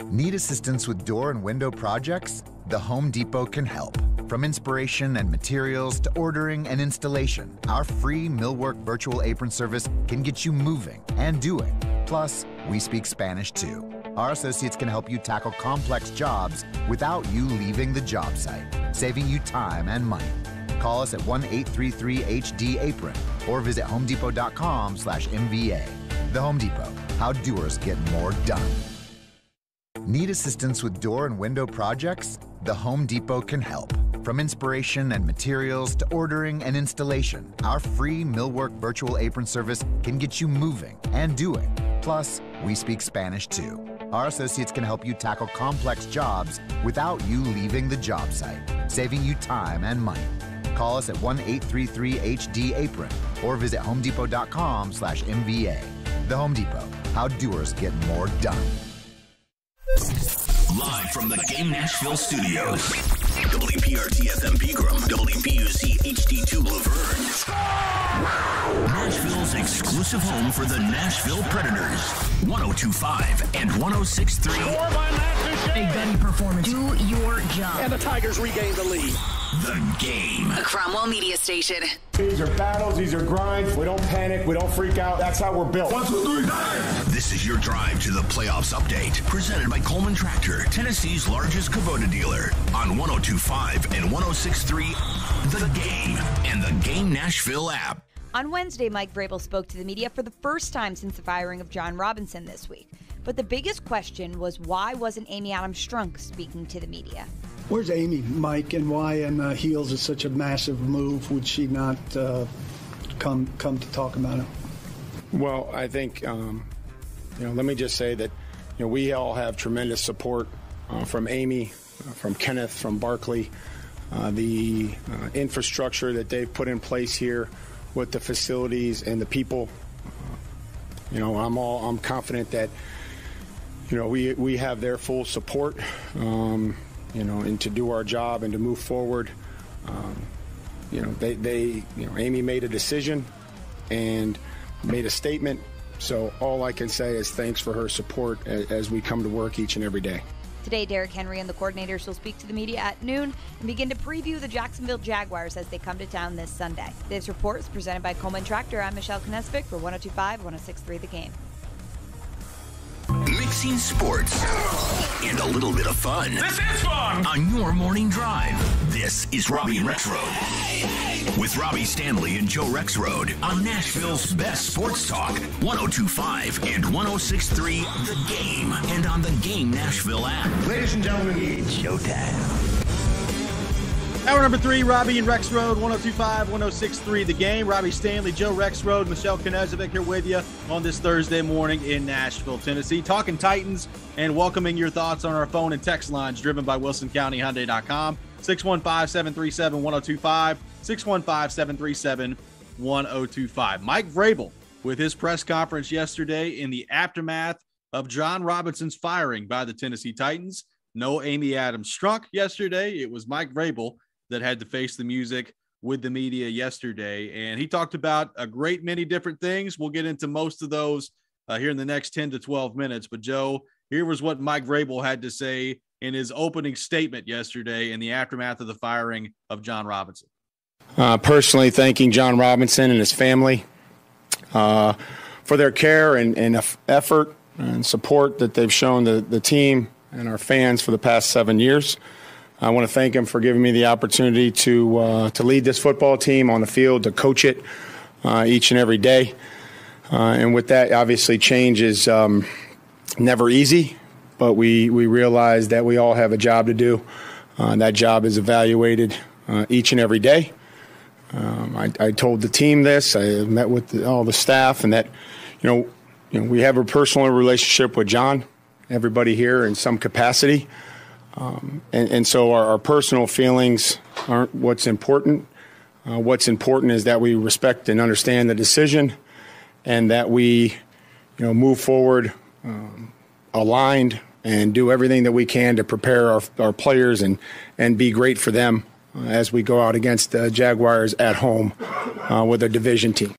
Need assistance with door and window projects? The Home Depot can help. From inspiration and materials to ordering and installation, our free millwork virtual apron service can get you moving and doing. Plus, we speak Spanish too. Our associates can help you tackle complex jobs without you leaving the job site, saving you time and money. Call us at 1-833-HD-APRON or visit homedepot.com/MVA. The Home Depot, how doers get more done. Need assistance with door and window projects? The Home Depot can help. From inspiration and materials to ordering and installation, our free millwork virtual apron service can get you moving and doing. Plus, we speak Spanish too. Our associates can help you tackle complex jobs without you leaving the job site, saving you time and money. Call us at 1-833-HD-APRON or visit homedepot.com/MVA. The Home Depot, how doers get more done. Live from the Game Nashville studios. WPRT-FM Pegram, WPUC HD2 Laverne. Nashville's exclusive home for the Nashville Predators. 102.5 and 106.3. A gunny performance. Do your job. And the Tigers regain the lead. The Game. A Cromwell media station. These are battles, these are grinds. We don't panic, we don't freak out. That's how we're built. 1, 2, 3, This is your drive to the playoffs update. Presented by Coleman Tractor, Tennessee's largest Kubota dealer. On 102.5 and 106.3, The Game and the Game Nashville app. On Wednesday, Mike Vrabel spoke to the media for the first time since the firing of John Robinson this week. But the biggest question was, why wasn't Amy Adams Strunk speaking to the media? Where's Amy, Mike, and why on the heels of such a massive move would she not come to talk about it? Well, I think, let me just say that, we all have tremendous support from Amy, from Kenneth, from Barkley, the infrastructure that they've put in place here with the facilities and the people. I'm confident that, we have their full support, and to do our job and to move forward. Amy made a decision and made a statement. So all I can say is thanks for her support as we come to work each and every day. Today, Derrick Henry and the coordinators will speak to the media at noon and begin to preview the Jacksonville Jaguars as they come to town this Sunday. This report is presented by Coleman Tractor. I'm Michelle Knesvik for 102.5, 106.3 The Game. Mixing sports and a little bit of fun. This is fun! On your morning drive, this is Robby and Rexrode. With Robby Stanley and Joe Rexrode on Nashville's best sports talk, 102.5 and 106.3 The Game, and on the Game Nashville app. Ladies and gentlemen, it's showtime. Hour number 3, Robby and Rexrode, 102.5, 106.3 The Game. Robby Stanley, Joe Rexrode, Michelle Knesvik here with you on this Thursday morning in Nashville, Tennessee. Talking Titans and welcoming your thoughts on our phone and text lines driven by WilsonCountyHyundai.com. 615-737-1025, 615-737-1025. Mike Vrabel with his press conference yesterday in the aftermath of John Robinson's firing by the Tennessee Titans. No Amy Adams Strunk yesterday. It was Mike Vrabel that had to face the music with the media yesterday. And he talked about a great many different things. We'll get into most of those here in the next 10 to 12 minutes. But, Joe, here was what Mike Vrabel had to say in his opening statement yesterday in the aftermath of the firing of John Robinson. Personally thanking John Robinson and his family for their care and effort and support that they've shown the team and our fans for the past 7 years. I want to thank him for giving me the opportunity to lead this football team on the field, to coach it each and every day. And with that, obviously, change is never easy, but we realize that we all have a job to do. That job is evaluated each and every day. I told the team this. I met with all the staff, and that we have a personal relationship with John, everybody here in some capacity. And so our personal feelings aren't what's important. What's important is that we respect and understand the decision, and that we, move forward aligned and do everything that we can to prepare our players and be great for them as we go out against the Jaguars at home with a division team.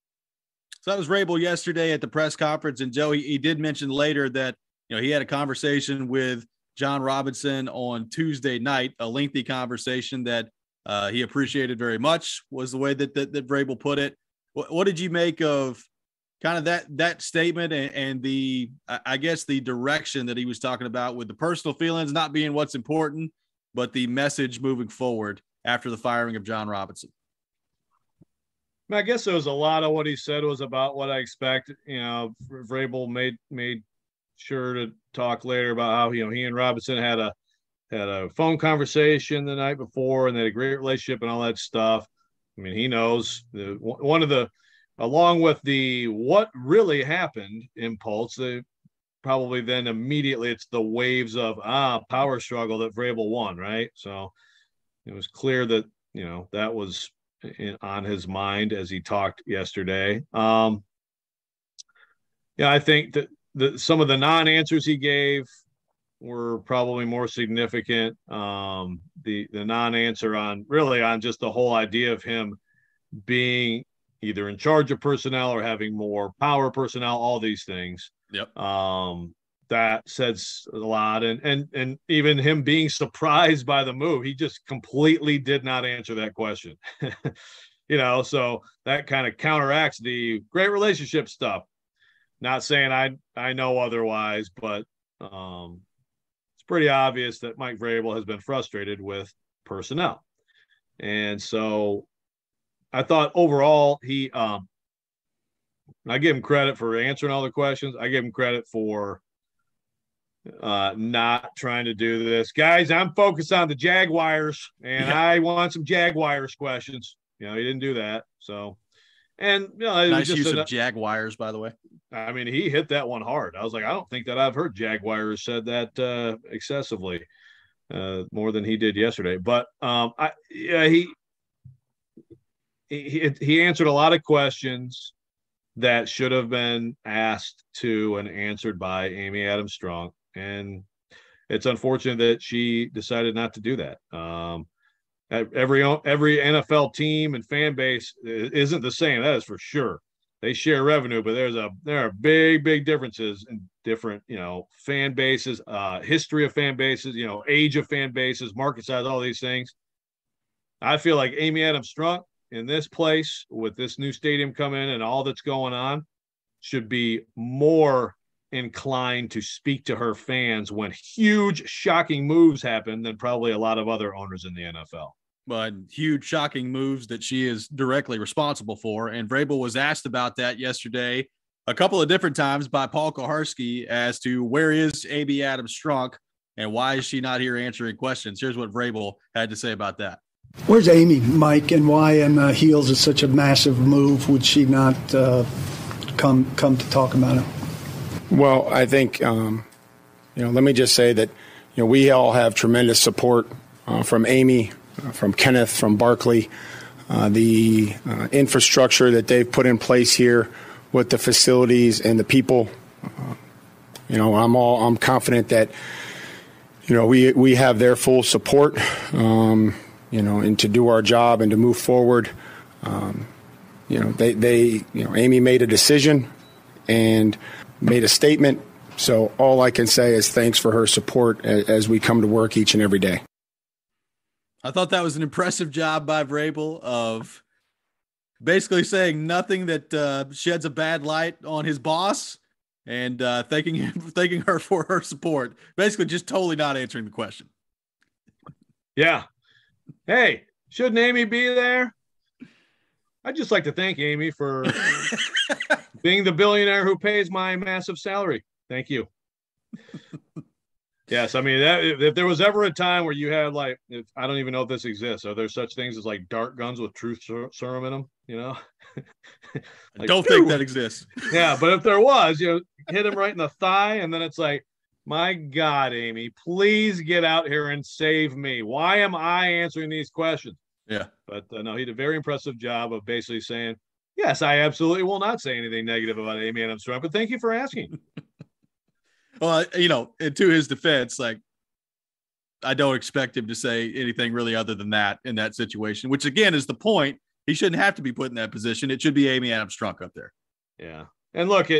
So that was Vrabel yesterday at the press conference, and Joe, he did mention later that he had a conversation with John Robinson on Tuesday night, a lengthy conversation that he appreciated very much, was the way that Vrabel put it. What did you make of kind of that statement and the, I guess, the direction that he was talking about with the personal feelings not being what's important, but the message moving forward after the firing of John Robinson? I guess there was a lot of what he said was about what I expect. Vrabel made sure to talk later about how he and Robinson had a phone conversation the night before, and they had a great relationship and all that stuff. I mean, he knows along with the what really happened impulse, probably then immediately it's the waves of power struggle that Vrabel won, right? So it was clear that that was on his mind as he talked yesterday. I think that some of the non-answers he gave were probably more significant. The non-answer on just the whole idea of him being either in charge of personnel or having more power personnel, all these things. Yep. That says a lot. And even him being surprised by the move, he just completely did not answer that question. So that kind of counteracts the great relationship stuff. Not saying I know otherwise, but it's pretty obvious that Mike Vrabel has been frustrated with personnel. And so I thought overall I give him credit for answering all the questions. I give him credit for not trying to do this. Guys, I'm focused on the Jaguars, and I want some Jaguars questions. He didn't do that. So, and nice use of Jaguars, by the way. I mean, he hit that one hard. I was like, I don't think that I've heard Jaguars said that excessively more than he did yesterday. But he answered a lot of questions that should have been asked to and answered by Amy Adams Strunk. And it's unfortunate that she decided not to do that. Every NFL team and fan base isn't the same. That is for sure. They share revenue, but there are big differences in different, fan bases, history of fan bases, age of fan bases, market size, all these things. I feel like Amy Adams Strunk in this place with this new stadium coming in and all that's going on should be more inclined to speak to her fans when huge, shocking moves happen than probably a lot of other owners in the NFL. But huge, shocking moves that she is directly responsible for. And Vrabel was asked about that yesterday a couple of different times by Paul Kuharsky as to where is Amy Adams Strunk and why is she not here answering questions. Here's what Vrabel had to say about that. Where's Amy, Mike, and why in heels is such a massive move? Would she not come to talk about it? Well, I think, let me just say that, we all have tremendous support from Amy, from Kenneth, from Barkley, the infrastructure that they've put in place here with the facilities and the people. I'm confident that, we have their full support, and to do our job and to move forward. Amy made a decision and made a statement. So all I can say is thanks for her support as we come to work each and every day. I thought that was an impressive job by Vrabel of basically saying nothing that sheds a bad light on his boss and thanking her for her support. Basically just totally not answering the question. Yeah. Hey, shouldn't Amy be there? I'd just like to thank Amy for being the billionaire who pays my massive salary. Thank you. Yes, I mean, if there was ever a time where you had I don't even know if this exists. Are there such things as like dart guns with truth serum in them? I don't think that exists. Yeah, but if there was, hit him right in the thigh, and then it's like, my God, Amy, please get out here and save me. Why am I answering these questions? Yeah. But no, he did a very impressive job of basically saying, yes, I absolutely will not say anything negative about Amy Adams Strunk, but thank you for asking. Well, and to his defense, I don't expect him to say anything really other than that in that situation, which again is the point. He shouldn't have to be put in that position. It should be Amy Adams Strunk up there. Yeah. And look,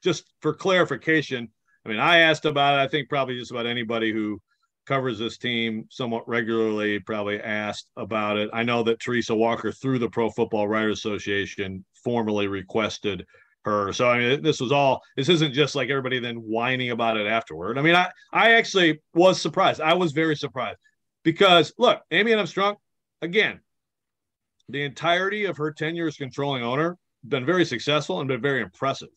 just for clarification, I mean, I asked about it. I think probably just about anybody who covers this team somewhat regularly probably asked about it. I know that Teresa Walker, through the Pro Football Writers Association, formally requested her. So, I mean, this isn't just like everybody then whining about it afterward. I mean, I actually was surprised. I was very surprised because, look, Amy Adams Strunk, again, the entirety of her tenure as controlling owner, been very successful and been very impressive.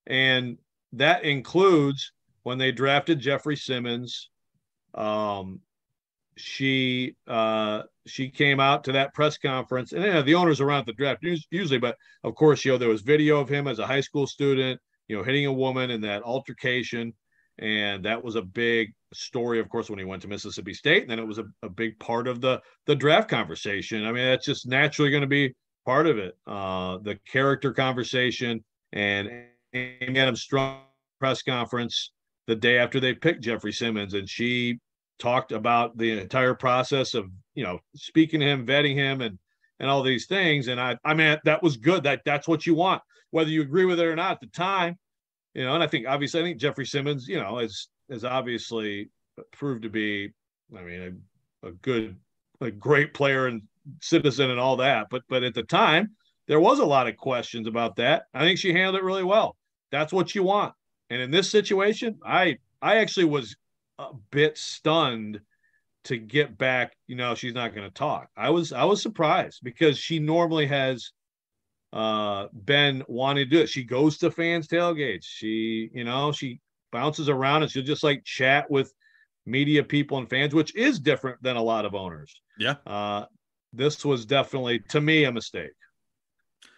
And that includes when they drafted Jeffrey Simmons. She came out to that press conference, and the owners around at the draft usually, but of course, there was video of him as a high school student, hitting a woman in that altercation. And that was a big story, of course, when he went to Mississippi State. And then it was a big part of the draft conversation. I mean, that's just naturally going to be part of it. The character conversation. And Amy Adams Strunk press conference the day after they picked Jeffrey Simmons, and she talked about the entire process of speaking to him, vetting him, and all these things. And I mean, that was good. That's what you want, whether you agree with it or not at the time. And I think Jeffrey Simmons, has obviously proved to be, I mean, a great player and citizen and all that. But at the time, there was a lot of questions about that. I think she handled it really well. That's what you want. And in this situation, I actually was a bit stunned to get back, she's not going to talk. I was surprised because she normally has been wanting to do it. She goes to fans tailgates. She bounces around, and she'll just like chat with media people and fans, which is different than a lot of owners. Yeah. This was definitely, to me, a mistake.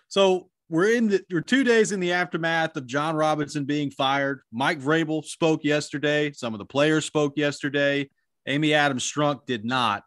So we're 2 days in the aftermath of John Robinson being fired. Mike Vrabel spoke yesterday. Some of the players spoke yesterday. Amy Adams-Strunk did not.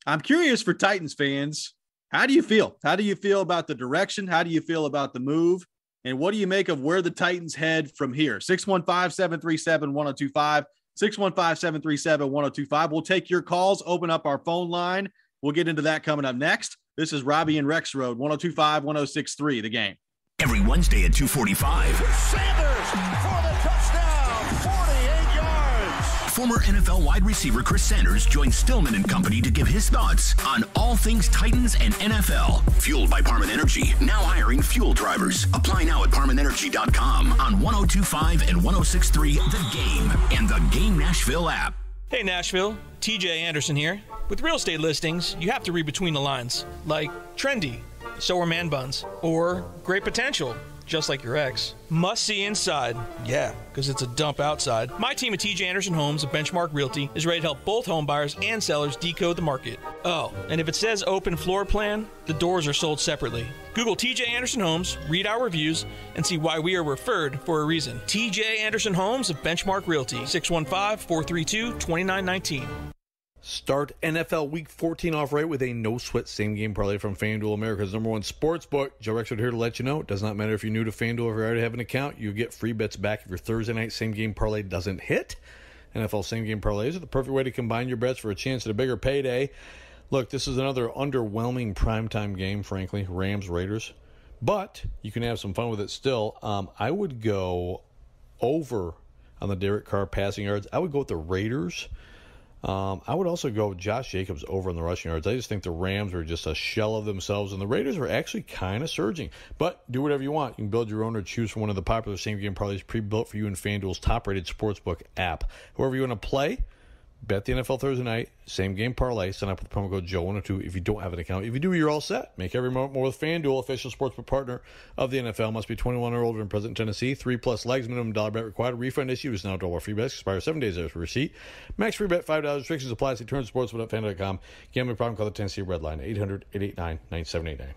I'm curious for Titans fans, how do you feel? How do you feel about the direction? How do you feel about the move? And what do you make of where the Titans head from here? 615-737-1025, 615-737-1025. We'll take your calls, open up our phone line. We'll get into that coming up next. This is Robby and Rexrode, 102.5, 106.3, The Game. Every Wednesday at 2:45. Sanders for the touchdown, 48 yards. Former NFL wide receiver Chris Sanders joins Stillman and Company to give his thoughts on all things Titans and NFL. Fueled by Parman Energy, now hiring fuel drivers. Apply now at ParmanEnergy.com on 102.5 and 106.3 The Game and the Game Nashville app. Hey Nashville, TJ Anderson here. With real estate listings, you have to read between the lines, like trendy, so are man buns, or great potential, just like your ex. Must see inside, yeah, because it's a dump outside. My team at TJ Anderson Homes of Benchmark Realty is ready to help both home buyers and sellers decode the market. Oh, and if it says open floor plan, the doors are sold separately. Google TJ Anderson Homes, read our reviews, and see why we are referred for a reason. TJ Anderson Homes of Benchmark Realty, 615-432-2919. Start NFL Week 14 off right with a no-sweat same-game parlay from FanDuel, America's #1 sportsbook. Joe Rexrode here to let you know, it does not matter if you're new to FanDuel or if you already have an account, you get free bets back if your Thursday night same-game parlay doesn't hit. NFL same-game parlays are the perfect way to combine your bets for a chance at a bigger payday. Look, this is another underwhelming primetime game, frankly, Rams-Raiders. But you can have some fun with it still. I would go over on the Derek Carr passing yards. I would go with the Raiders. I would also go Josh Jacobs over on the rushing yards. I just think the Rams are just a shell of themselves, and the Raiders are actually kind of surging. But do whatever you want. You can build your own or choose from one of the popular same-game parlays pre-built for you in FanDuel's top-rated sportsbook app. Whoever you want to play, bet the NFL Thursday night, same-game parlay. Sign up with the promo code JOE102 if you don't have an account. If you do, you're all set. Make every moment more with FanDuel, official sportsbook partner of the NFL. Must be 21 or older and present in Tennessee. 3+ legs, minimum dollar bet required. Refund issue is now $1 free bets. Expire 7 days after receipt. Max free bet $5. Restrictions apply. See terms sportsbook.fan.com. Gambling problem? Call the Tennessee Red Line 800-889-9789.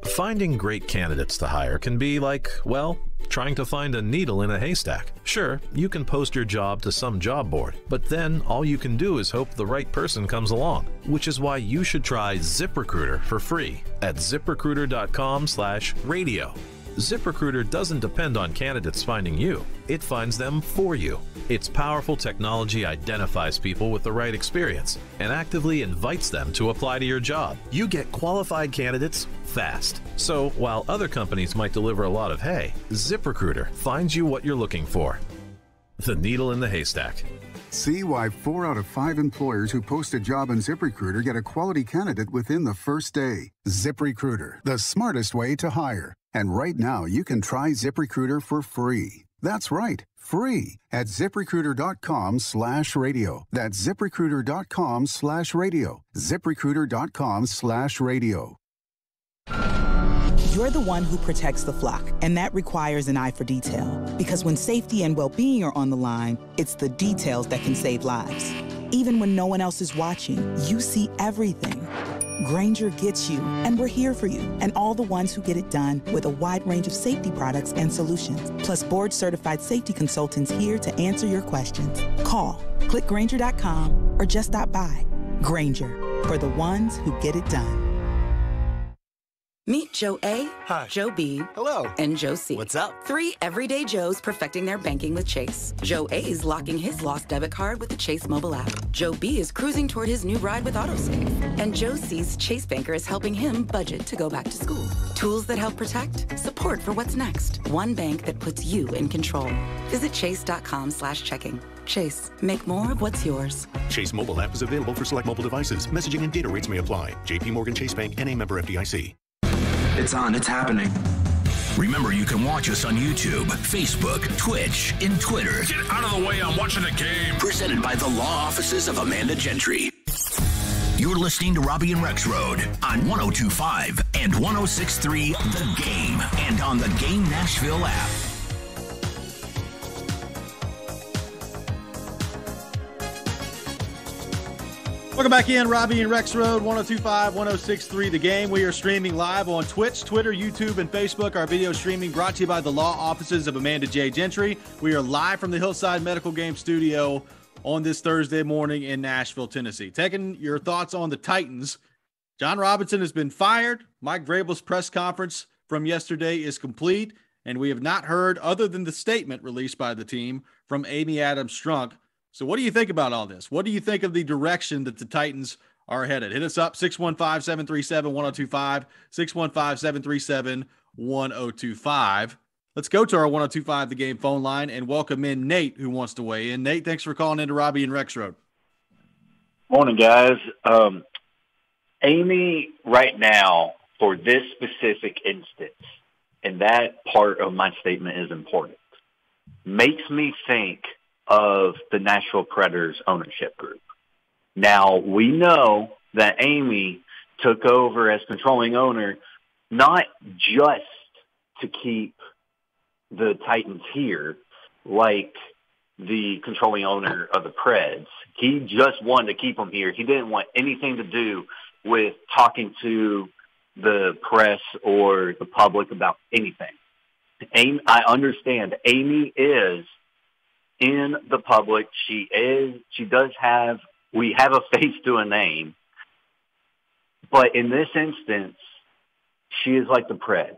Finding great candidates to hire can be like, well, trying to find a needle in a haystack. Sure, you can post your job to some job board, but then all you can do is hope the right person comes along, which is why you should try ZipRecruiter for free at ZipRecruiter.com/radio. ZipRecruiter doesn't depend on candidates finding you. It finds them for you. Its powerful technology identifies people with the right experience and actively invites them to apply to your job. You get qualified candidates fast. So while other companies might deliver a lot of hay, ZipRecruiter finds you what you're looking for. The needle in the haystack. See why 4 out of 5 employers who post a job on ZipRecruiter get a quality candidate within the first day. ZipRecruiter, the smartest way to hire. And right now, you can try ZipRecruiter for free. That's right, free at ZipRecruiter.com/radio. That's ZipRecruiter.com/radio. ZipRecruiter.com/radio. You're the one who protects the flock, and that requires an eye for detail. Because when safety and well-being are on the line, it's the details that can save lives. Even when no one else is watching, you see everything. Grainger gets you, and we're here for you, and all the ones who get it done with a wide range of safety products and solutions, plus board-certified safety consultants here to answer your questions. Call, click Grainger.com, or just stop by. Grainger, for the ones who get it done. Meet Joe A, hi, Joe B, hello, and Joe C. What's up? 3 everyday Joes perfecting their banking with Chase. Joe A's locking his lost debit card with the Chase mobile app. Joe B is cruising toward his new ride with AutoSave. And Joe C's Chase banker is helping him budget to go back to school. Tools that help protect, support for what's next. One bank that puts you in control. Visit chase.com/checking. Chase, make more of what's yours. Chase mobile app is available for select mobile devices. Messaging and data rates may apply. JP Morgan Chase Bank, N.A. member FDIC. It's on. It's happening. Remember, you can watch us on YouTube, Facebook, Twitch, and Twitter. Get out of the way. I'm watching the game. Presented by the law offices of Amanda Gentry. You're listening to Robby and Rexrode on 102.5 and 106.3 The Game and on the Game Nashville app. Welcome back in, Robby and Rexrode, 102.5, 106.3 The Game. We are streaming live on Twitch, Twitter, YouTube, and Facebook. Our video streaming brought to you by the law offices of Amanda J. Gentry. We are live from the Hillside Medical Game Studio on this Thursday morning in Nashville, Tennessee. Taking your thoughts on the Titans. John Robinson has been fired. Mike Vrabel's press conference from yesterday is complete, and we have not heard, other than the statement released by the team, from Amy Adams-Strunk. So what do you think about all this? What do you think of the direction that the Titans are headed? Hit us up, 615-737-1025, 615-737-1025. Let's go to our 102.5 The Game phone line and welcome in Nate, who wants to weigh in. Nate, thanks for calling into Robby and Rexrode. Morning, guys. Amy, right now, for this specific instance, and that part of my statement is important, makes me think of the Nashville Predators ownership group. Now, we know that Amy took over as controlling owner not just to keep the Titans here like the controlling owner of the Preds. He just wanted to keep them here. He didn't want anything to do with talking to the press or the public about anything. I understand Amy is in the public. We have a face to a name, but in this instance, she is like the Preds.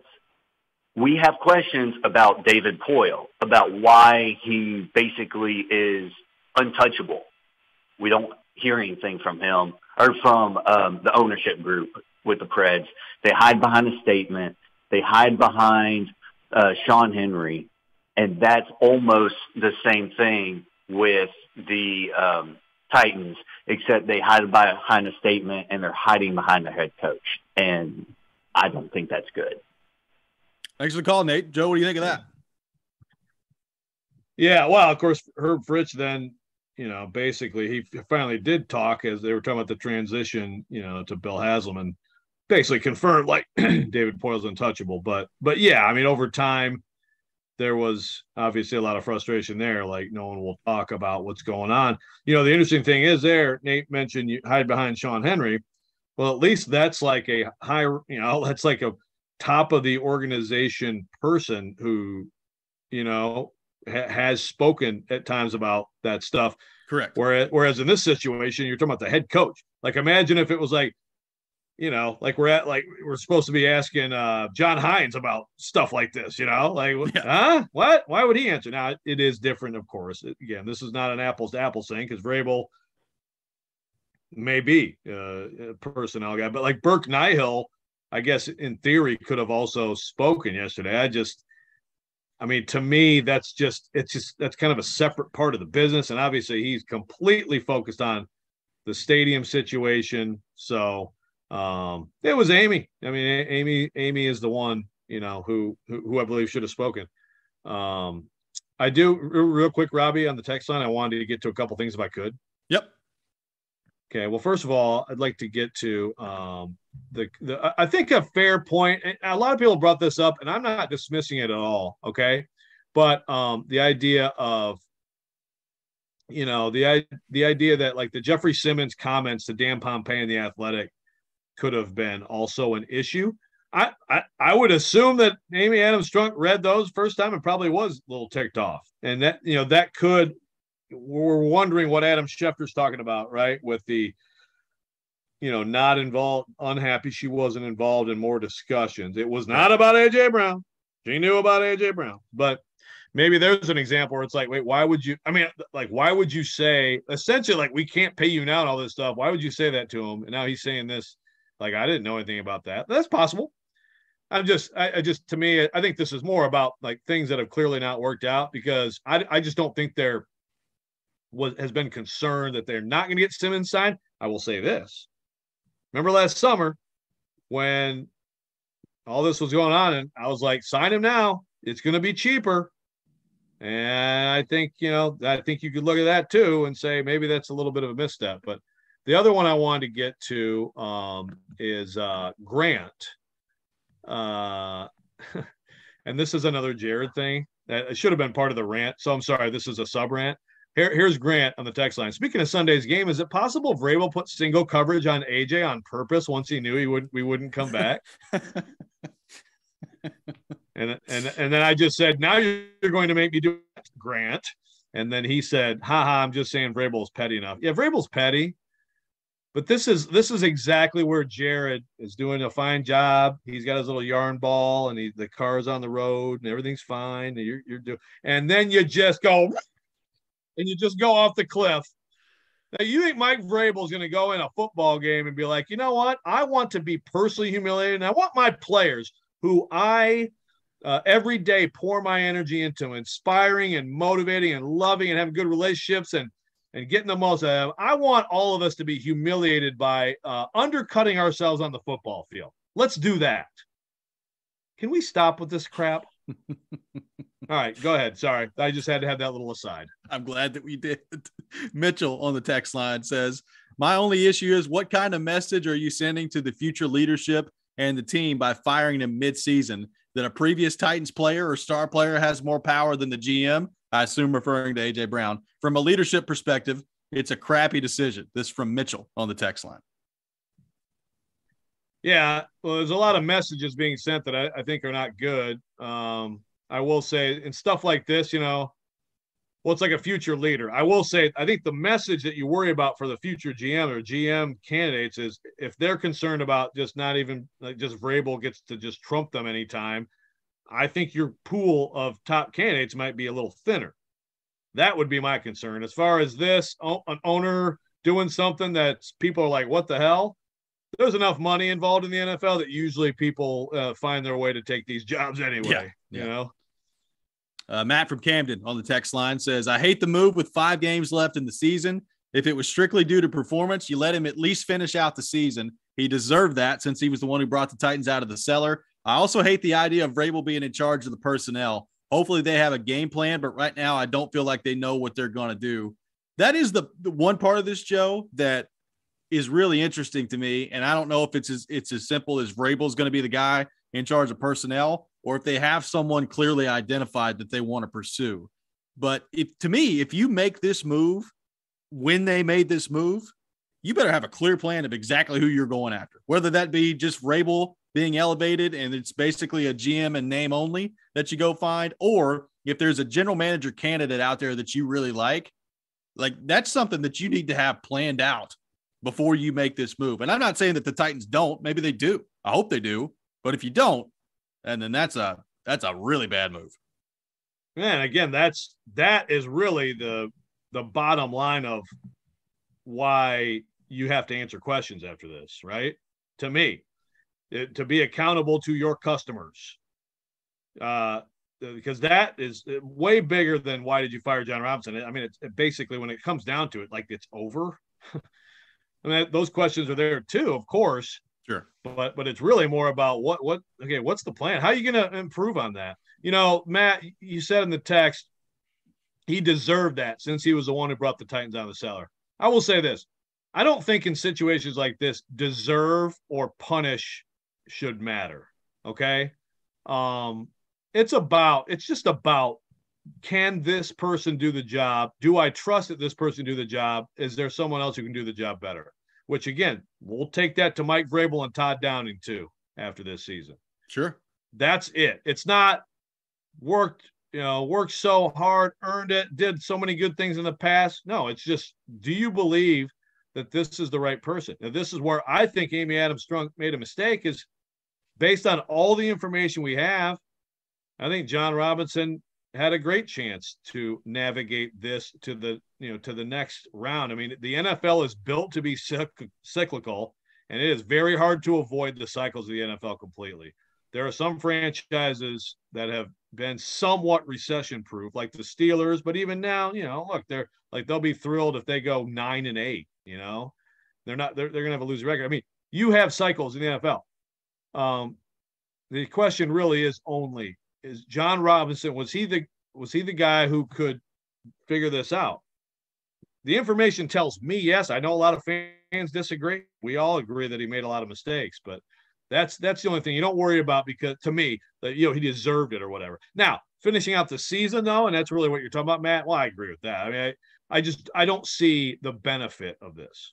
We have questions about David Poyle, about why he basically is untouchable. We don't hear anything from him or from the ownership group with the Preds. They hide behind a statement. They hide behind Sean Henry. And that's almost the same thing with the Titans, except they hide behind a statement and they're hiding behind the head coach. And I don't think that's good. Thanks for the call, Nate. Joe, what do you think of that? Yeah, well, of course, Herb Fritz then, basically he finally did talk as they were talking about the transition, to Bill Haslam, basically confirmed like David Poyle's untouchable. But yeah, I mean, over time, there was obviously a lot of frustration there. Like no one will talk about what's going on. The interesting thing is there, Nate mentioned you hide behind Sean Henry. Well, at least that's like a high, that's like a top of the organization person who, has spoken at times about that stuff. Correct. Whereas in this situation, you're talking about the head coach. Like imagine if it was like, like we're supposed to be asking John Hines about stuff like this, Huh? What? Why would he answer? Now, it is different, of course. Again, this is not an apples-to-apples thing because Vrabel may be a personnel guy. But like Burke Nihill, I guess in theory, could have also spoken yesterday. To me, that's kind of a separate part of the business. And obviously, he's completely focused on the stadium situation. So, it was Amy. Amy is the one, who I believe should have spoken. I do real quick, Robby, on the text line. I wanted to get to a couple things if I could. Yep. Okay. Well, first of all, I'd like to get to I think a fair point. And a lot of people brought this up, and I'm not dismissing it at all. Okay, but the idea of the idea that like the Jeffrey Simmons comments to Dan Pompei in The Athletic could have been also an issue. I would assume that Amy Adams-Strunk read those first time and probably was a little ticked off. And that, that could, we're wondering what Adam Schefter's talking about, right? With the, not involved, unhappy she wasn't involved in more discussions. It was not about A.J. Brown. She knew about A.J. Brown. But maybe there's an example where it's like, wait, why would you say, essentially, like, we can't pay you now and all this stuff. Why would you say that to him? And now he's saying this. Like, I didn't know anything about that. That's possible. To me, I think this is more about like things that have clearly not worked out because I just don't think there has been concern that they're not going to get Simmons signed. I will say this. Remember last summer when all this was going on and I was like, sign him now. It's going to be cheaper. And I think, I think you could look at that too and say maybe that's a little bit of a misstep. But the other one I wanted to get to is Grant. And this is another Jared thing that should have been part of the rant. So I'm sorry, this is a sub rant. Here's Grant on the text line. Speaking of Sunday's game, is it possible Vrabel put single coverage on AJ on purpose once he knew we wouldn't come back? and then I just said, now you're going to make me do it, Grant. And then he said, I'm just saying Vrabel's petty enough. Yeah, Vrabel's petty. But this is exactly where Jared is doing a fine job. He's got his little yarn ball, and the car's on the road, and everything's fine. And you're doing, and then you just go, and you just go off the cliff. Now, you think Mike Vrabel is going to go in a football game and be like, you know what? I want to be personally humiliated, and I want my players, who I every day pour my energy into, inspiring and motivating and loving and having good relationships and getting the most out of them. I want all of us to be humiliated by undercutting ourselves on the football field. Let's do that. Can we stop with this crap? All right, go ahead. Sorry. I just had to have that little aside. I'm glad that we did. Mitchell on the text line says, my only issue is what kind of message are you sending to the future leadership and the team by firing them mid-season? That a previous Titans player or star player has more power than the GM? I assume referring to A.J. Brown. From a leadership perspective, it's a crappy decision. This from Mitchell on the text line. Yeah, well, there's a lot of messages being sent that I think are not good. I will say, and stuff like this, it's like a future leader. I will say, I think the message that you worry about for the future GM or GM candidates is if they're concerned about just not even like just Vrabel gets to just trump them anytime, I think your pool of top candidates might be a little thinner. That would be my concern. As far as this, an owner doing something that people are like, what the hell? There's enough money involved in the NFL that usually people find their way to take these jobs anyway, you know? Matt from Camden on the text line says, I hate the move with 5 games left in the season. If it was strictly due to performance, you let him at least finish out the season. He deserved that since he was the one who brought the Titans out of the cellar. I also hate the idea of Vrabel being in charge of the personnel. Hopefully they have a game plan, but right now I don't feel like they know what they're going to do. That is the one part of this, Joe, that is really interesting to me. And I don't know if it's as simple as Vrabel's going to be the guy in charge of personnel, or if they have someone clearly identified that they want to pursue. But if you make this move, when they made this move, you better have a clear plan of exactly who you're going after, whether that be just Vrabel being elevated and it's basically a GM and name only that you go find, or if there's a general manager candidate out there that you really like that's something that you need to have planned out before you make this move. And I'm not saying that the Titans don't. Maybe they do. I hope they do. But if you don't, and then that's a really bad move. Man, again, that is really the bottom line of why you have to answer questions after this, right? To me, to be accountable to your customers, because that is way bigger than why did you fire John Robinson? I mean, it's basically when it comes down to it, like it's over. I mean, those questions are there too, of course. Sure. But it's really more about what's the plan? How are you going to improve on that? Matt, you said in the text, he deserved that since he was the one who brought the Titans out of the cellar. I will say this. I don't think in situations like this, deserve or punish should matter. Okay. It's just about, can this person do the job? Do I trust that this person do the job? Is there someone else who can do the job better? Which, again, we'll take that to Mike Vrabel and Todd Downing, too, after this season. Sure. That's it. It's not worked so hard, earned it, did so many good things in the past. No, it's just, do you believe that this is the right person? Now, this is where I think Amy Adams Strunk made a mistake, is based on all the information we have, I think John Robinson had a great chance to navigate this to the next round. I mean, the NFL is built to be cyclical, and it is very hard to avoid the cycles of the NFL completely. There are some franchises that have been somewhat recession-proof, like the Steelers, but even now, look, they'll be thrilled if they go 9-8. They're going to have a losing record. I mean, you have cycles in the NFL. The question really is John Robinson, was he the guy who could figure this out? The information tells me yes. I know a lot of fans disagree. We all agree that he made a lot of mistakes, but that's the only thing you don't worry about, because to me, that he deserved it or whatever. Now, finishing out the season though, and that's really what you're talking about, Matt. Well, I agree with that. I mean, I don't see the benefit of this.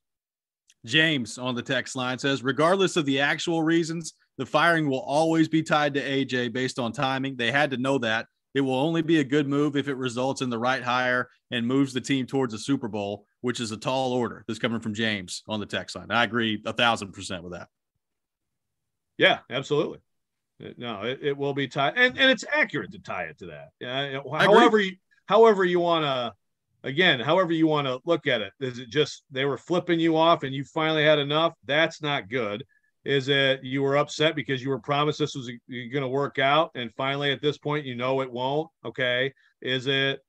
James on the text line says, regardless of the actual reasons, the firing will always be tied to AJ based on timing. They had to know that. It will only be a good move if it results in the right hire and moves the team towards a Super Bowl, which is a tall order. This coming from James on the text line. I agree 1,000% with that. Yeah, absolutely. No, it will be tied, and it's accurate to tie it to that. However you want to, again, however you want to look at it. Is it just they were flipping you off and you finally had enough? That's not good. Is it you were upset because you were promised this was going to work out, and finally at this point you know it won't? Okay. Is it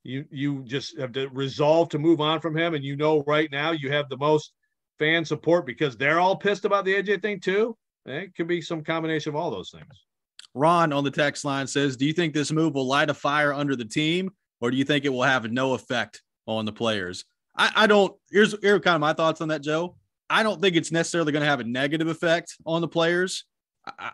you just have to resolve to move on from him, and you know right now you have the most fan support because they're all pissed about the AJ thing too? It could be some combination of all those things. Ron on the text line says, do you think this move will light a fire under the team, or do you think it will have no effect on the players? I don't. Here's kind of my thoughts on that, Joe. I don't think it's necessarily going to have a negative effect on the players.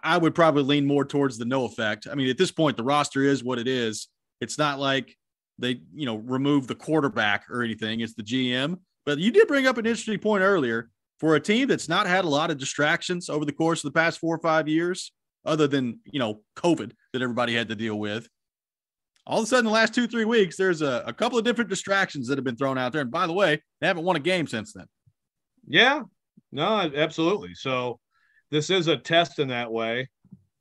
I would probably lean more towards the no effect. I mean, at this point, the roster is what it is. It's not like they, remove the quarterback or anything. It's the GM. But you did bring up an interesting point earlier. For a team that's not had a lot of distractions over the course of the past 4 or 5 years, other than, COVID that everybody had to deal with, all of a sudden the last 2-3 weeks, there's a couple of different distractions that have been thrown out there. And by the way, they haven't won a game since then. Yeah, no, absolutely. So this is a test in that way.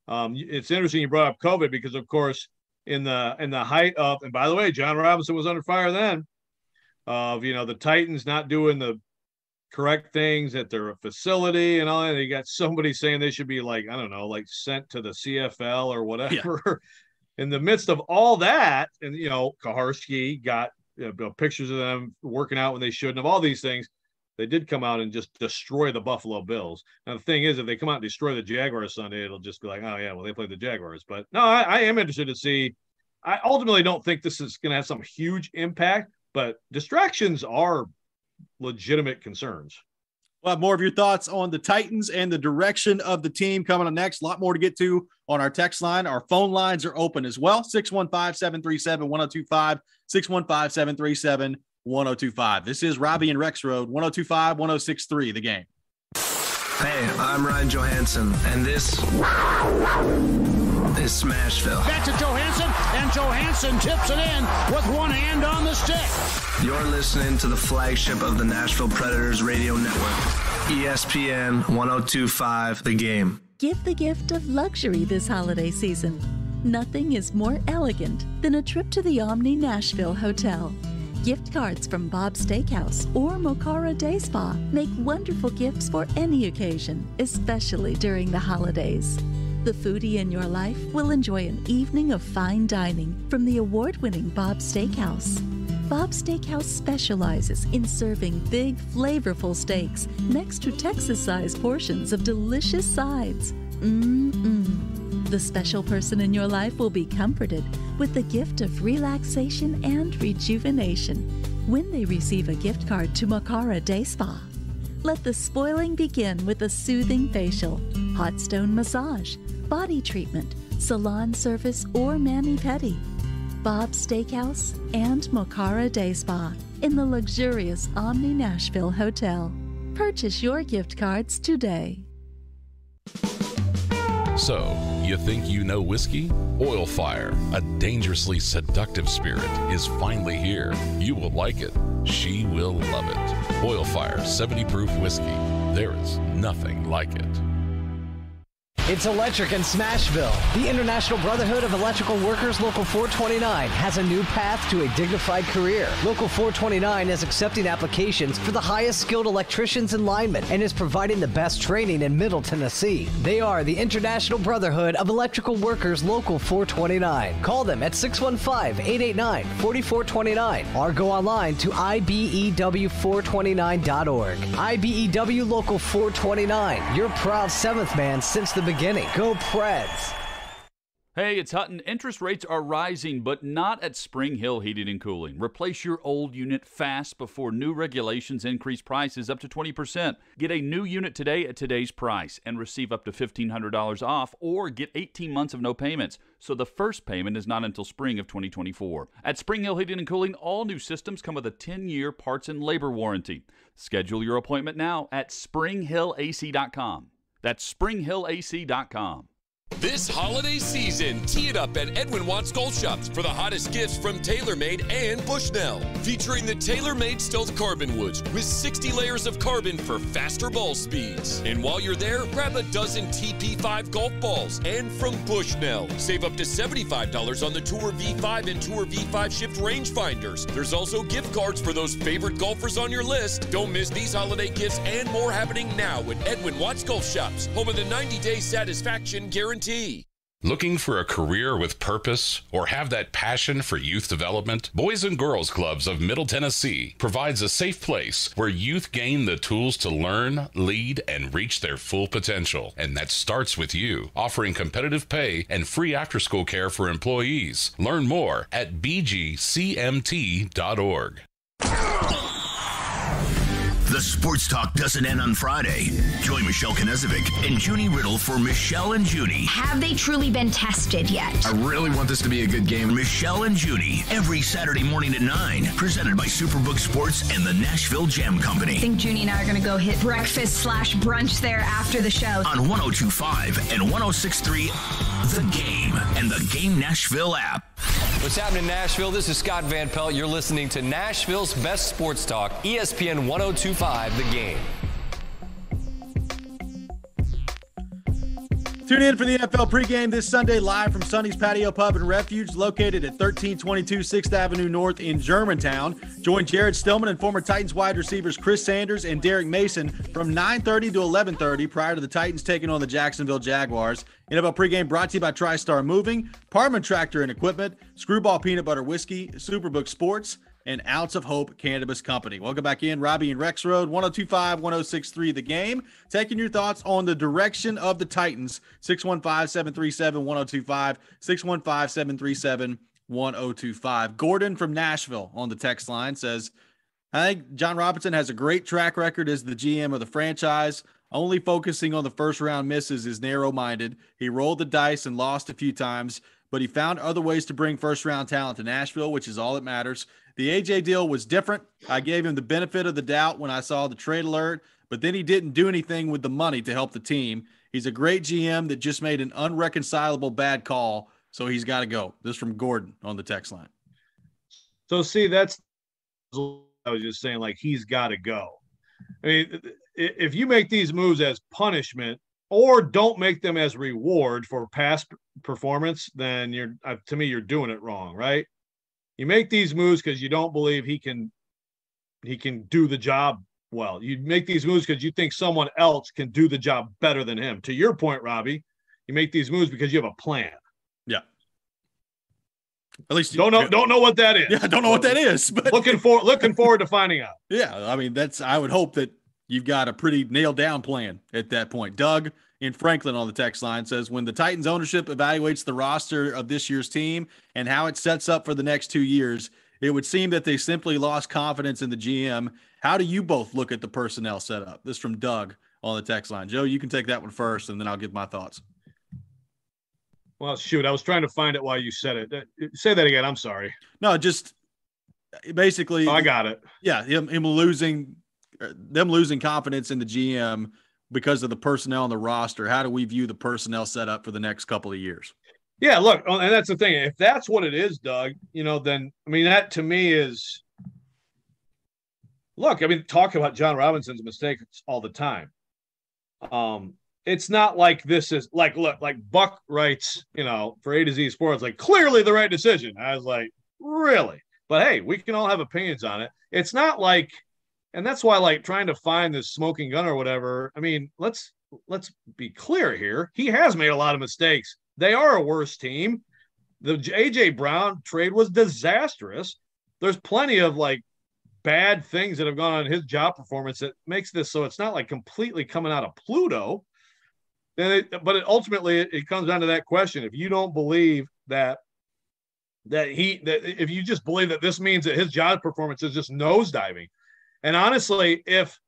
It's interesting you brought up COVID because, of course, in the height of, and by the way, John Robinson was under fire then, of, the Titans not doing the correct things at their facility and all that. They got somebody saying they should be sent to the CFL or whatever. Yeah. In the midst of all that, and Kaharski got pictures of them working out when they shouldn't have, all these things. They did come out and just destroy the Buffalo Bills. Now the thing is, if they come out and destroy the Jaguars Sunday, it'll just be like, oh yeah, well they played the Jaguars. But no, I am interested to see. I ultimately don't think this is going to have some huge impact, but distractions are legitimate concerns. We'll have more of your thoughts on the Titans and the direction of the team coming up next. A lot more to get to on our text line. Our phone lines are open as well. 615-737-1025, 615-737-1025. This is Robby and Rexrode, 102.5, 106.3, The Game. Hey, I'm Ryan Johansson, and this is Smashville. Back to Johansson, and Johansson tips it in with one hand on the stick. You're listening to the flagship of the Nashville Predators radio network, ESPN 102.5, The Game. Give the gift of luxury this holiday season. Nothing is more elegant than a trip to the Omni Nashville Hotel. Gift cards from Bob's Steakhouse or Mocara Day Spa make wonderful gifts for any occasion, especially during the holidays. The foodie in your life will enjoy an evening of fine dining from the award-winning Bob's Steakhouse. Bob's Steakhouse specializes in serving big, flavorful steaks next to Texas-sized portions of delicious sides. The special person in your life will be comforted with the gift of relaxation and rejuvenation when they receive a gift card to Mocara Day Spa. Let the spoiling begin with a soothing facial, hot stone massage, body treatment, salon service, or mani-pedi. Bob's Steakhouse and Mocara Day Spa in the luxurious Omni Nashville Hotel. Purchase your gift cards today. So, you think you know whiskey? Oil Fire, a dangerously seductive spirit, is finally here. You will like it. She will love it. Oil Fire 70 proof whiskey. There is nothing like it. It's electric in Smashville. The International Brotherhood of Electrical Workers Local 429 has a new path to a dignified career. Local 429 is accepting applications for the highest skilled electricians and linemen and is providing the best training in Middle Tennessee. They are the International Brotherhood of Electrical Workers Local 429. Call them at 615-889-4429 or go online to ibew429.org. IBEW Local 429, your proud seventh man since the beginning. Go Preds. Hey, it's Hutton. Interest rates are rising, but not at Spring Hill Heating and Cooling. Replace your old unit fast before new regulations increase prices up to 20%. Get a new unit today at today's price and receive up to $1,500 off, or get 18 months of no payments. So the first payment is not until spring of 2024. At Spring Hill Heating and Cooling, all new systems come with a 10-year parts and labor warranty. Schedule your appointment now at springhillac.com. That's springhillac.com. This holiday season, tee it up at Edwin Watts Golf Shops for the hottest gifts from TaylorMade and Bushnell. Featuring the TaylorMade Stealth Carbon Woods with 60 layers of carbon for faster ball speeds. And while you're there, grab a dozen TP5 golf balls. And from Bushnell, save up to $75 on the Tour V5 and Tour V5 Shift rangefinders. There's also gift cards for those favorite golfers on your list. Don't miss these holiday gifts and more happening now at Edwin Watts Golf Shops, home of the 90-day satisfaction guarantee. Looking for a career with purpose or have that passion for youth development? Boys and Girls Clubs of Middle Tennessee provides a safe place where youth gain the tools to learn, lead, and reach their full potential. And that starts with you, offering competitive pay and free after-school care for employees. Learn more at bgcmt.org. The Sports Talk doesn't end on Friday. Join Michelle Knezovic and Junie Riddle for Michelle and Junie. Have they truly been tested yet? I really want this to be a good game. Michelle and Junie, every Saturday morning at 9. Presented by Superbook Sports and the Nashville Jam Company. I think Junie and I are going to go hit breakfast/brunch there after the show. On 102.5 and 106.3, The Game and the Game Nashville app. What's happening in Nashville? This is Scott Van Pelt. You're listening to Nashville's best sports talk, ESPN 102.5 The Game. Tune in for the NFL pregame this Sunday live from Sonny's Patio Pub and Refuge, located at 1322 6th Avenue North in Germantown. Join Jared Stillman and former Titans wide receivers Chris Sanders and Derek Mason from 9:30 to 11:30 prior to the Titans taking on the Jacksonville Jaguars. NFL pregame brought to you by TriStar Moving, Parman Tractor and Equipment, Screwball Peanut Butter Whiskey, Superbook Sports, and Ounce of Hope Cannabis Company. Welcome back in, Robby and Rexrode, 102.5, 106.3 The Game. Taking your thoughts on the direction of the Titans, 615-737-1025, 615-737-1025. Gordon from Nashville on the text line says, I think John Robinson has a great track record as the GM of the franchise. Only focusing on the first-round misses is narrow-minded. He rolled the dice and lost a few times, but he found other ways to bring first-round talent to Nashville, which is all that matters. The AJ deal was different. I gave him the benefit of the doubt when I saw the trade alert, but then he didn't do anything with the money to help the team. He's a great GM that just made an unreconcilable bad call, so he's got to go. This from Gordon on the text line. So, see, that's I was just saying, like, he's got to go. I mean, if you make these moves as punishment or don't make them as reward for past performance, then to me, you're doing it wrong, right? You make these moves because you don't believe he can do the job well. You make these moves because you think someone else can do the job better than him. To your point, Robby, you make these moves because you have a plan. Yeah. At least don't know what that is. Yeah, I don't know what that is. But looking forward to finding out. Yeah, I mean, I would hope that you've got a pretty nailed down plan at that point. Doug in Franklin on the text line says, when the Titans ownership evaluates the roster of this year's team and how it sets up for the next 2 years, it would seem that they simply lost confidence in the GM. How do you both look at the personnel setup? This from Doug on the text line. Joe, you can take that one first, and then I'll give my thoughts. Well, shoot, I was trying to find it while you said it. Say that again. I'm sorry. No, just basically. Oh, I got it. Yeah, them losing confidence in the GM because of the personnel on the roster. How do we view the personnel setup for the next couple of years? Yeah, look, and that's the thing. If that's what it is, Doug, then, I mean, that to me is – look, I mean, talk about John Robinson's mistakes all the time. It's not like this is – like, look, like Buck writes, for A to Z Sports, like, clearly the right decision. I was like, really? But, hey, we can all have opinions on it. It's not like – and that's why, like, trying to find this smoking gun or whatever, I mean, let's be clear here. He has made a lot of mistakes. They are a worse team. The A.J. Brown trade was disastrous. There's plenty of, like, bad things that have gone on in his job performance that makes this so it's not, like, completely coming out of Pluto. ultimately it comes down to that question. If you don't believe that if you just believe that this means that his job performance is just nosediving, and honestly, if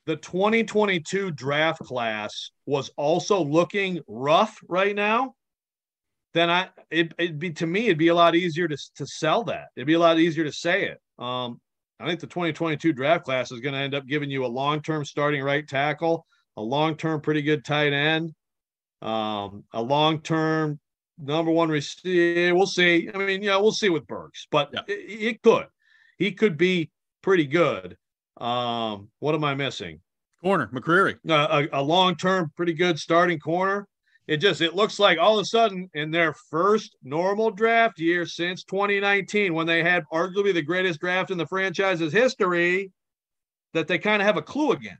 the 2022 draft class was also looking rough right now, then it'd be a lot easier to sell that. It'd be a lot easier to say it. I think the 2022 draft class is going to end up giving you a long-term starting right tackle, a long-term pretty good tight end, a long-term number one receiver. We'll see. I mean, we'll see with Burks, but he could be pretty good. What am I missing? Corner, McCreary. A long-term pretty good starting corner. It looks like all of a sudden in their first normal draft year since 2019, when they had arguably the greatest draft in the franchise's history, that they kind of have a clue again.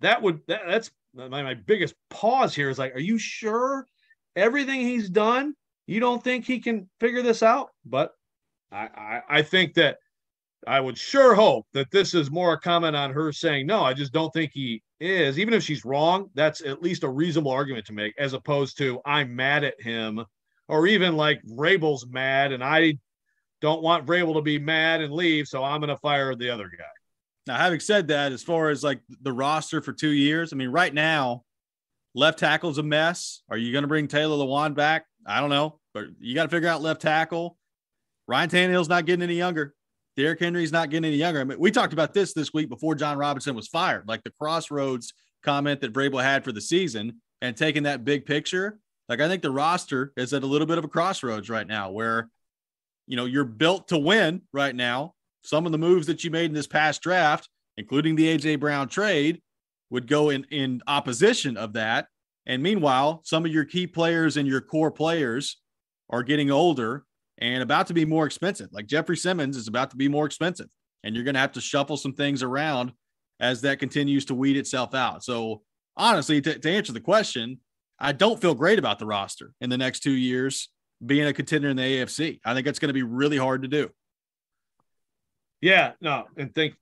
That's my biggest pause here is like, are you sure everything he's done, you don't think he can figure this out? But I think that I would sure hope that this is more a comment on her saying, no, I just don't think he is. Even if she's wrong, that's at least a reasonable argument to make, as opposed to I'm mad at him, or even like Vrabel's mad and I don't want Vrabel to be mad and leave, so I'm going to fire the other guy. Now, having said that, as far as like the roster for 2 years, I mean, right now, left tackle's a mess. Are you going to bring Taylor Lewan back? I don't know, but you got to figure out left tackle. Ryan Tannehill's not getting any younger. Derrick Henry's not getting any younger. I mean, we talked about this week before John Robinson was fired, like the crossroads comment that Vrabel had for the season and taking that big picture. Like, I think the roster is at a little bit of a crossroads right now where, you're built to win right now. Some of the moves that you made in this past draft, including the A.J. Brown trade, would go in opposition of that. And meanwhile, some of your key players and your core players are getting older and about to be more expensive. Like Jeffrey Simmons is about to be more expensive, and you're going to have to shuffle some things around as that continues to weed itself out. So honestly, to answer the question, I don't feel great about the roster in the next 2 years being a contender in the AFC. I think it's going to be really hard to do. Yeah, no, and thank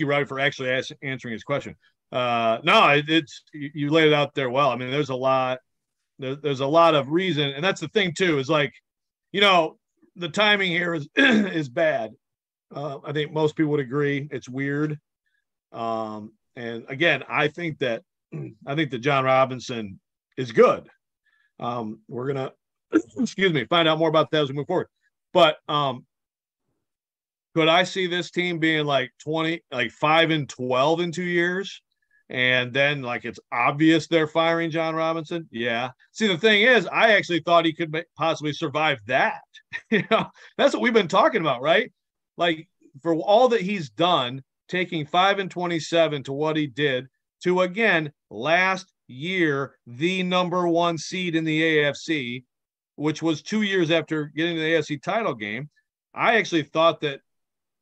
you, Robby, for actually answering his question. No, you laid it out there well. I mean, there's a lot of reason, and that's the thing too. Is like, the timing here is bad. I think most people would agree. It's weird. And again, I think that John Robinson is good. We're gonna find out more about that as we move forward. But could I see this team being like 5-12 in 2 years? And then it's obvious they're firing John Robinson. Yeah. See, the thing is, I actually thought he could possibly survive that. That's what we've been talking about, right? Like, for all that he's done, taking 5-27 to what he did to, again, last year, the number one seed in the AFC, which was 2 years after getting to the AFC title game. I actually thought that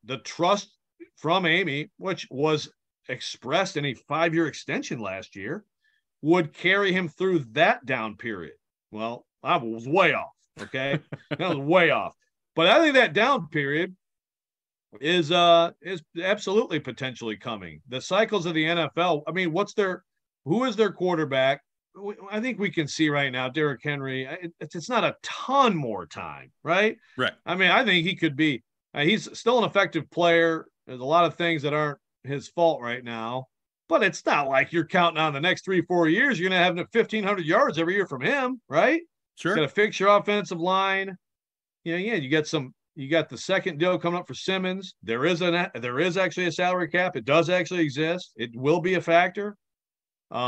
the trust from Amy, which was expressed in a 5-year extension last year, would carry him through that down period. Well, I was way off. Okay. That was way off. But I think that down period is absolutely potentially coming. The cycles of the NFL. I mean, who is their quarterback? I think we can see right now, Derrick Henry, it's not a ton more time, right? Right. I mean, I think he could be, he's still an effective player. There's a lot of things that aren't his fault right now, but it's not like you're counting on the next 3-4 years you're going to have 1,500 yards every year from him, right? Sure. Got to fix your offensive line. You got the second deal coming up for Simmons. There is actually a salary cap. It does actually exist. It will be a factor. There's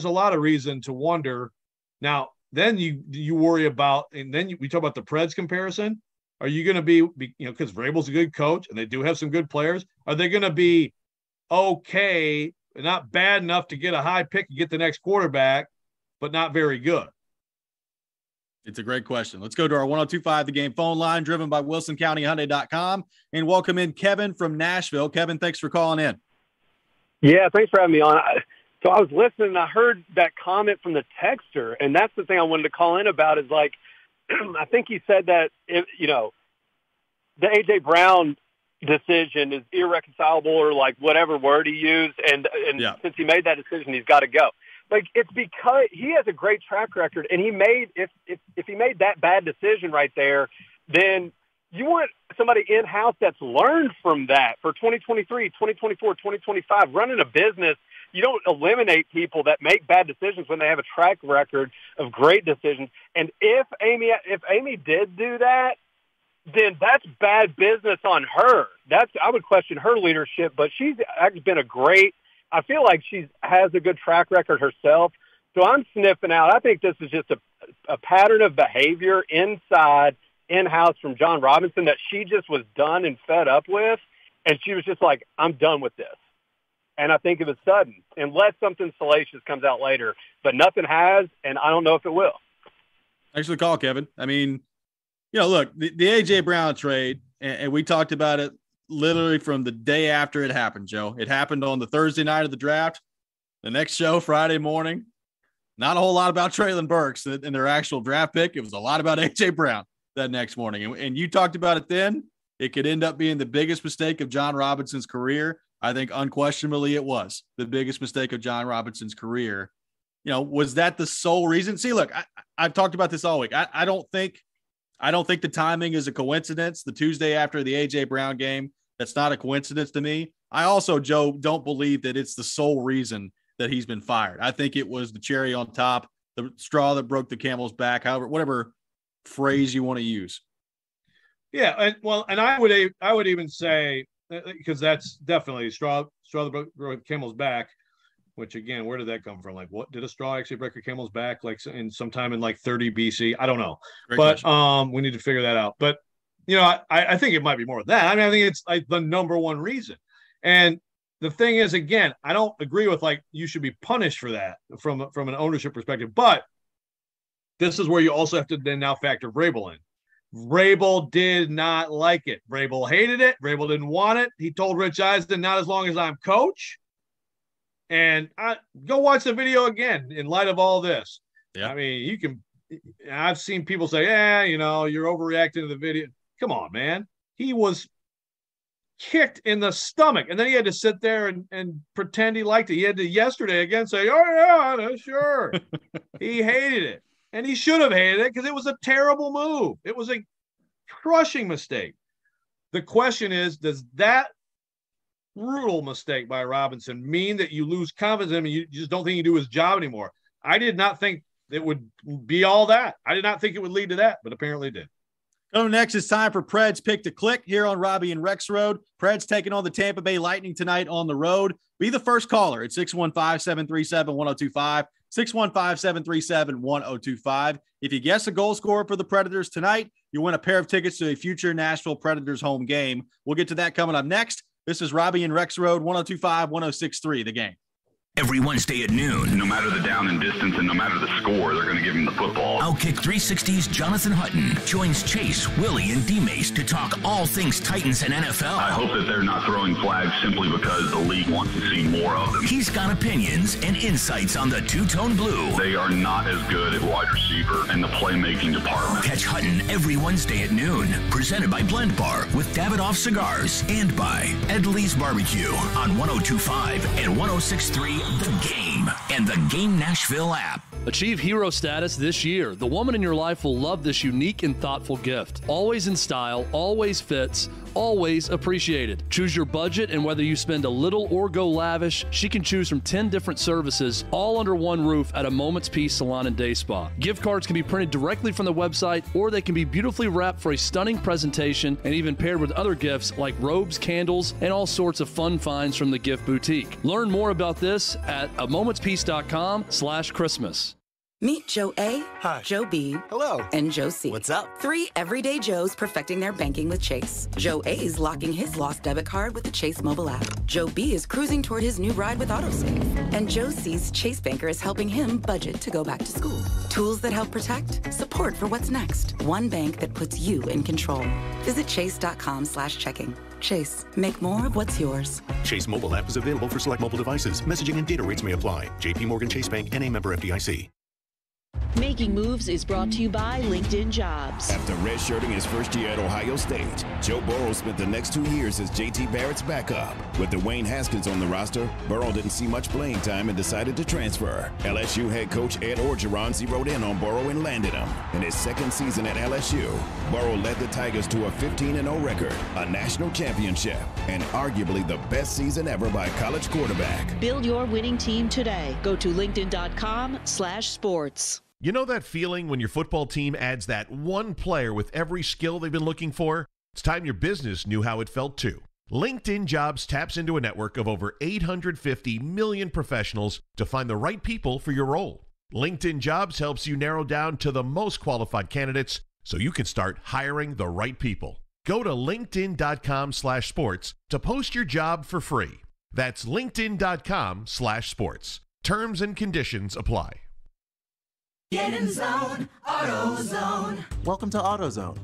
a lot of reason to wonder. Now, then you worry about, and then we talk about the Preds comparison. Are you going to be, because Vrabel's a good coach and they do have some good players, are they going to be okay, not bad enough to get a high pick and get the next quarterback, but not very good? It's a great question. Let's go to our 102.5 The Game phone line, driven by WilsonCountyHyundai.com, and welcome in Kevin from Nashville. Kevin, thanks for calling in. Yeah, thanks for having me on. So I was listening, and I heard that comment from the texter, and that's the thing I wanted to call in about is like, I think he said that, the A.J. Brown decision is irreconcilable or like whatever word he used, and since he made that decision, he's got to go. Like, it's because he has a great track record, and if he made that bad decision right there, then you want somebody in-house that's learned from that for 2023, 2024, 2025. Running a business, you don't eliminate people that make bad decisions when they have a track record of great decisions. And if Amy did do that, then that's bad business on her. I would question her leadership, but she's been I feel like she has a good track record herself. So I'm sniffing out. I think this is just a pattern of behavior in-house from John Robinson that she just was done and fed up with. And she was just like, I'm done with this. And I think it was sudden, unless something salacious comes out later. But nothing has, and I don't know if it will. Thanks for the call, Kevin. I mean, look, the A.J. Brown trade, and we talked about it literally from the day after it happened, Joe. It happened on the Thursday night of the draft. The next show, Friday morning, not a whole lot about Treylon Burks and their actual draft pick. It was a lot about A.J. Brown that next morning. And you talked about it then. It could end up being the biggest mistake of John Robinson's career. I think unquestionably it was the biggest mistake of John Robinson's career. Was that the sole reason? See, look, I've talked about this all week. I don't think the timing is a coincidence. The Tuesday after the A.J. Brown game, that's not a coincidence to me. I also, Joe, don't believe that it's the sole reason that he's been fired. I think it was the cherry on top, the straw that broke the camel's back, whatever phrase you want to use. Yeah, and I would even say, because that's definitely straw that broke the camel's back, which again, where did that come from? Like, what did a straw actually break a camel's back? Like in sometime in like 30 BC? I don't know. Great question. We need to figure that out. But I think it might be more of that. I mean, I think it's like the number one reason. And the thing is, again, I don't agree with like you should be punished for that from an ownership perspective. But this is where you also have to then now factor Vrabel in. Vrabel did not like it. Vrabel hated it. Vrabel didn't want it. He told Rich Eisen, not as long as I'm coach. And go watch the video again in light of all this. Yeah. I mean, I've seen people say, you're overreacting to the video. Come on, man. He was kicked in the stomach. And then he had to sit there and pretend he liked it. He had to yesterday again say, oh, yeah, sure. He hated it. And he should have hated it because it was a terrible move. It was a crushing mistake. The question is, does that brutal mistake by Robinson mean that you lose confidence in him and you just don't think he can do his job anymore? I did not think it would be all that. I did not think it would lead to that, but apparently it did. Coming next, it's time for Pred's Pick to Click here on Robby and Rexrode. Pred's taking on the Tampa Bay Lightning tonight on the road. Be the first caller at 615-737-1025. 615-737-1025. If you guess a goal scorer for the Predators tonight, you win a pair of tickets to a future Nashville Predators home game. We'll get to that coming up next. This is Robby and Rexrode, 102.5, 106.3, The Game. Every Wednesday at noon. No matter the down and distance and no matter the score, they're going to give him the football. Outkick 360's Jonathan Hutton joins Chase, Willie, and D-Mace to talk all things Titans and NFL. I hope that they're not throwing flags simply because the league wants to see more of them. He's got opinions and insights on the two-tone blue. They are not as good at wide receiver and the playmaking department. Catch Hutton every Wednesday at noon. Presented by Blend Bar with Davidoff Cigars and by Edley's Barbecue on 102.5 and 106.3 The Game and the Game Nashville app. Achieve hero status this year. The woman in your life will love this unique and thoughtful gift. Always in style, always fits, always appreciated. Choose your budget, and whether you spend a little or go lavish, she can choose from 10 different services, all under one roof at a Moment's Peace Salon and Day Spa. Gift cards can be printed directly from the website, or they can be beautifully wrapped for a stunning presentation and even paired with other gifts like robes, candles, and all sorts of fun finds from the Gift Boutique. Learn more about this at amomentspeace.com/Christmas. Meet Joe A, Hi. Joe B, hello, and Joe C. What's up? 3 everyday Joes perfecting their banking with Chase. Joe A is locking his lost debit card with the Chase mobile app. Joe B is cruising toward his new ride with AutoSave. And Joe C's Chase banker is helping him budget to go back to school. Tools that help protect, support for what's next. One bank that puts you in control. Visit chase.com/checking. Chase, make more of what's yours. Chase mobile app is available for select mobile devices. Messaging and data rates may apply. JP Morgan Chase Bank, N.A. member FDIC. Making Moves is brought to you by LinkedIn Jobs. After redshirting his first year at Ohio State, Joe Burrow spent the next 2 years as J.T. Barrett's backup. With Dwayne Haskins on the roster, Burrow didn't see much playing time and decided to transfer. LSU head coach Ed Orgeron zeroed in on Burrow and landed him. In his second season at LSU, Burrow led the Tigers to a 15-0 record, a national championship, and arguably the best season ever by a college quarterback. Build your winning team today. Go to linkedin.com/sports. You know that feeling when your football team adds that one player with every skill they've been looking for? It's time your business knew how it felt too. LinkedIn Jobs taps into a network of over 850 million professionals to find the right people for your role. LinkedIn Jobs helps you narrow down to the most qualified candidates so you can start hiring the right people. Go to linkedin.com/sports to post your job for free. That's linkedin.com/sports. Terms and conditions apply. Get in zone, AutoZone. Welcome to AutoZone.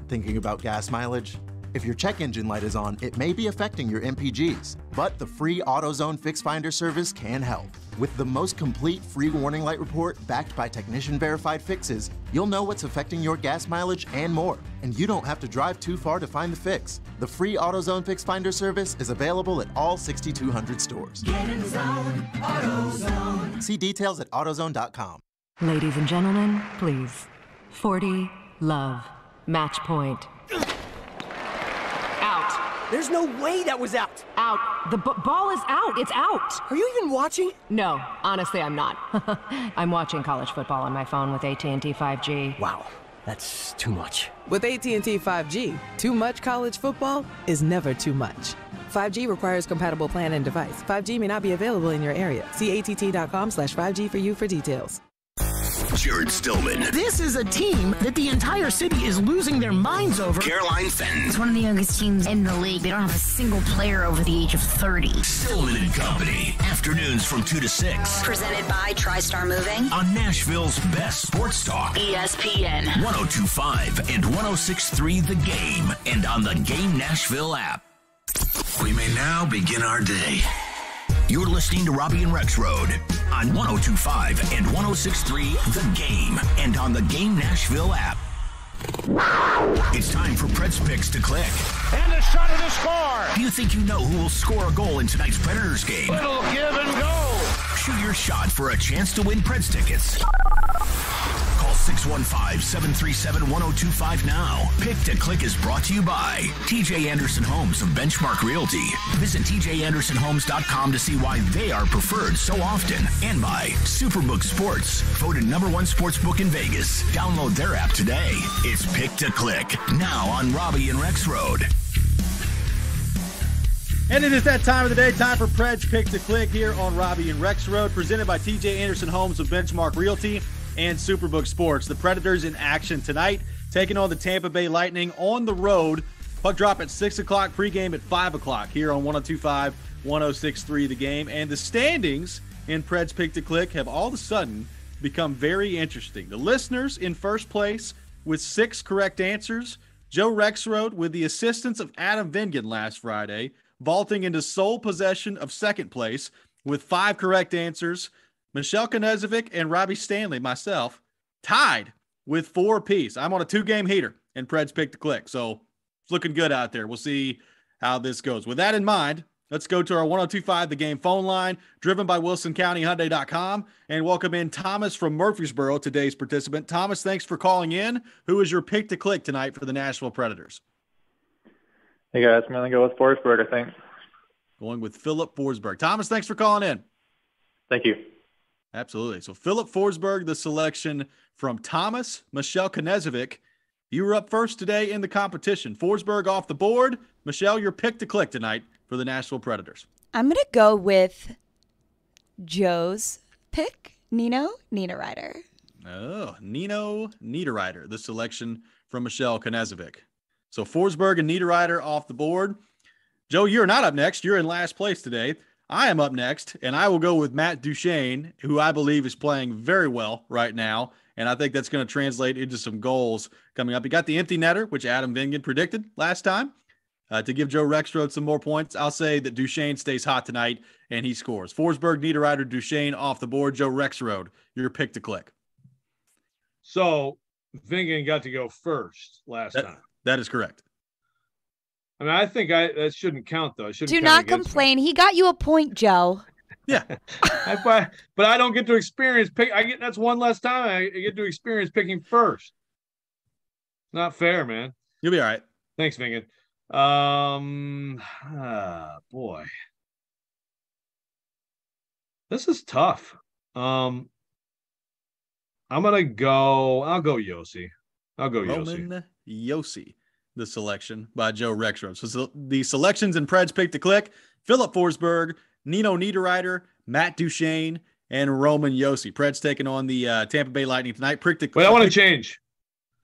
Thinking about gas mileage? If your check engine light is on, it may be affecting your MPGs, but the free AutoZone Fix Finder service can help. With the most complete free warning light report backed by technician-verified fixes, you'll know what's affecting your gas mileage and more, and you don't have to drive too far to find the fix. The free AutoZone Fix Finder service is available at all 6,200 stores. Get in zone, AutoZone. See details at AutoZone.com. Ladies and gentlemen, please. 40, love. Match point. Out. There's no way that was out. Out. The ball is out. It's out. Are you even watching? No, honestly, I'm not. I'm watching college football on my phone with AT&T 5G. Wow, that's too much. With AT&T 5G, too much college football is never too much. 5G requires compatible plan and device. 5G may not be available in your area. See att.com/5G for you for details. Jared Stillman. This is a team that the entire city is losing their minds over. Caroline Fenton. It's one of the youngest teams in the league. They don't have a single player over the age of 30. Stillman and Company. Afternoons from 2 to 6. Presented by TriStar Moving. On Nashville's best sports talk. ESPN. 102.5 and 106.3 The Game. And on the Game Nashville app. We may now begin our day. You're listening to Robby and Rexrode on 102.5 and 106.3 The Game and on the Game Nashville app. It's time for Preds Picks to click. And a shot at a score. Do you think you know who will score a goal in tonight's Predators game? Little give and go. Shoot your shot for a chance to win Preds tickets. Call 615-737-1025 now. Pick to Click is brought to you by TJ Anderson Homes of Benchmark Realty. Visit tjandersonhomes.com to see why they are preferred so often. And by Superbook Sports, voted #1 sportsbook in Vegas. Download their app today. It's Pick to Click, now on Robby and Rexrode. And it is that time of the day, time for Preds Pick to Click here on Robby and Rexrode, presented by TJ Anderson Homes of Benchmark Realty and Superbook Sports. The Predators in action tonight, taking on the Tampa Bay Lightning on the road. Puck drop at 6 o'clock, pregame at 5 o'clock here on 102.5, 106.3 The Game. And the standings in Preds Pick to Click have all of a sudden become very interesting. The listeners in first place with 6 correct answers. Joe Rexrode, with the assistance of Adam Vingan last Friday, vaulting into sole possession of second place with 5 correct answers. Michelle Knezovic and Robbie Stanley, myself, tied with 4 apiece. I'm on a 2-game heater in Preds Pick to Click, so it's looking good out there. We'll see how this goes. With that in mind, let's go to our 102.5 The Game phone line, driven by WilsonCountyHyundai.com, and welcome in Thomas from Murfreesboro, today's participant. Thomas, thanks for calling in. Who is your pick to click tonight for the Nashville Predators? Hey, guys. I'm going to go with Forsberg, I think. Going with Philip Forsberg. Thomas, thanks for calling in. Thank you. Absolutely. So Philip Forsberg, the selection from Thomas. Michelle Knezovic, you were up first today in the competition. Forsberg off the board. Michelle, your pick to click tonight for the Nashville Predators. I'm going to go with Joe's pick, Nino Niederreiter. Oh, Nino Niederreiter, the selection from Michelle Knezovic. So Forsberg and Niederreiter off the board. Joe, you're not up next. You're in last place today. I am up next, and I will go with Matt Duchene, who I believe is playing very well right now, and I think that's going to translate into some goals coming up. He got the empty netter, which Adam Vingan predicted last time. To give Joe Rexrode some more points, I'll say that Duchene stays hot tonight, and he scores. Forsberg, Niederreiter, Duchene off the board. Joe Rexrode, your pick to click. So Vingan got to go first last time. That is correct. I mean, I think that shouldn't count, though. Do not complain. He got you a point, Joe. Yeah. But I don't get to experience pick. That's one less time I get to experience picking first. Not fair, man. You'll be all right. Thanks, Vingan. Boy. This is tough. I'll go Yossi. I'll go Roman Yossi, the selection by Joe Rexrode. So the selections and Preds pick to click: Philip Forsberg, Nino Niederreiter, Matt Duchene, and Roman Yossi. Preds taking on the Tampa Bay Lightning tonight. Wait, I want to change.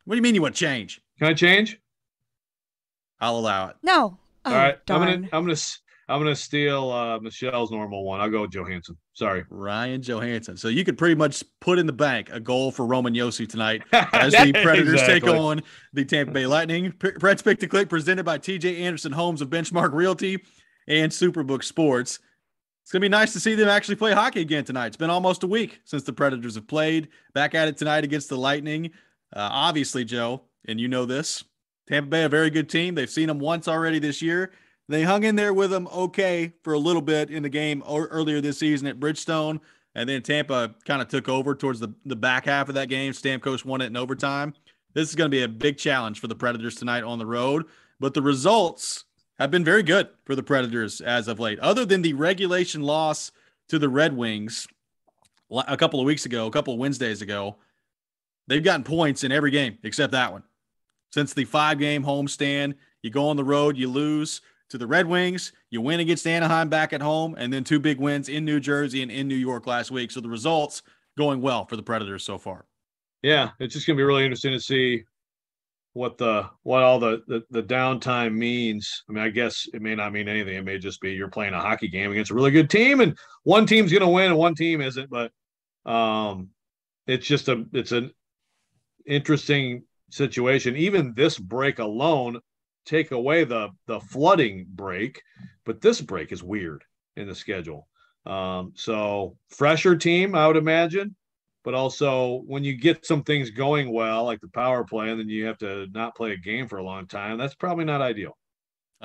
What do you mean you want to change? Can I change? I'll allow it. No. Oh, all right. Darn. I'm gonna steal Michelle's normal one. I'll go with Johansson. Sorry, Ryan Johansson. So you could pretty much put in the bank a goal for Roman Yossi tonight as the Predators take on the Tampa Bay Lightning. Preds pick to click, presented by TJ Anderson Homes of Benchmark Realty and Superbook Sports. It's going to be nice to see them actually play hockey again tonight. It's been almost a week since the Predators have played. Back at it tonight against the Lightning. Obviously, Joe, and you know this, Tampa Bay, a very good team. They've seen them once already this year. They hung in there with them okay for a little bit in the game earlier this season at Bridgestone, and then Tampa kind of took over towards the back half of that game. Stamkos won it in overtime. This is going to be a big challenge for the Predators tonight on the road, but the results have been very good for the Predators as of late. Other than the regulation loss to the Red Wings a couple of Wednesdays ago, they've gotten points in every game except that one. Since the 5-game homestand, you go on the road, you lose to the Red Wings, you win against Anaheim back at home, and then 2 big wins in New Jersey and in New York last week. So the results going well for the Predators so far. Yeah, it's just going to be really interesting to see what all the downtime means. I mean, I guess it may not mean anything. It may just be you're playing a hockey game against a really good team, and one team's going to win and one team isn't. But it's an interesting situation. Even this break alone, take away the flooding break, but this break is weird in the schedule. So fresher team, I would imagine. But also, when you get some things going well, like the power play, and then you have to not play a game for a long time, that's probably not ideal.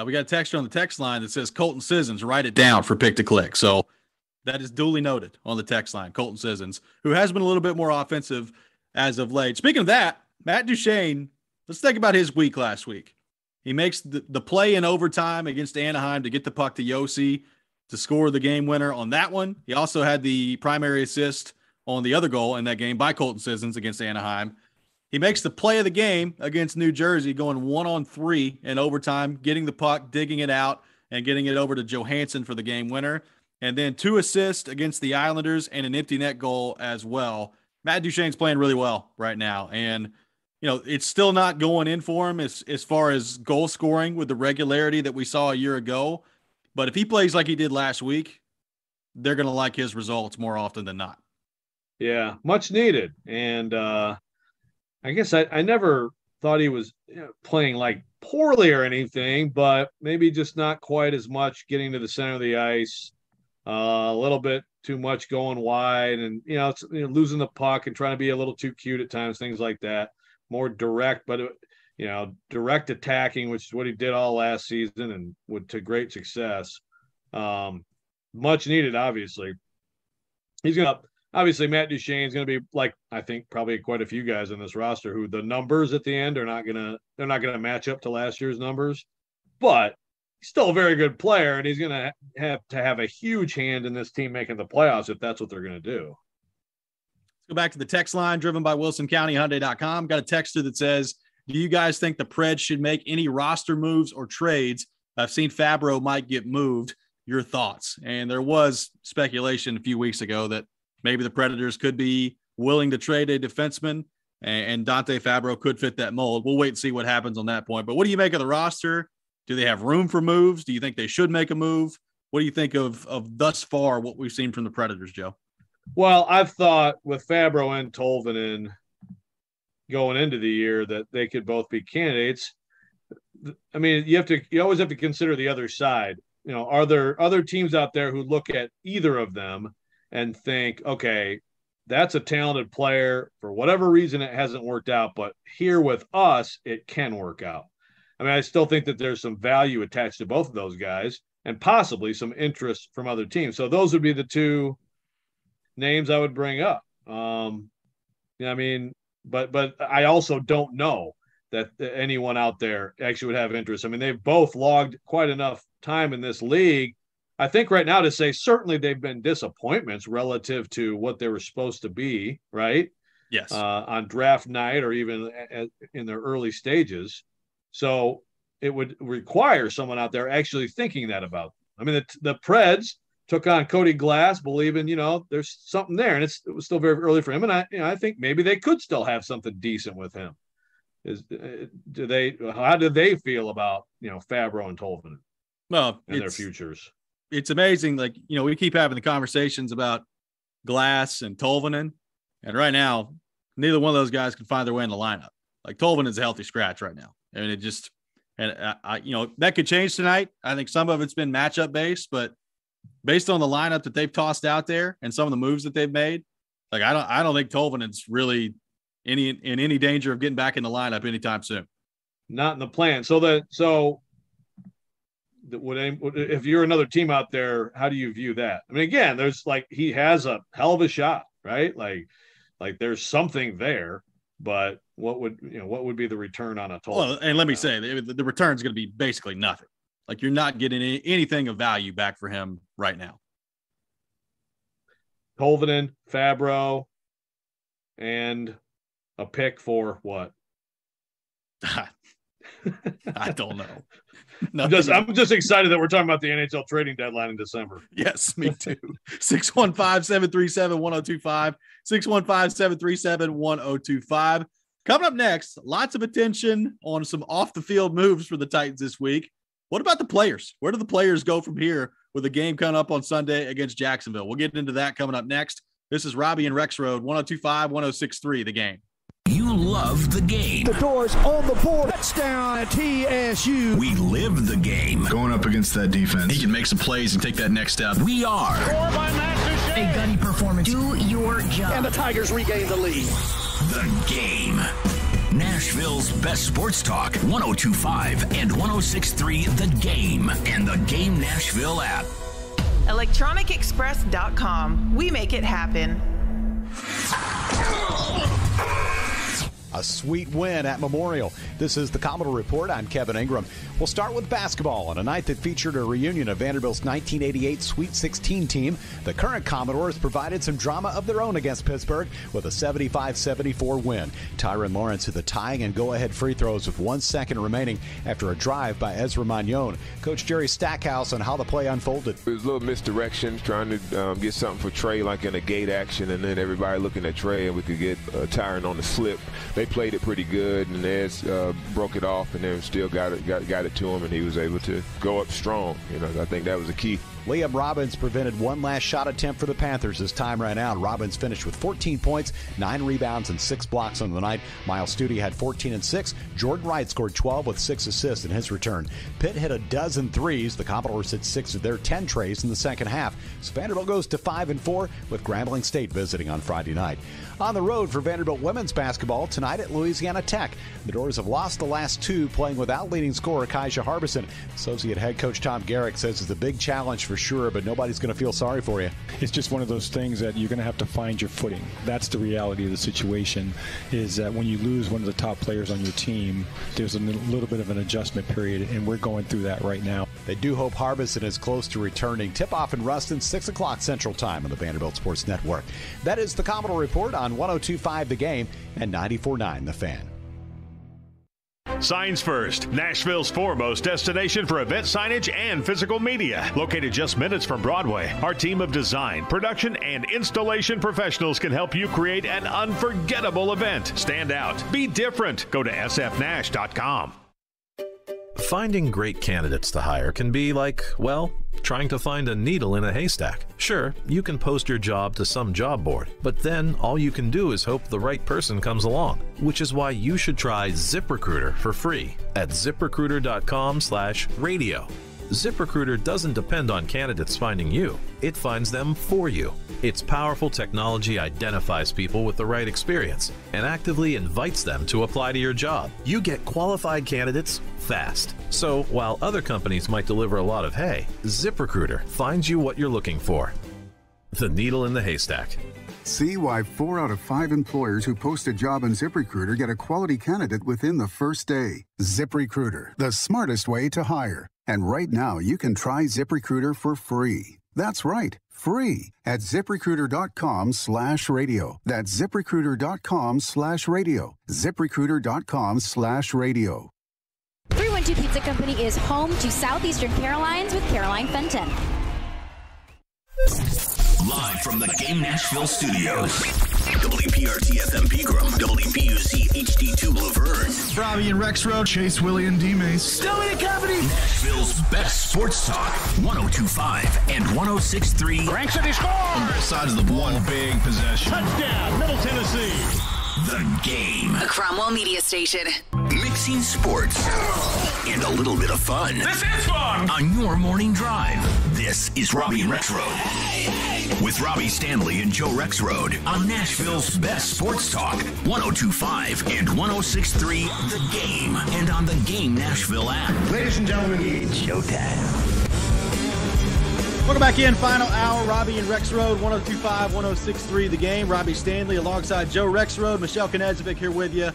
We got a texter on the text line that says Colton Sissons, write it down for pick to click. So that is duly noted on the text line. Colton Sissons, who has been a little bit more offensive as of late. Speaking of that, Matt Duchene, let's think about his week last week. He makes the play in overtime against Anaheim to get the puck to Yossi to score the game winner on that one. He also had the primary assist on the other goal in that game by Colton Sissons against Anaheim. He makes the play of the game against New Jersey, going 1-on-3 in overtime, getting the puck, digging it out, and getting it over to Johansson for the game winner. And then 2 assists against the Islanders and an empty net goal as well. Matt Duchene's playing really well right now. And, it's still not going in for him as far as goal scoring with the regularity that we saw a year ago. But if he plays like he did last week, they're going to like his results more often than not. Yeah, much needed. And I guess I never thought he was playing like poorly or anything, but maybe just not quite as much getting to the center of the ice, a little bit too much going wide, and losing the puck and trying to be a little too cute at times, things like that. More direct, but direct attacking, which is what he did all last season and to great success. Much needed, obviously. Obviously, Matt Duchene is going to be like, I think, probably quite a few guys on this roster who the numbers at the end they're not going to match up to last year's numbers, but he's still a very good player, and he's going to have a huge hand in this team making the playoffs if that's what they're going to do. Let's go back to the text line driven by WilsonCountyHyundai.com. Got a texter that says, do you guys think the Preds should make any roster moves or trades? I've seen Fabro might get moved. Your thoughts? And there was speculation a few weeks ago that maybe the Predators could be willing to trade a defenseman, and Dante Fabro could fit that mold. We'll wait and see what happens on that point. But what do you make of the roster? Do they have room for moves? Do you think they should make a move? What do you think of thus far what we've seen from the Predators, Joe? Well, I've thought with Fabro and Tolvanen going into the year that they could both be candidates. I mean, you always have to consider the other side. Are there other teams out there who look at either of them and think, okay, that's a talented player. For whatever reason, it hasn't worked out, but here with us, it can work out. I mean, I still think that there's some value attached to both of those guys and possibly some interest from other teams. So those would be the two names I would bring up. I mean, but I also don't know that anyone out there actually would have interest. I mean, they've both logged quite enough time in this league. I think right now to say certainly they've been disappointments relative to what they were supposed to be, right? Yes. On draft night or even in their early stages. So it would require someone out there actually thinking that about them. I mean, the Preds took on Cody Glass, believing, there's something there, and it was still very early for him. And I think maybe they could still have something decent with him. How do they feel about, Fabro and Tolvanen? Well, and their futures. It's amazing. Like, we keep having the conversations about Glass and Tolvanen, and right now, neither one of those guys can find their way in the lineup. Like, Tolvanen's a healthy scratch right now. I mean, that could change tonight. I think some of it's been matchup based, but based on the lineup that they've tossed out there and some of the moves that they've made, like, I don't think Tolvanen's really in any danger of getting back in the lineup anytime soon. Not in the plan. If you're another team out there, how do you view that? I mean, again, there's he has a hell of a shot, right? Like there's something there, but what would be the return on a Tolvanen? Well, and let me say, the return is going to be basically nothing. Like, you're not getting anything of value back for him right now. Tolvanen, Fabro, and a pick for what? I don't know. I'm just excited that we're talking about the NHL trading deadline in December. Yes, me too. 615-737-1025, 615-737-1025. Coming up next, lots of attention on some off-the-field moves for the Titans this week. What about the players? Where do the players go from here with a game coming up on Sunday against Jacksonville? We'll get into that coming up next. This is Robby and Rexrode, 102.5, 106.3, The Game. You love the game. The doors on the board. Touchdown at TSU. We live the game. Going up against that defense, he can make some plays and take that next step. We are a gunny performance. Do your job. And the Tigers regain the lead. The Game. Nashville's best sports talk, 102.5 and 106.3 The Game, and the Game Nashville app. ElectronicExpress.com. We make it happen. A sweet win at Memorial. This is the Commodore Report. I'm Kevin Ingram. We'll start with basketball on a night that featured a reunion of Vanderbilt's 1988 Sweet 16 team. The current Commodores provided some drama of their own against Pittsburgh with a 75-74 win. Tyron Lawrence hit the tying and go-ahead free throws with 1 second remaining after a drive by Ezra Magnon. Coach Jerry Stackhouse on how the play unfolded. It was a little misdirection, trying to get something for Trey like in a gate action, and then everybody looking at Trey, and we could get Tyron on the slip. They played it pretty good, and Nez broke it off, and then still got it to him, and he was able to go up strong. I think that was the key. Liam Robbins prevented one last shot attempt for the Panthers as time ran out. Robbins finished with 14 points, 9 rebounds, and 6 blocks on the night. Miles Studi had 14 and 6. Jordan Wright scored 12 with 6 assists in his return. Pitt hit a dozen threes. The Commodores hit 6 of their 10 trays in the second half. So Vanderbilt goes to 5-4 with Grambling State visiting on Friday night. On the road for Vanderbilt women's basketball tonight at Louisiana Tech. The Doors have lost the last 2, playing without leading scorer Kaija Harbison. Associate head coach Tom Garrick says it's a big challenge for sure, but nobody's going to feel sorry for you. It's just one of those things that you're going to have to find your footing. That's the reality of the situation, is that when you lose one of the top players on your team, there's a little bit of an adjustment period, and we're going through that right now. They do hope Harbison is close to returning. Tip-off in Ruston, 6 o'clock Central Time on the Vanderbilt Sports Network. That is the Commodore Report on 102.5 The Game and 94.9 The Fan. Signs First, Nashville's foremost destination for event signage and physical media. Located just minutes from Broadway, our team of design, production, and installation professionals can help you create an unforgettable event. Stand out. Be different. Go to sfnash.com. Finding great candidates to hire can be like, well, trying to find a needle in a haystack. Sure, you can post your job to some job board, but then all you can do is hope the right person comes along, which is why you should try ZipRecruiter for free at ziprecruiter.com/radio. ZipRecruiter doesn't depend on candidates finding you. It finds them for you. Its powerful technology identifies people with the right experience and actively invites them to apply to your job. You get qualified candidates fast. So while other companies might deliver a lot of hay, ZipRecruiter finds you what you're looking for. The needle in the haystack. See why 4 out of 5 employers who post a job on ZipRecruiter get a quality candidate within the first day. ZipRecruiter, the smartest way to hire. And right now, you can try ZipRecruiter for free. That's right, free at ZipRecruiter.com/radio. That's ZipRecruiter.com/radio. ZipRecruiter.com/radio. 312 Pizza Company is home to Southeastern Carolines with Caroline Fenton. Live from the Game Nashville studios. WPRT FM Pegram, WPUC HD2 Laverne. Robby and Rexrode, Chase, Willie, and D-Mace. Still in company. Nashville's best sports talk. 102.5 and 106.3. Ranks and he scores! On both sides of the one big possession. Touchdown, Middle Tennessee. The Game. A Cromwell media station. Mixing sports and a little bit of fun. This is fun! On your morning drive. This is Robby and Rexrode. With Robby Stanley and Joe Rexrode on Nashville's best sports talk. 102.5 and 106.3 The Game. And on the Game Nashville app. Ladies and gentlemen, it's showtime. Welcome back in. Final hour. Robby and Rexrode, 102.5, 106.3 The Game. Robby Stanley alongside Joe Rexrode. Michelle Knedzevic here with you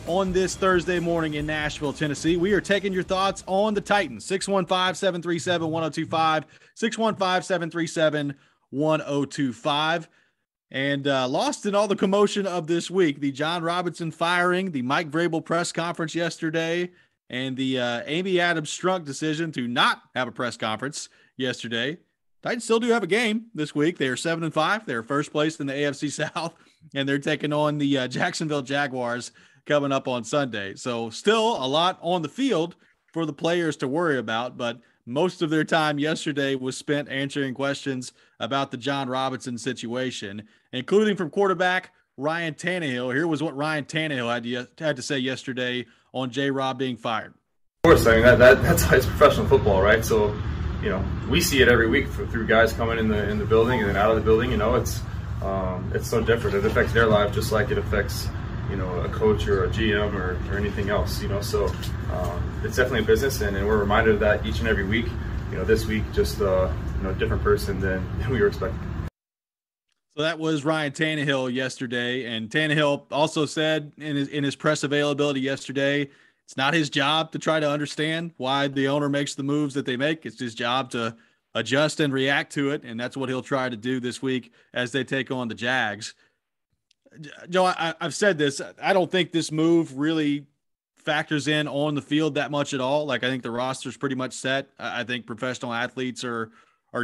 on this Thursday morning in Nashville, Tennessee. We are taking your thoughts on the Titans. 615-737-1025. 615-737-1025. And lost in all the commotion of this week, the John Robinson firing, the Mike Vrabel press conference yesterday, and the Amy Adams Strunk decision to not have a press conference yesterday. Titans still do have a game this week. They are 7-5. They're first place in the AFC South, and they're taking on the Jacksonville Jaguars coming up on Sunday. So still a lot on the field for the players to worry about, but most of their time yesterday was spent answering questions about the John Robinson situation, including from quarterback Ryan Tannehill. Here was what Ryan Tannehill had to say yesterday on J-Rob being fired. Of course, I mean, that's how it's professional football, right? So, you know, we see it every week through guys coming in the building and then out of the building. You know, it's so different. It affects their life just like it affects, you know, a coach or a GM or anything else, you know. So it's definitely a business, and we're reminded of that each and every week. You know, this week just you know, a different person than we were expecting. So that was Ryan Tannehill yesterday, and Tannehill also said in his press availability yesterday, it's not his job to try to understand why the owner makes the moves that they make. It's his job to adjust and react to it, and that's what he'll try to do this week as they take on the Jags. Joe, I've said this. I don't think this move really factors in on the field that much at all. Like, I think the roster's pretty much set. I think professional athletes are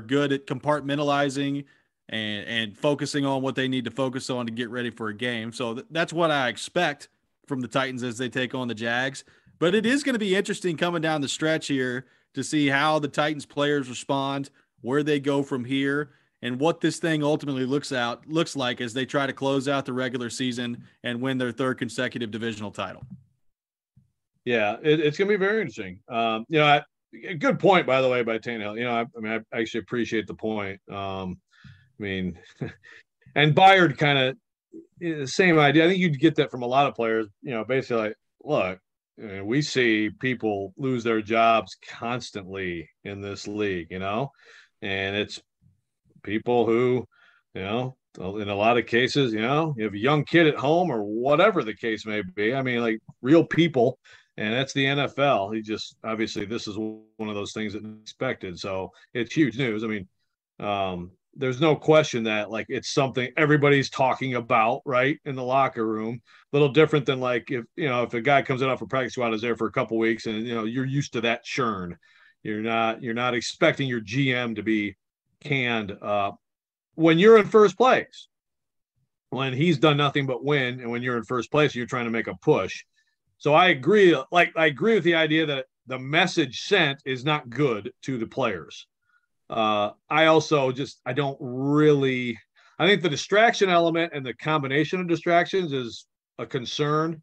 good at compartmentalizing and focusing on what they need to focus on to get ready for a game. So that's what I expect from the Titans as they take on the Jags. But it is going to be interesting coming down the stretch here to see how the Titans players respond, where they go from here, and what this thing ultimately looks like as they try to close out the regular season and win their third consecutive divisional title. Yeah, it's going to be very interesting. You know, a good point, by the way, by Tannehill. You know, I actually appreciate the point. I mean, and Byard kind of the same idea. I think you'd get that from a lot of players. You know, basically, like, look, we see people lose their jobs constantly in this league. You know, and it's people who, you know, in a lot of cases, you know, you have a young kid at home or whatever the case may be. I mean, like, real people, and that's the NFL. He just, obviously, this is one of those things that expected. So it's huge news. I mean, there's no question that, like, it's something everybody's talking about, right, in the locker room. A little different than, like, if, you know, if a guy comes in off a practice squad, is there for a couple weeks, and, you know, you're used to that churn. You're not expecting your GM to be canned when you're in first place, when he's done nothing but win, and when you're in first place, you're trying to make a push. So I agree. Like, I agree with the idea that the message sent is not good to the players. I also I don't really, I think the distraction element and the combination of distractions is a concern.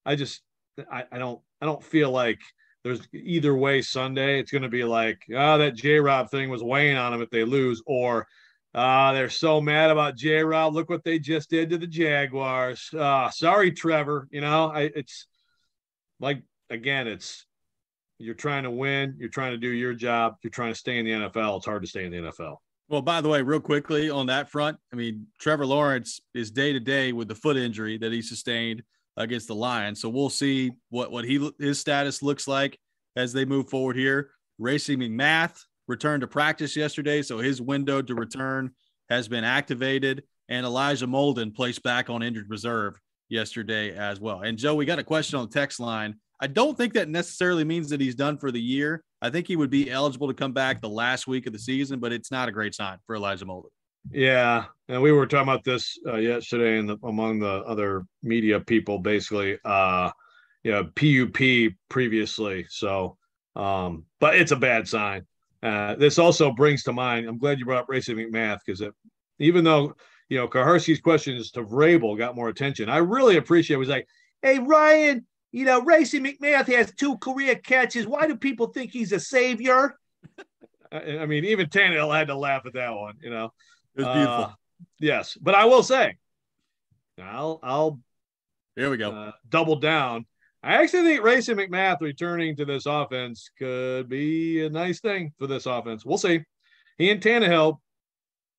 I don't feel like there's either way Sunday, it's going to be like, that J-Rob thing was weighing on them if they lose, or they're so mad about J-Rob. Look what they just did to the Jaguars. Sorry, Trevor. It's like, again, you're trying to win. You're trying to do your job. You're trying to stay in the NFL. It's hard to stay in the NFL. Well, by the way, real quickly on that front, I mean, Trevor Lawrence is day-to-day with the foot injury that he sustained against the Lions. So we'll see what his status looks like as they move forward here. Racing McMath returned to practice yesterday, so his window to return has been activated. And Elijah Molden placed back on injured reserve yesterday as well. And, Joe, we got a question on the text line. I don't think that necessarily means that he's done for the year. I think he would be eligible to come back the last week of the season, but it's not a great sign for Elijah Molden. Yeah, and we were talking about this yesterday among the other media people, basically, PUP previously. So, but it's a bad sign. This also brings to mind, I'm glad you brought up Racing McMath, because even though, Kaharski's questions to Vrabel got more attention, I really appreciate it. It was like, hey, Ryan, Racing McMath has 2 career catches. Why do people think he's a savior? I mean, even Tannehill had to laugh at that one, It was beautiful. Yes, but I will say, I'll here we go. Double down. I actually think Racing McMath returning to this offense could be a nice thing for this offense. We'll see. He and Tannehill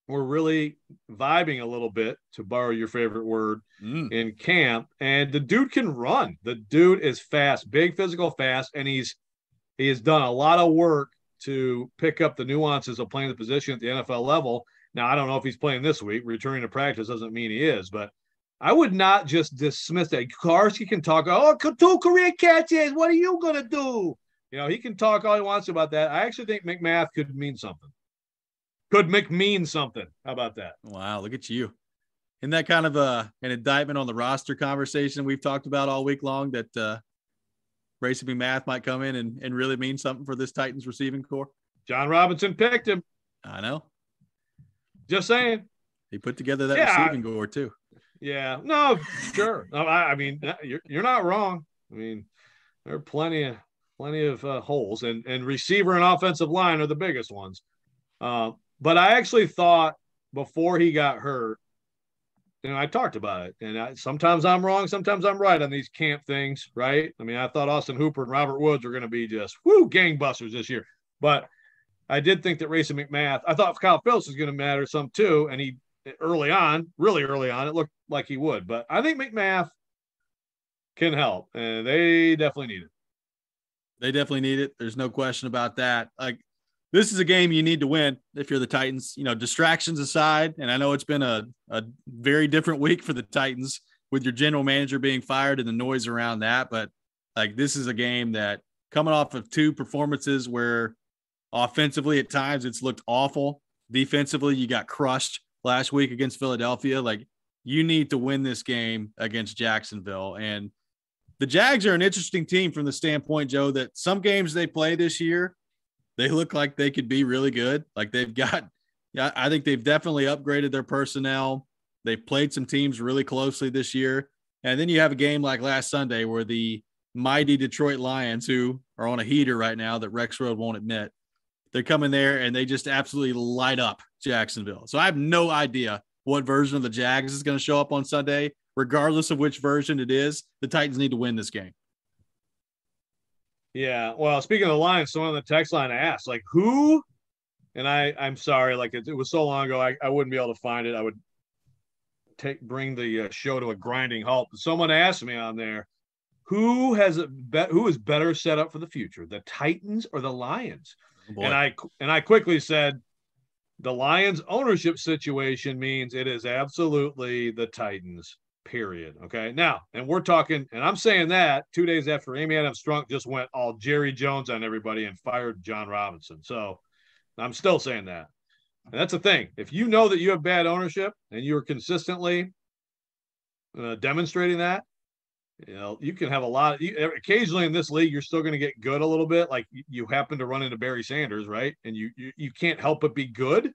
were really vibing a little bit, to borrow your favorite word, in camp. And the dude can run. The dude is fast, big, physical, fast, and he has done a lot of work to pick up the nuances of playing the position at the NFL level. Now, I don't know if he's playing this week. Returning to practice doesn't mean he is, but I would not just dismiss that. Kaharski can talk, 2 career catches. What are you going to do? He can talk all he wants about that. I actually think McMath could mean something. Could mean something. How about that? Wow, look at you. Isn't that kind of an indictment on the roster conversation we've talked about all week long, that Racing McMath might come in and really mean something for this Titans receiving core? John Robinson picked him. I know. Just saying. He put together that receiving core too. Yeah. No, sure. I mean, you're not wrong. I mean, there are plenty of holes, and receiver and offensive line are the biggest ones. But I actually thought before he got hurt, I talked about it, and sometimes I'm wrong, sometimes I'm right on these camp things, right? I mean, I thought Austin Hooper and Robert Woods were going to be just gangbusters this year, but I did think that Racing McMath, I thought Kyle Phillips was going to matter some too, and he really early on, it looked like he would, but I think McMath can help, and they definitely need it. They definitely need it. There's no question about that. Like, this is a game you need to win if you're the Titans. Distractions aside, and I know it's been a very different week for the Titans with your general manager being fired and the noise around that, but this is a game that, coming off of 2 performances where offensively at times it's looked awful, defensively you got crushed last week against Philadelphia. You need to win this game against Jacksonville. And the Jags are an interesting team from the standpoint, Joe, that some games they play this year, they look like they could be really good. They've got, I think they've definitely upgraded their personnel. They've played some teams really closely this year. And then you have a game like last Sunday where the mighty Detroit Lions, who are on a heater right now that Rexrode won't admit, they come in there and they just absolutely light up Jacksonville. So I have no idea what version of the Jags is going to show up on Sunday. Regardless of which version it is, the Titans need to win this game. Yeah. Well, speaking of the Lions, someone on the text line asked, who? And I'm sorry, it was so long ago, I wouldn't be able to find it. I would bring the show to a grinding halt. But someone asked me on there, who is better set up for the future, the Titans or the Lions? Oh, and I quickly said, the Lions ownership situation means it is absolutely the Titans. Period. Okay. Now, and we're talking, and I'm saying that 2 days after Amy Adams Strunk just went all Jerry Jones on everybody and fired John Robinson. So I'm still saying that. And that's the thing. If you know that you have bad ownership and you're consistently demonstrating that, you can have a lot. Occasionally in this league, you're still going to get good a little bit. You happen to run into Barry Sanders, right? And you can't help but be good,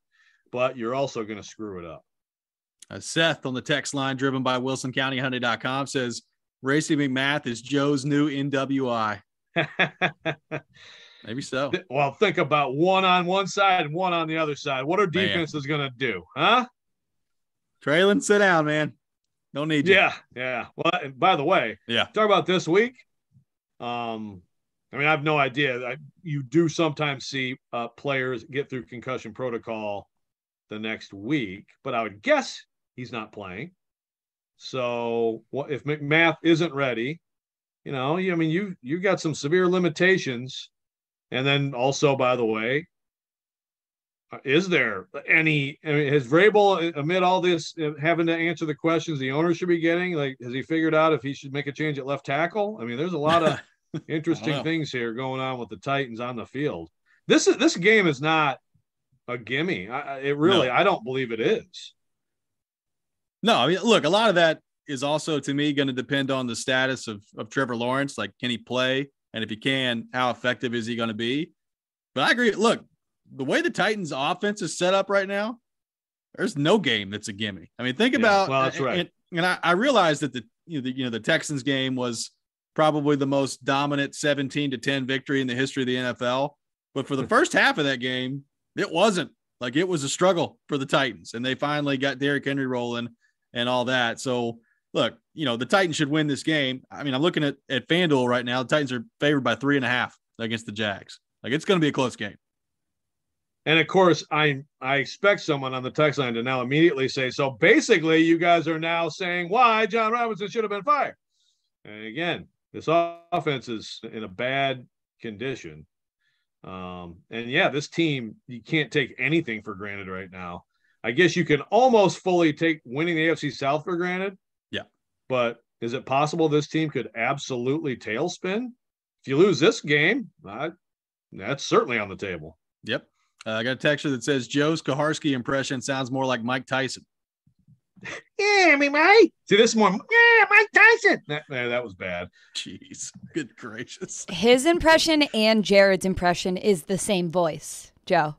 but you're also going to screw it up. Seth on the text line, driven by WilsonCountyHunting.com, says Racing McMath is Joe's new NWI. Maybe so. Well, think about one on one side and one on the other side. What are defenses going to do, huh? Traylon, sit down, man. Don't need you. Yeah. Well, and by the way, talk about this week. I have no idea. You do sometimes see players get through concussion protocol the next week, but I would guess he's not playing. So if McMath isn't ready, you got some severe limitations. And then also, by the way, is there any? Has Vrabel, amid all this, having to answer the questions the owner should be getting? Like, has he figured out if he should make a change at left tackle? I mean, there's a lot of interesting things here going on with the Titans on the field. This game is not a gimme. I don't believe it is. No, I mean, look, a lot of that is also, to me, going to depend on the status of Trevor Lawrence. Like, can he play? And if he can, how effective is he going to be? But I agree. Look, the way the Titans offense is set up right now, there's no game that's a gimme. I mean, think about, well, that's right. And I realize that the Texans game was probably the most dominant 17-10 victory in the history of the NFL. But for the first half of that game, it wasn't. Like, it was a struggle for the Titans, and they finally got Derrick Henry rolling and all that. So look, the Titans should win this game. I mean, I'm looking at FanDuel right now. The Titans are favored by 3.5 against the Jags. Like, it's going to be a close game. And of course, I expect someone on the text line to now immediately say, so basically you guys are now saying why John Robinson should have been fired. And again, this offense is in a bad condition. This team, you can't take anything for granted right now. I guess you can almost fully take winning the AFC South for granted. Yeah. But is it possible this team could absolutely tailspin? If you lose this game, that's certainly on the table. Yep. I got a texture that says Joe's Kaharski impression sounds more like Mike Tyson. Yeah, Mike. See, this more. Yeah, Mike Tyson. That was bad. Jeez, good gracious. His impression and Jared's impression is the same voice, Joe.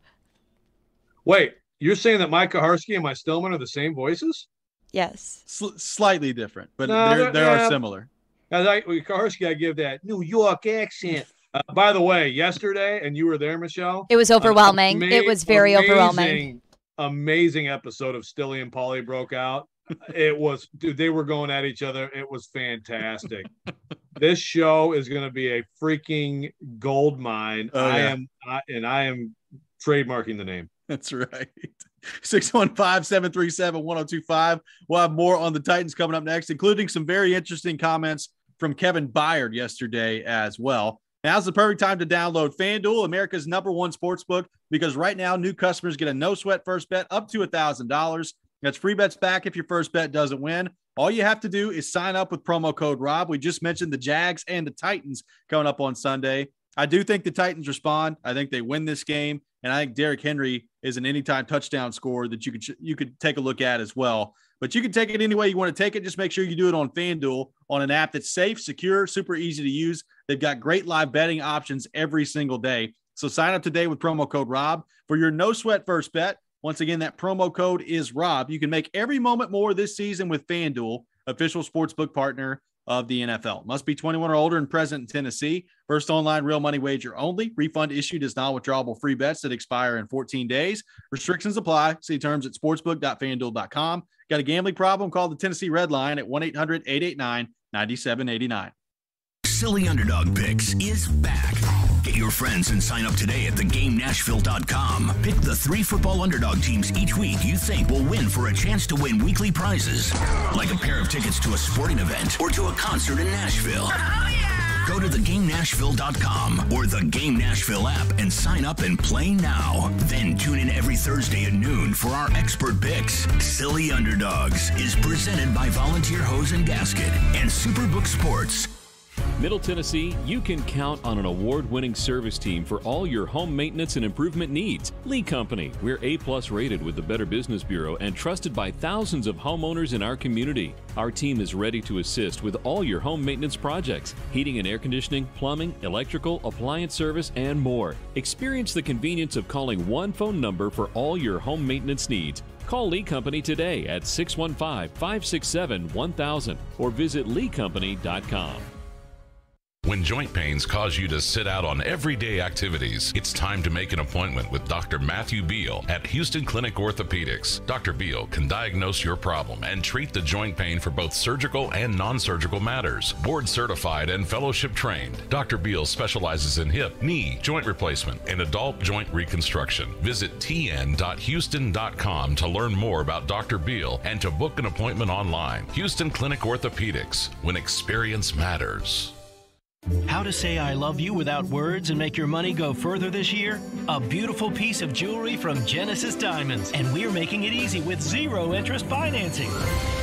Wait, you're saying that Mike Kaharski and my Stillman are the same voices? Yes. Slightly different, but they are similar. Kaharski, I give that New York accent. By the way, yesterday, and you were there, Michelle. It was overwhelming. It was very overwhelming. Amazing episode of Stilly and Pauly broke out. It was, dude, they were going at each other. It was fantastic. This show is going to be a freaking gold mine. I am trademarking the name. That's right. 615-737-1025. We'll have more on the Titans coming up next, including some very interesting comments from Kevin Byard yesterday as well. Now's the perfect time to download FanDuel, America's #1 sportsbook, because right now new customers get a no-sweat first bet up to $1,000. That's free bets back if your first bet doesn't win. All you have to do is sign up with promo code ROB. We just mentioned the Jags and the Titans coming up on Sunday. I do think the Titans respond. I think they win this game, and I think Derrick Henry is an anytime touchdown scorer that you could take a look at as well. But you can take it any way you want to take it. Just make sure you do it on FanDuel on an app that's safe, secure, super easy to use. They've got great live betting options every single day. So sign up today with promo code ROB for your no-sweat first bet. Once again, that promo code is ROB. You can make every moment more this season with FanDuel, official sportsbook partner of the NFL. Must be 21 or older and present in Tennessee. First online real money wager only. Refund issued as non-withdrawable free bets that expire in 14 days. Restrictions apply. See terms at sportsbook.fanduel.com. Got a gambling problem? Call the Tennessee Red Line at 1-800-889-9789. Silly Underdog Picks is back. Get your friends and sign up today at thegamenashville.com. Pick the 3 football underdog teams each week you think will win for a chance to win weekly prizes, like a pair of tickets to a sporting event or to a concert in Nashville. Oh, yeah! Go to thegamenashville.com or the Game Nashville app and sign up and play now. Then tune in every Thursday at noon for our expert picks. Silly Underdogs is presented by Volunteer Hose and Gasket and Superbook Sports. Middle Tennessee, you can count on an award-winning service team for all your home maintenance and improvement needs. Lee Company, we're A+ rated with the Better Business Bureau and trusted by thousands of homeowners in our community. Our team is ready to assist with all your home maintenance projects, heating and air conditioning, plumbing, electrical, appliance service, and more. Experience the convenience of calling one phone number for all your home maintenance needs. Call Lee Company today at 615-567-1000 or visit leecompany.com. When joint pains cause you to sit out on everyday activities, it's time to make an appointment with Dr. Matthew Beal at Houston Clinic Orthopedics. Dr. Beal can diagnose your problem and treat the joint pain for both surgical and non-surgical matters. Board certified and fellowship trained, Dr. Beal specializes in hip, knee, joint replacement, and adult joint reconstruction. Visit tn.houston.com to learn more about Dr. Beal and to book an appointment online. Houston Clinic Orthopedics, when experience matters. How to say I love you without words and make your money go further this year? A beautiful piece of jewelry from Genesis Diamonds, and we're making it easy with zero interest financing.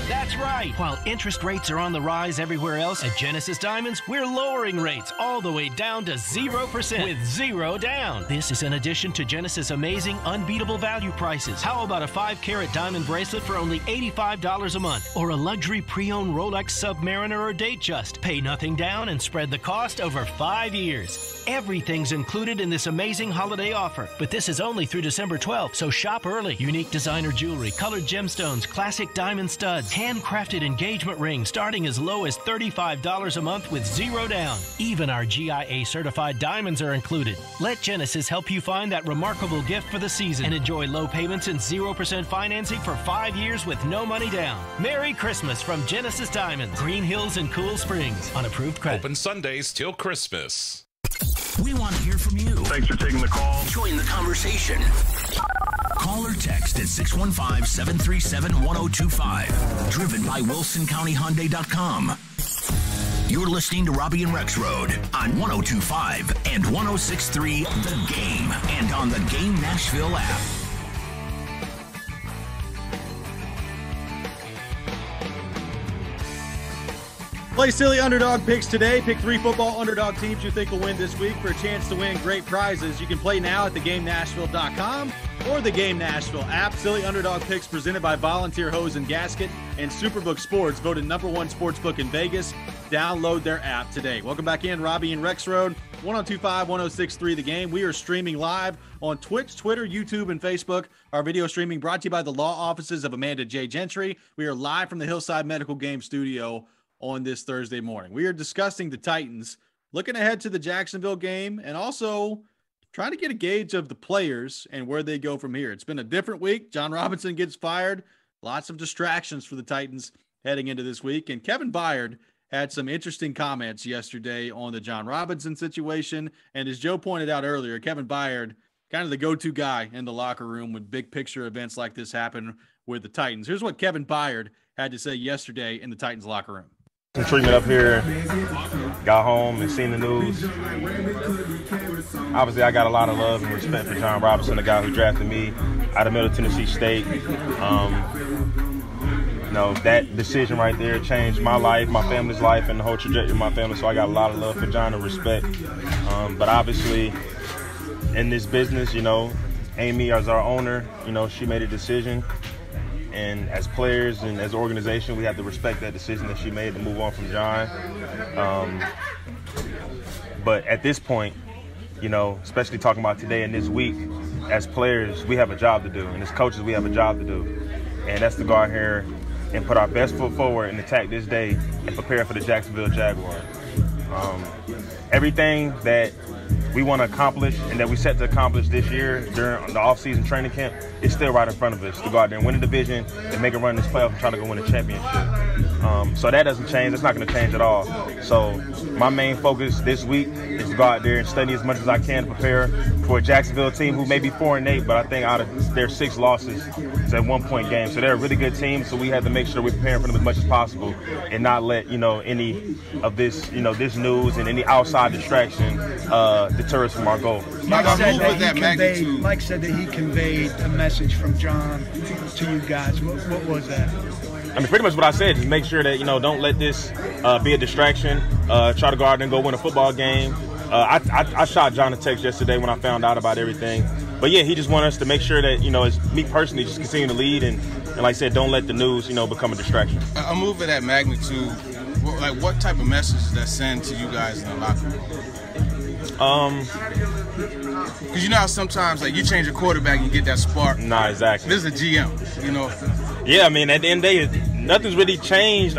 That's right. While interest rates are on the rise everywhere else, at Genesis Diamonds, we're lowering rates all the way down to 0% with zero down. This is in addition to Genesis' amazing, unbeatable value prices. How about a 5-carat diamond bracelet for only $85 a month? Or a luxury pre-owned Rolex Submariner or Datejust? Pay nothing down and spread the cost over 5 years. Everything's included in this amazing holiday offer, but this is only through December 12th, so shop early. Unique designer jewelry, colored gemstones, classic diamond studs, handcrafted engagement rings starting as low as $35 a month with zero down. Even our GIA certified diamonds are included. Let Genesis help you find that remarkable gift for the season and enjoy low payments and 0% financing for 5 years with no money down. Merry Christmas from Genesis Diamonds, Green Hills and Cool Springs on approved credit. Open Sundays till Christmas. We want to hear from you. Thanks for taking the call. Join the conversation. Call or text at 615-737-1025. Driven by WilsonCountyHyundai.com. You're listening to Robby and Rexrode on 102.5 and 106.3 The Game and on the Game Nashville app. Play silly underdog picks today. Pick 3 football underdog teams you think will win this week for a chance to win great prizes. You can play now at thegamenashville.com or the Game Nashville app. Silly underdog picks presented by Volunteer Hose and Gasket and Superbook Sports, voted #1 sportsbook in Vegas. Download their app today. Welcome back in, Robby and Rexrode, 102.5, 106.3 The Game. We are streaming live on Twitch, Twitter, YouTube, and Facebook. Our video streaming brought to you by the law offices of Amanda J. Gentry. We are live from the Hillside Medical Game Studio on this Thursday morning. We are discussing the Titans, looking ahead to the Jacksonville game, and also trying to get a gauge of the players and where they go from here. It's been a different week. John Robinson gets fired. Lots of distractions for the Titans heading into this week. And Kevin Byard had some interesting comments yesterday on the John Robinson situation. And as Joe pointed out earlier, Kevin Byard, kind of the go-to guy in the locker room when big picture events like this happen with the Titans. Here's what Kevin Byard had to say yesterday in the Titans locker room. Some treatment up here, got home and seen the news. Obviously, I got a lot of love and respect for John Robinson, the guy who drafted me out of Middle Tennessee State. That decision right there changed my life, my family's life, and the whole trajectory of my family, so I got a lot of love for John and respect. But obviously, in this business, Amy, as our owner, she made a decision. And as players and as an organization, we have to respect that decision that she made to move on from John. But at this point, especially talking about today and this week, as players, we have a job to do. And as coaches, we have a job to do. And that's to go out here and put our best foot forward and attack this day and prepare for the Jacksonville Jaguars. Everything that we want to accomplish and that we set to accomplish this year during the off-season training camp is still right in front of us, to go out there and win a division and make a run in this playoff and try to go win a championship. So that doesn't change. That's not going to change at all. So my main focus this week is to go out there and study as much as I can to prepare for a Jacksonville team who may be 4-8, but I think out of their 6 losses, it's a 1-point game. So they're a really good team, so we have to make sure we're preparing for them as much as possible and not let, any of this, this news and any outside distraction deter us from our goal. Mike said that he conveyed a message from John to you guys. What was that? Pretty much what I said. Just make sure that, don't let this be a distraction. Try to go out there and go win a football game. I shot John a text yesterday when I found out about everything. But, yeah, he just wanted us to make sure that, as me personally, just continue to lead. And like I said, don't let the news, become a distraction. A move of that magnitude, what type of message does that send to you guys in the locker room? Because how sometimes you change a quarterback and you get that spark. Nah, exactly. This is a GM, Yeah, at the end of the day, nothing's really changed.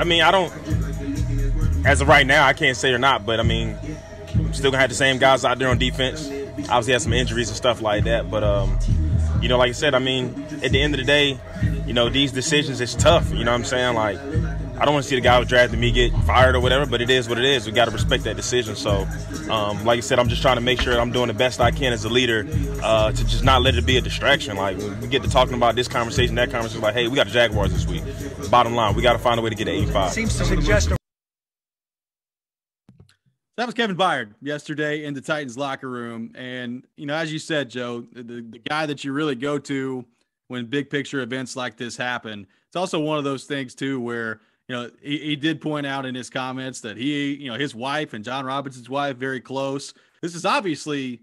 as of right now, I can't say or not, but I mean, still gonna have the same guys out there on defense. Obviously, had some injuries and stuff like that, but you know, like I said, I mean, at the end of the day, you know, these decisions, it's tough. You know what I'm saying? Like, I don't want to see the guy who drafted me get fired or whatever, but it is what it is. We got to respect that decision. So, like I said, I'm just trying to make sure I'm doing the best I can as a leader to just not let it be a distraction. Like, when we get to talking about this conversation, that conversation, like, hey, we got the Jaguars this week. Bottom line, we got to find a way to get to 85. Seems to suggest That was Kevin Byard yesterday in the Titans locker room. And, you know, as you said, Joe, the guy that you really go to when big picture events like this happen, it's also one of those things, too, where, you know, he did point out in his comments that his wife and John Robinson's wife, very close. This is obviously,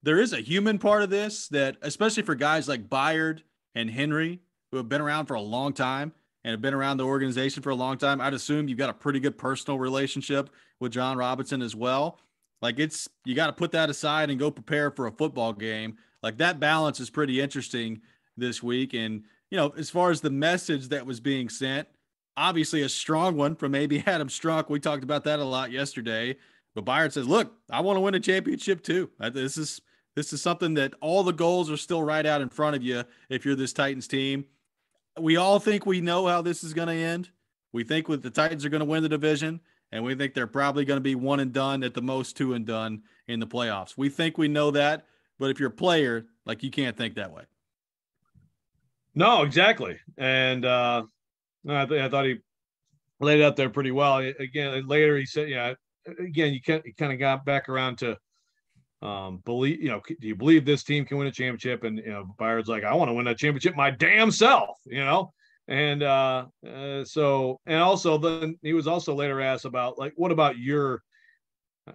there is a human part of this that, especially for guys like Byard and Henry, who have been around for a long time and have been around the organization for a long time, I'd assume you've got a pretty good personal relationship with John Robinson as well. Like, you got to put that aside and go prepare for a football game. Like, that balance is pretty interesting this week. And, you know, as far as the message that was being sent, obviously a strong one from maybe Adam Strunk. We talked about that a lot yesterday. But Byard says, look, I want to win a championship too. This is something that all the goals are still right out in front of you if you're this Titans team. We all think we know how this is going to end. We think the Titans are going to win the division, and we think they're probably going to be one and done, at the most two and done in the playoffs. We think we know that, but if you're a player, like, you can't think that way. No, exactly. And I thought he laid it up there pretty well. Again, later he said, again, you kind of got back around to believe, do you believe this team can win a championship? And, Byard's like, I want to win that championship my damn self, And and also then he was also later asked about, like, what about I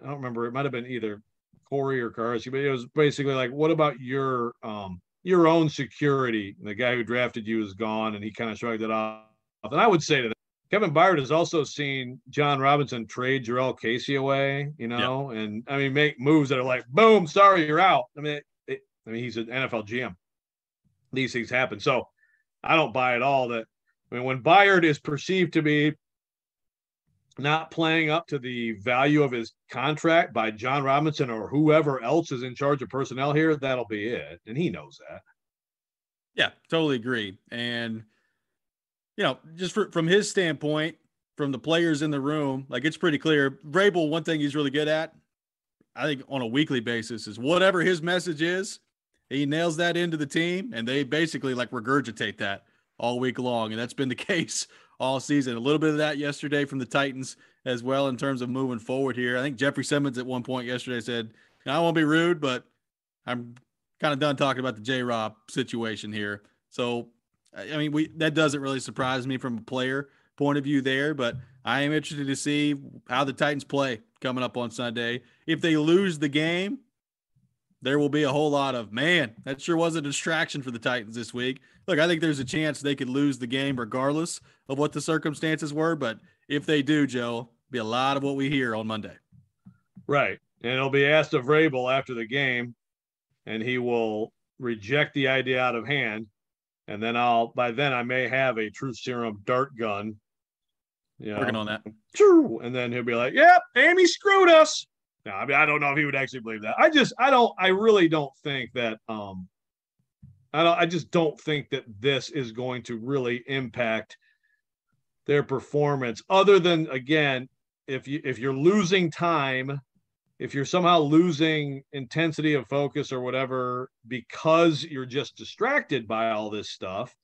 don't remember, it might have been either Corey or Carsey, but it was basically like, what about your own security? The guy who drafted you is gone, and he kind of shrugged it off. And I would say to that, Kevin Byard has also seen John Robinson trade Jarrell Casey away, and I mean, make moves that are like, boom, sorry, you're out. I mean, he's an NFL GM. These things happen. So I don't buy at all that. I mean, when Byard is perceived to be not playing up to the value of his contract by John Robinson or whoever else is in charge of personnel here, that'll be it. And he knows that. Yeah, totally agree. And, just from his standpoint, from the players in the room, like, it's pretty clear. Vrabel, one thing he's really good at, I think on a weekly basis, is whatever his message is, he nails that into the team, and they basically like regurgitate that all week long. And that's been the case all season. A little bit of that yesterday from the Titans as well in terms of moving forward here. I think Jeffrey Simmons at one point yesterday said, I won't be rude, but I'm kind of done talking about the J-Rob situation here. So, I mean, that doesn't really surprise me from a player point of view there, but I am interested to see how the Titans play coming up on Sunday. If they lose the game, there will be a whole lot of, man, that sure was a distraction for the Titans this week. Look, I think there's a chance they could lose the game regardless of what the circumstances were, but if they do, Joe, it'll be a lot of what we hear on Monday. Right, and it'll be asked of Vrabel after the game, and he will reject the idea out of hand. And then by then I may have a truth serum dart gun. Working on that. And then he'll be like, yep, Amy screwed us. No, I mean, I don't know if he would actually believe that. I really don't think that, I just don't think that this is going to really impact their performance, other than, again, if you're losing time, if you're somehow losing intensity of focus or whatever because you're just distracted by all this stuff,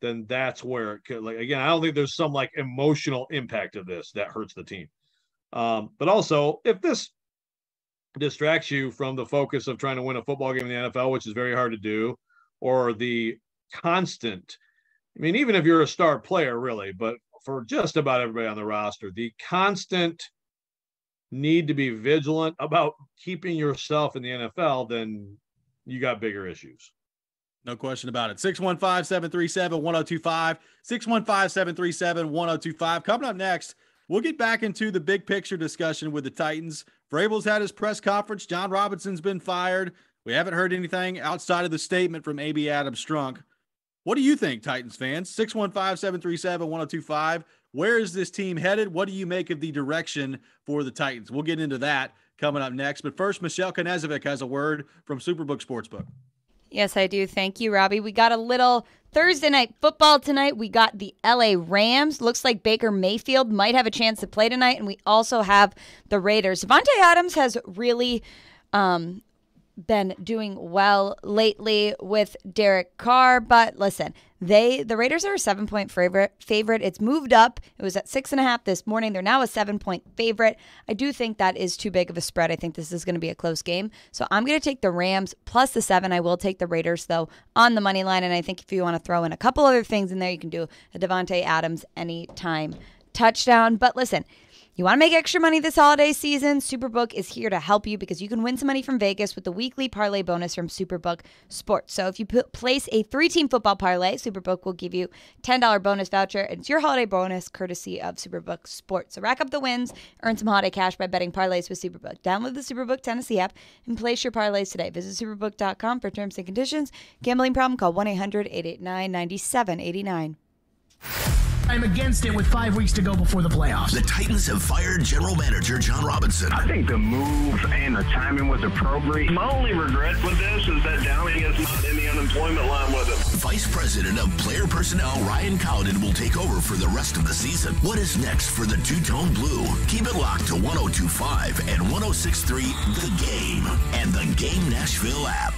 then that's where it could, like, again, I don't think there's some like emotional impact of this that hurts the team. But also, if this distracts you from the focus of trying to win a football game in the NFL, which is very hard to do, or the constant, I mean, even if you're a star player, really, but for just about everybody on the roster, the constant need to be vigilant about keeping yourself in the NFL, then you got bigger issues. No question about it. 615-737-1025, 615-737-1025. Coming up next, we'll get back into the big picture discussion with the Titans. Vrabel's had his press conference. John Robinson's been fired. We haven't heard anything outside of the statement from AB Adam Strunk. What do you think, Titans fans? 615-737-1025. Where is this team headed? What do you make of the direction for the Titans? We'll get into that coming up next. But first, Michelle Knezovic has a word from Superbook Sportsbook. Yes, I do. Thank you, Robbie. We got a little Thursday night football tonight. We got the LA Rams. Looks like Baker Mayfield might have a chance to play tonight. And we also have the Raiders. Davante Adams has really been doing well lately with Derek Carr. But listen, the Raiders are a 7-point favorite. It's moved up. It was at 6.5 this morning. They're now a 7-point favorite. I do think that is too big of a spread. I think this is going to be a close game. So I'm going to take the Rams plus the 7. I will take the Raiders, though, on the money line. And I think if you want to throw in a couple other things in there, you can do a Davante Adams anytime touchdown. But listen, you want to make extra money this holiday season? Superbook is here to help you because you can win some money from Vegas with the weekly parlay bonus from Superbook Sports. So if you place a 3-team football parlay, Superbook will give you $10 bonus voucher. And it's your holiday bonus courtesy of Superbook Sports. So rack up the wins, earn some holiday cash by betting parlays with Superbook. Download the Superbook Tennessee app and place your parlays today. Visit superbook.com for terms and conditions. Gambling problem? Call 1-800-889-9789. I'm against it with 5 weeks to go before the playoffs. The Titans have fired general manager John Robinson. I think the move and the timing was appropriate. My only regret with this is that Downing is not in the unemployment line with him. Vice President of Player Personnel Ryan Cowden will take over for the rest of the season. What is next for the two-tone blue? Keep it locked to 102.5 and 106.3 The Game and the Game Nashville app.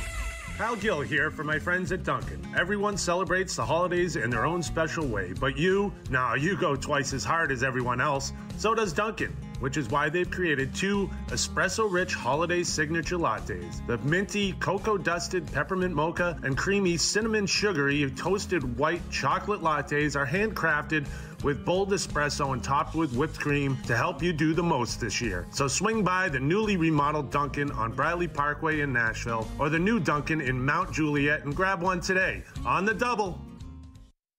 Hal Gill here for my friends at Dunkin'. Everyone celebrates the holidays in their own special way, but you go twice as hard as everyone else. So does Dunkin', which is why they've created 2 espresso-rich holiday signature lattes. The minty, cocoa-dusted peppermint mocha and creamy cinnamon sugary toasted white chocolate lattes are handcrafted with bold espresso and topped with whipped cream to help you do the most this year. So swing by the newly remodeled Dunkin' on Bradley Parkway in Nashville or the new Dunkin' in Mount Juliet and grab one today on the double.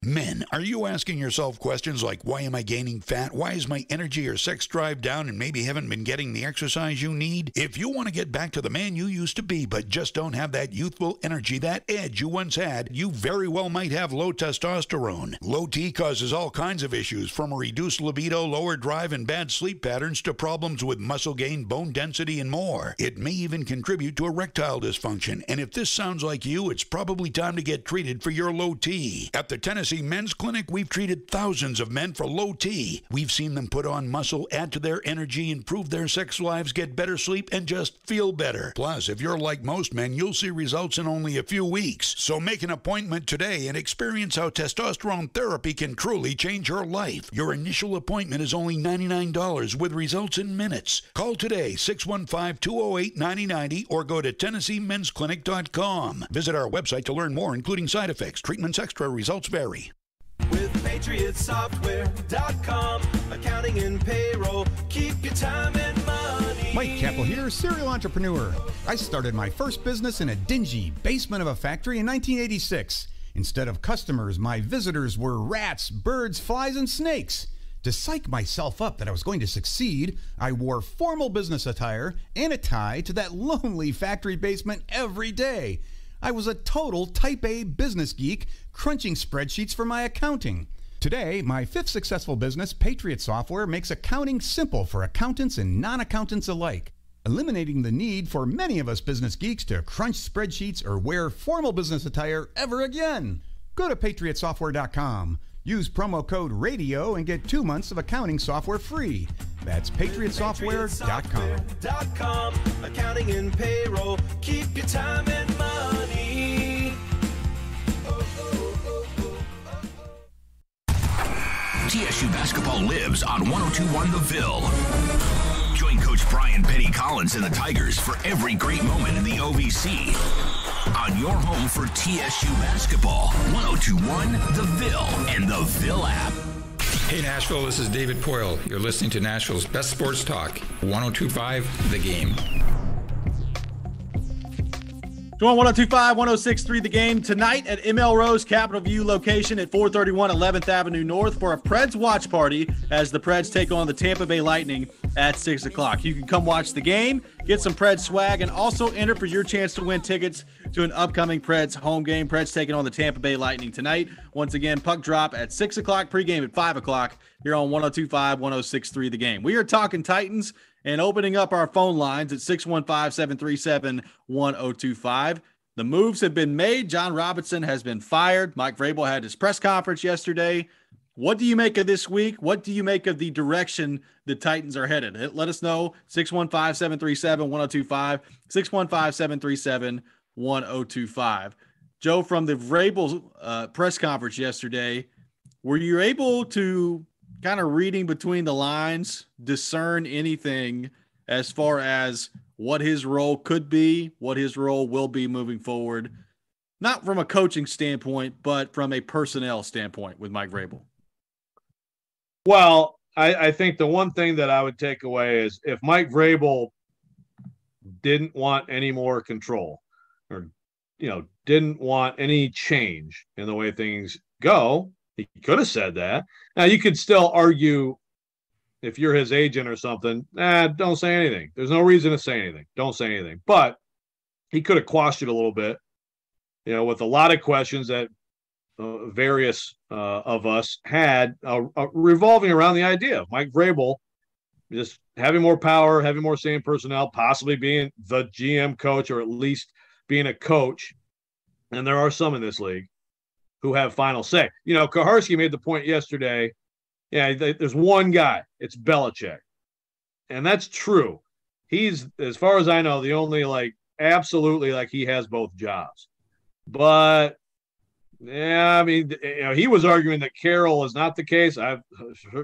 Men, are you asking yourself questions like, why am I gaining fat? Why is my energy or sex drive down and maybe haven't been getting the exercise you need? If you want to get back to the man you used to be but just don't have that youthful energy, that edge you once had, you very well might have low testosterone. Low T causes all kinds of issues, from a reduced libido, lower drive, and bad sleep patterns to problems with muscle gain, bone density, and more. It may even contribute to erectile dysfunction, and if this sounds like you, it's probably time to get treated for your low T. At the Tennessee Men's Clinic, we've treated thousands of men for low T. We've seen them put on muscle, add to their energy, improve their sex lives, get better sleep, and just feel better. Plus, if you're like most men, you'll see results in only a few weeks. So make an appointment today and experience how testosterone therapy can truly change your life. Your initial appointment is only $99 with results in minutes. Call today, 615-208-9090, or go to TennesseeMen'sClinic.com. Visit our website to learn more, including side effects. Treatments extra. Results vary. With PatriotSoftware.com, accounting and payroll, keep your time and money. Mike Capel here, serial entrepreneur. I started my first business in a dingy basement of a factory in 1986. Instead of customers, my visitors were rats, birds, flies, and snakes. To psych myself up that I was going to succeed, I wore formal business attire and a tie to that lonely factory basement every day. I was a total type A business geek, crunching spreadsheets for my accounting. Today, my 5th successful business, Patriot Software, makes accounting simple for accountants and non-accountants alike, eliminating the need for many of us business geeks to crunch spreadsheets or wear formal business attire ever again. Go to PatriotSoftware.com. Use promo code RADIO and get 2 months of accounting software free. That's PatriotSoftware.com. Accounting and payroll, keep your time and money. TSU basketball lives on 102.1 The Ville. Join Coach Brian Petty Collins and the Tigers for every great moment in the OVC. On your home for TSU basketball, 102.1 The Ville and the Ville app. Hey Nashville, this is David Poyle. You're listening to Nashville's best sports talk, 102.5 The Game. Join 102.5, 106.3 The Game tonight at ML Rose Capitol View location at 431 11th Avenue North for a Preds watch party as the Preds take on the Tampa Bay Lightning at 6 o'clock. You can come watch the game, get some Preds swag, and also enter for your chance to win tickets to an upcoming Preds home game. Preds taking on the Tampa Bay Lightning tonight. Once again, puck drop at 6 o'clock, pregame at 5 o'clock here on 102.5, 106.3 The Game. We are talking Titans and opening up our phone lines at 615-737-1025. The moves have been made. John Robinson has been fired. Mike Vrabel had his press conference yesterday. What do you make of this week? What do you make of the direction the Titans are headed? Let us know. 615-737-1025, 615-737-1025. Joe, from the Vrabel press conference yesterday, were you able to, kind of reading between the lines, discern anything as far as what his role could be, what his role will be moving forward? Not from a coaching standpoint, but from a personnel standpoint with Mike Vrabel. Well, I think the one thing that I would take away is if Mike Vrabel didn't want any more control or, didn't want any change in the way things go, he could have said that. Now, you could still argue if you're his agent or something, don't say anything. There's no reason to say anything. Don't say anything. But he could have quashed it a little bit, with a lot of questions that various of us had revolving around the idea of Mike Vrabel just having more power, having more say in personnel, possibly being the GM coach or at least being a coach. And there are some in this league who have final say. Kaharski made the point yesterday. Yeah, there's one guy. It's Belichick. And that's true. He's, as far as I know, the only absolutely he has both jobs. But yeah, I mean, he was arguing that Carroll is not the case. I've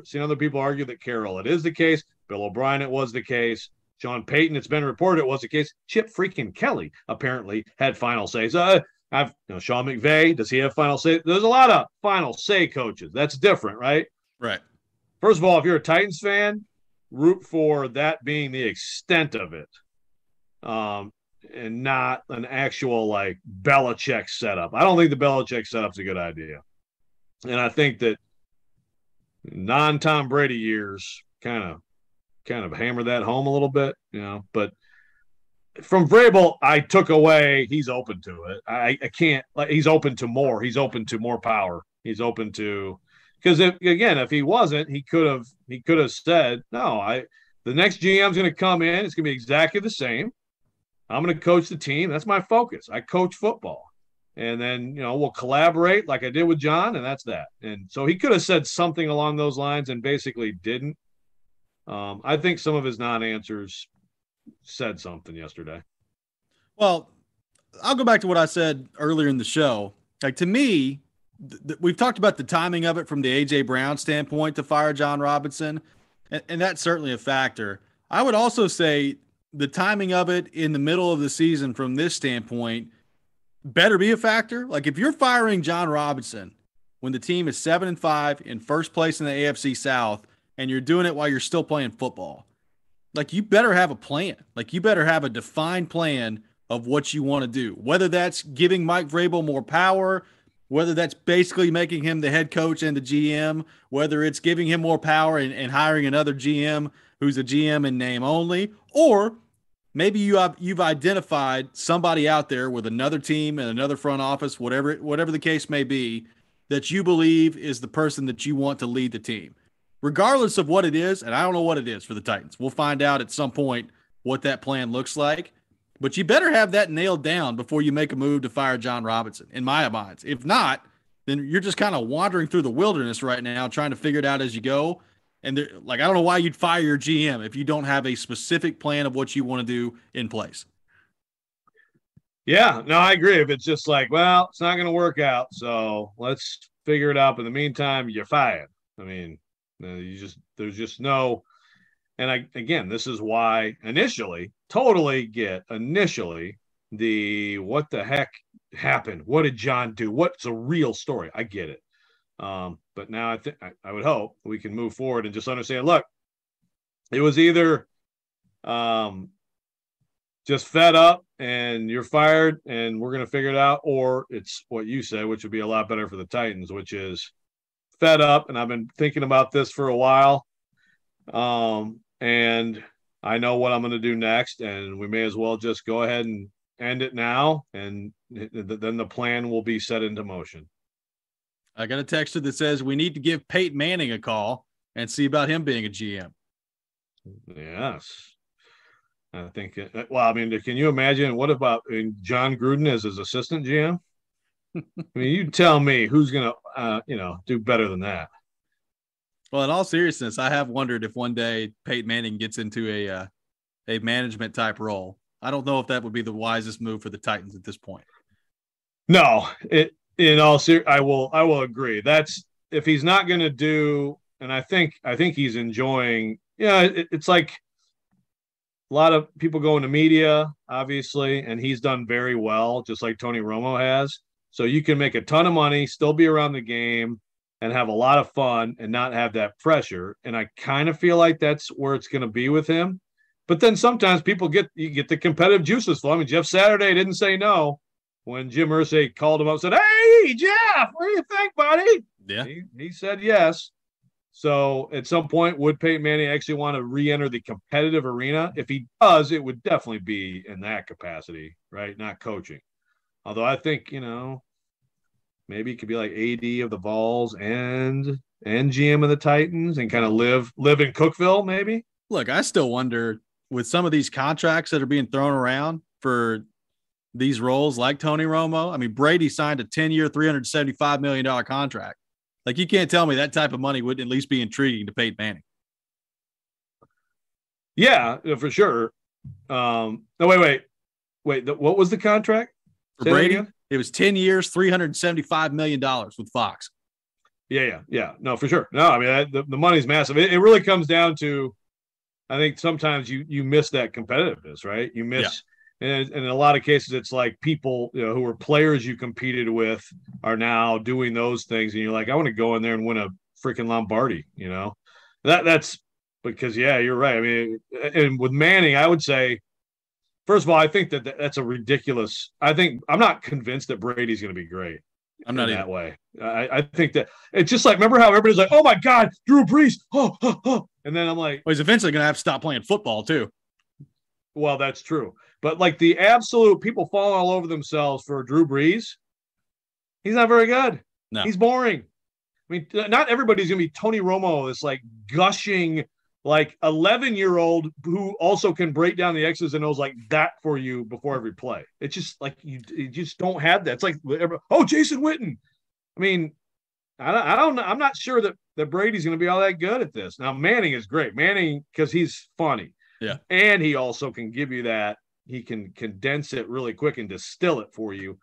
seen other people argue that Carroll, it is the case. Bill O'Brien, it was the case. Sean Payton, it's been reported it was the case. Chip freaking Kelly apparently had final say. So Sean McVay, does he have final say? There's a lot of final say coaches. That's different, right? Right. First of all, if you're a Titans fan, root for that being the extent of it. And not an actual Belichick setup. I don't think the Belichick setup's a good idea. And I think that non-Tom Brady years kind of hammer that home a little bit, but from Vrabel, I took away he's open to it. I can't he's open to more. He's open to more power. He's open to, because if he wasn't, he could have said, no, the next GM's going to come in. It's going to be exactly the same. I'm going to coach the team. That's my focus. I coach football. And then, we'll collaborate like I did with John, and that's that. And so he could have said something along those lines and basically didn't. I think some of his non-answers said something yesterday. Well, I'll go back to what I said earlier in the show. To me, we've talked about the timing of it from the A.J. Brown standpoint to fire John Robinson, and that's certainly a factor. I would also say the timing of it in the middle of the season from this standpoint better be a factor. If you're firing John Robinson when the team is 7-5 in first place in the AFC South and you're doing it while you're still playing football, you better have a plan. You better have a defined plan of what you want to do, whether that's giving Mike Vrabel more power, whether that's basically making him the head coach and the GM, whether it's giving him more power and hiring another GM who's a GM in name only, or maybe you've identified somebody out there with another team and another front office, whatever the case may be, that you believe is the person that you want to lead the team. Regardless of what it is, and I don't know what it is for the Titans. We'll find out at some point what that plan looks like. But you better have that nailed down before you make a move to fire John Robinson, in my mind. If not, then you're just kind of wandering through the wilderness right now trying to figure it out as you go. And I don't know why you'd fire your GM if you don't have a specific plan of what you want to do in place. Yeah, no, I agree. If it's just well, it's not going to work out, so let's figure it out. In the meantime, you're fired. I mean, there's just no. And again, this is why initially the what the heck happened? What did John do? What's a real story? I get it. But now I would hope we can move forward and just understand, look, it was either just fed up and you're fired and we're going to figure it out, or it's what you said, which would be a lot better for the Titans, which is fed up. And I've been thinking about this for a while. And I know what I'm going to do next, and we may as well just go ahead and end it now, and then the plan will be set into motion. I got a texter that says we need to give Peyton Manning a call and see about him being a GM. Yes. I think, well, I mean, can you imagine what about John Gruden as his assistant GM? I mean, you tell me who's going to, do better than that. Well, in all seriousness, I have wondered if one day Peyton Manning gets into a management type role. I don't know if that would be the wisest move for the Titans at this point. No, in all seriousness, I will agree. That's if he's not going to do, and I think he's enjoying. Yeah, it's like a lot of people go into media, obviously, and he's done very well, just like Tony Romo has. So you can make a ton of money, still be around the game, and have a lot of fun and not have that pressure. And I kind of feel like that's where it's going to be with him. But then sometimes people get the competitive juices flowing. I mean, Jeff Saturday didn't say no when Jim Irsay called him up and said, "Hey, Jeff, what do you think, buddy?" Yeah. He said yes. So at some point, would Peyton Manning actually want to re-enter the competitive arena? If he does, it would definitely be in that capacity, right? Not coaching. Although I think, maybe it could be like AD of the Vols and GM of the Titans and kind of live in Cookville, maybe. Look, I still wonder with some of these contracts that are being thrown around for these roles like Tony Romo. I mean, Brady signed a 10-year, $375 million contract. Like, you can't tell me that type of money would at least be intriguing to Peyton Manning. Yeah, for sure. No, wait. What was the contract? For Brady, it was 10 years, $375 million with Fox. Yeah. No, for sure. No, I mean, the money's massive. It really comes down to, I think sometimes you miss that competitiveness, right? You miss, and in a lot of cases, it's like people who were players you competed with are now doing those things, and you're like, I want to go in there and win a freaking Lombardi, That's because, yeah, you're right. I mean, and with Manning, I would say, first of all, I think that's a ridiculous. I'm not convinced that Brady's going to be great. I'm not that way. I think that it's just like, remember how everybody's like, "Oh my God, Drew Brees!" Oh. And then I'm like, well, he's eventually going to have to stop playing football too. Well, that's true. But like the absolute people fall all over themselves for Drew Brees. He's not very good. No, he's boring. I mean, not everybody's going to be Tony Romo, this like gushing, like 11-year-old who also can break down the X's and O's like that for you before every play. It's just like you just don't have that. It's like, Jason Witten. I mean, I don't know. I'm not sure that Brady's going to be all that good at this. Now, Manning is great. Manning, because he's funny. Yeah. And he also can give you that. He can condense it really quick and distill it for you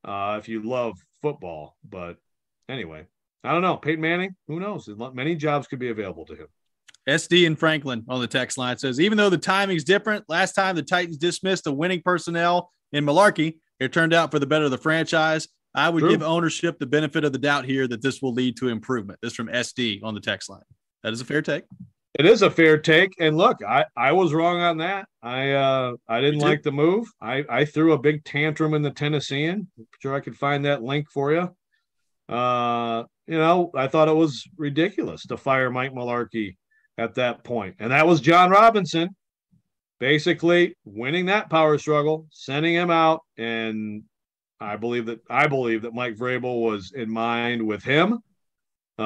if you love football. But anyway, I don't know. Peyton Manning, who knows? Many jobs could be available to him. SD in Franklin on the text line says, even though the timing's different, last time the Titans dismissed the winning personnel in Malarkey, it turned out for the better of the franchise. I would give ownership the benefit of the doubt here that this will lead to improvement. This from SD on the text line. That is a fair take. It is a fair take. And look, I was wrong on that. I didn't like the move. I threw a big tantrum in the Tennessean. I'm sure I could find that link for you. I thought it was ridiculous to fire Mike Malarkey at that point. And that was John Robinson basically winning that power struggle, sending him out. And I believe that Mike Vrabel was in mind with him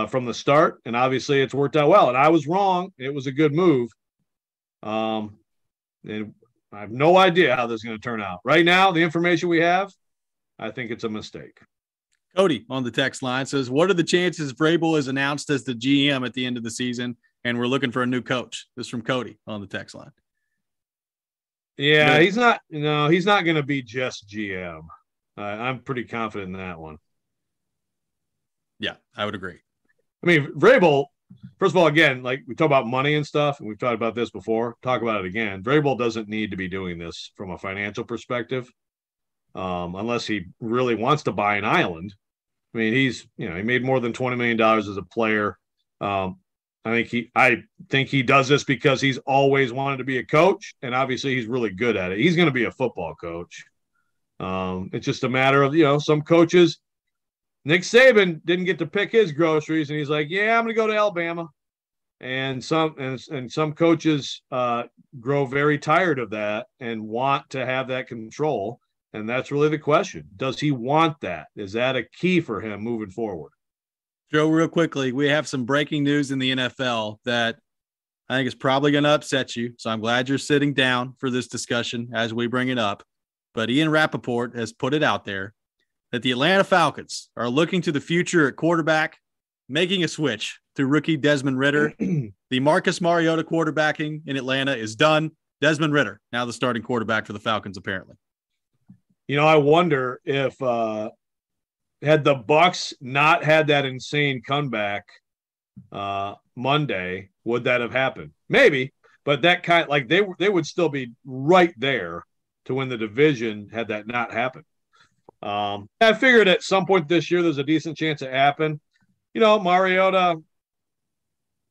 from the start. And obviously it's worked out well. And I was wrong. It was a good move. And I have no idea how this is going to turn out. Right now, the information we have, I think it's a mistake. Cody on the text line says, what are the chances Vrabel is announced as the GM at the end of the season and we're looking for a new coach? This is from Cody on the text line. Yeah, he's not going to be just GM. I'm pretty confident in that one. Yeah, I would agree. I mean, Vrabel, first of all, again, like we talk about money and stuff, and we've talked about this before, talk about it again. Vrabel doesn't need to be doing this from a financial perspective unless he really wants to buy an island. I mean, he made more than $20 million as a player. I think he does this because he's always wanted to be a coach, and obviously he's really good at it. He's going to be a football coach. It's just a matter of, some coaches. Nick Saban didn't get to pick his groceries, and he's like, yeah, I'm going to go to Alabama. And some coaches grow very tired of that and want to have that control. And that's really the question. Does he want that? Is that a key for him moving forward? Joe, real quickly, we have some breaking news in the NFL that I think is probably going to upset you. So I'm glad you're sitting down for this discussion as we bring it up. But Ian Rappaport has put it out there that the Atlanta Falcons are looking to the future at quarterback, making a switch to rookie Desmond Ridder. The Marcus Mariota quarterbacking in Atlanta is done. Desmond Ridder, now the starting quarterback for the Falcons, apparently. You know, I wonder if had the Bucs not had that insane comeback Monday, would that have happened? Maybe, but that kind like they would still be right there to win the division had that not happened. I figured at some point this year there's a decent chance it happened. You know, Mariota,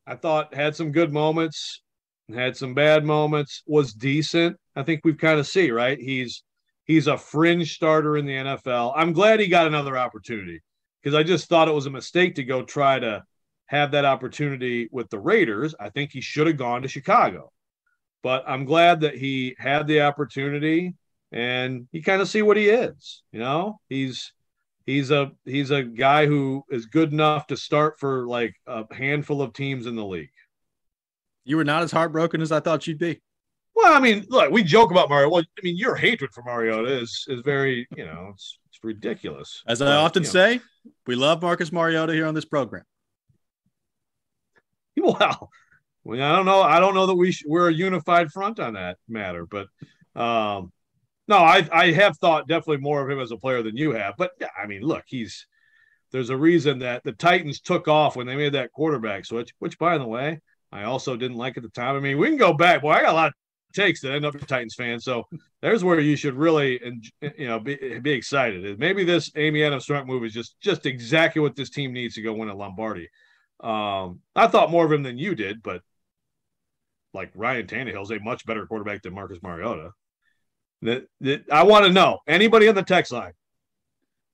I thought had some good moments, had some bad moments, was decent. I think we've kind of see, right? He's a fringe starter in the NFL. I'm glad he got another opportunity because I just thought it was a mistake to go try to have that opportunity with the Raiders. I think he should have gone to Chicago. But I'm glad that he had the opportunity and you kind of see what he is. You know, he's a guy who is good enough to start for like a handful of teams in the league. You were not as heartbroken as I thought you'd be. Well, I mean, look, we joke about Mario. Well, I mean, your hatred for Mariota is very, you know, it's ridiculous. As I often say, we love Marcus Mariota here on this program. Well, I don't know. I don't know that we're a unified front on that matter, but no, I have thought definitely more of him as a player than you have. But yeah, I mean, look, there's a reason that the Titans took off when they made that quarterback switch, which by the way, I also didn't like at the time. I mean, we can go back. Boy, I got a lot of takes that end up a Titans fan. So there's where you should really, be excited. Maybe this Amy Adams-Strunk move is just exactly what this team needs to go win a Lombardi. I thought more of him than you did, but like Ryan Tannehill's a much better quarterback than Marcus Mariota. I want to know, anybody on the text line?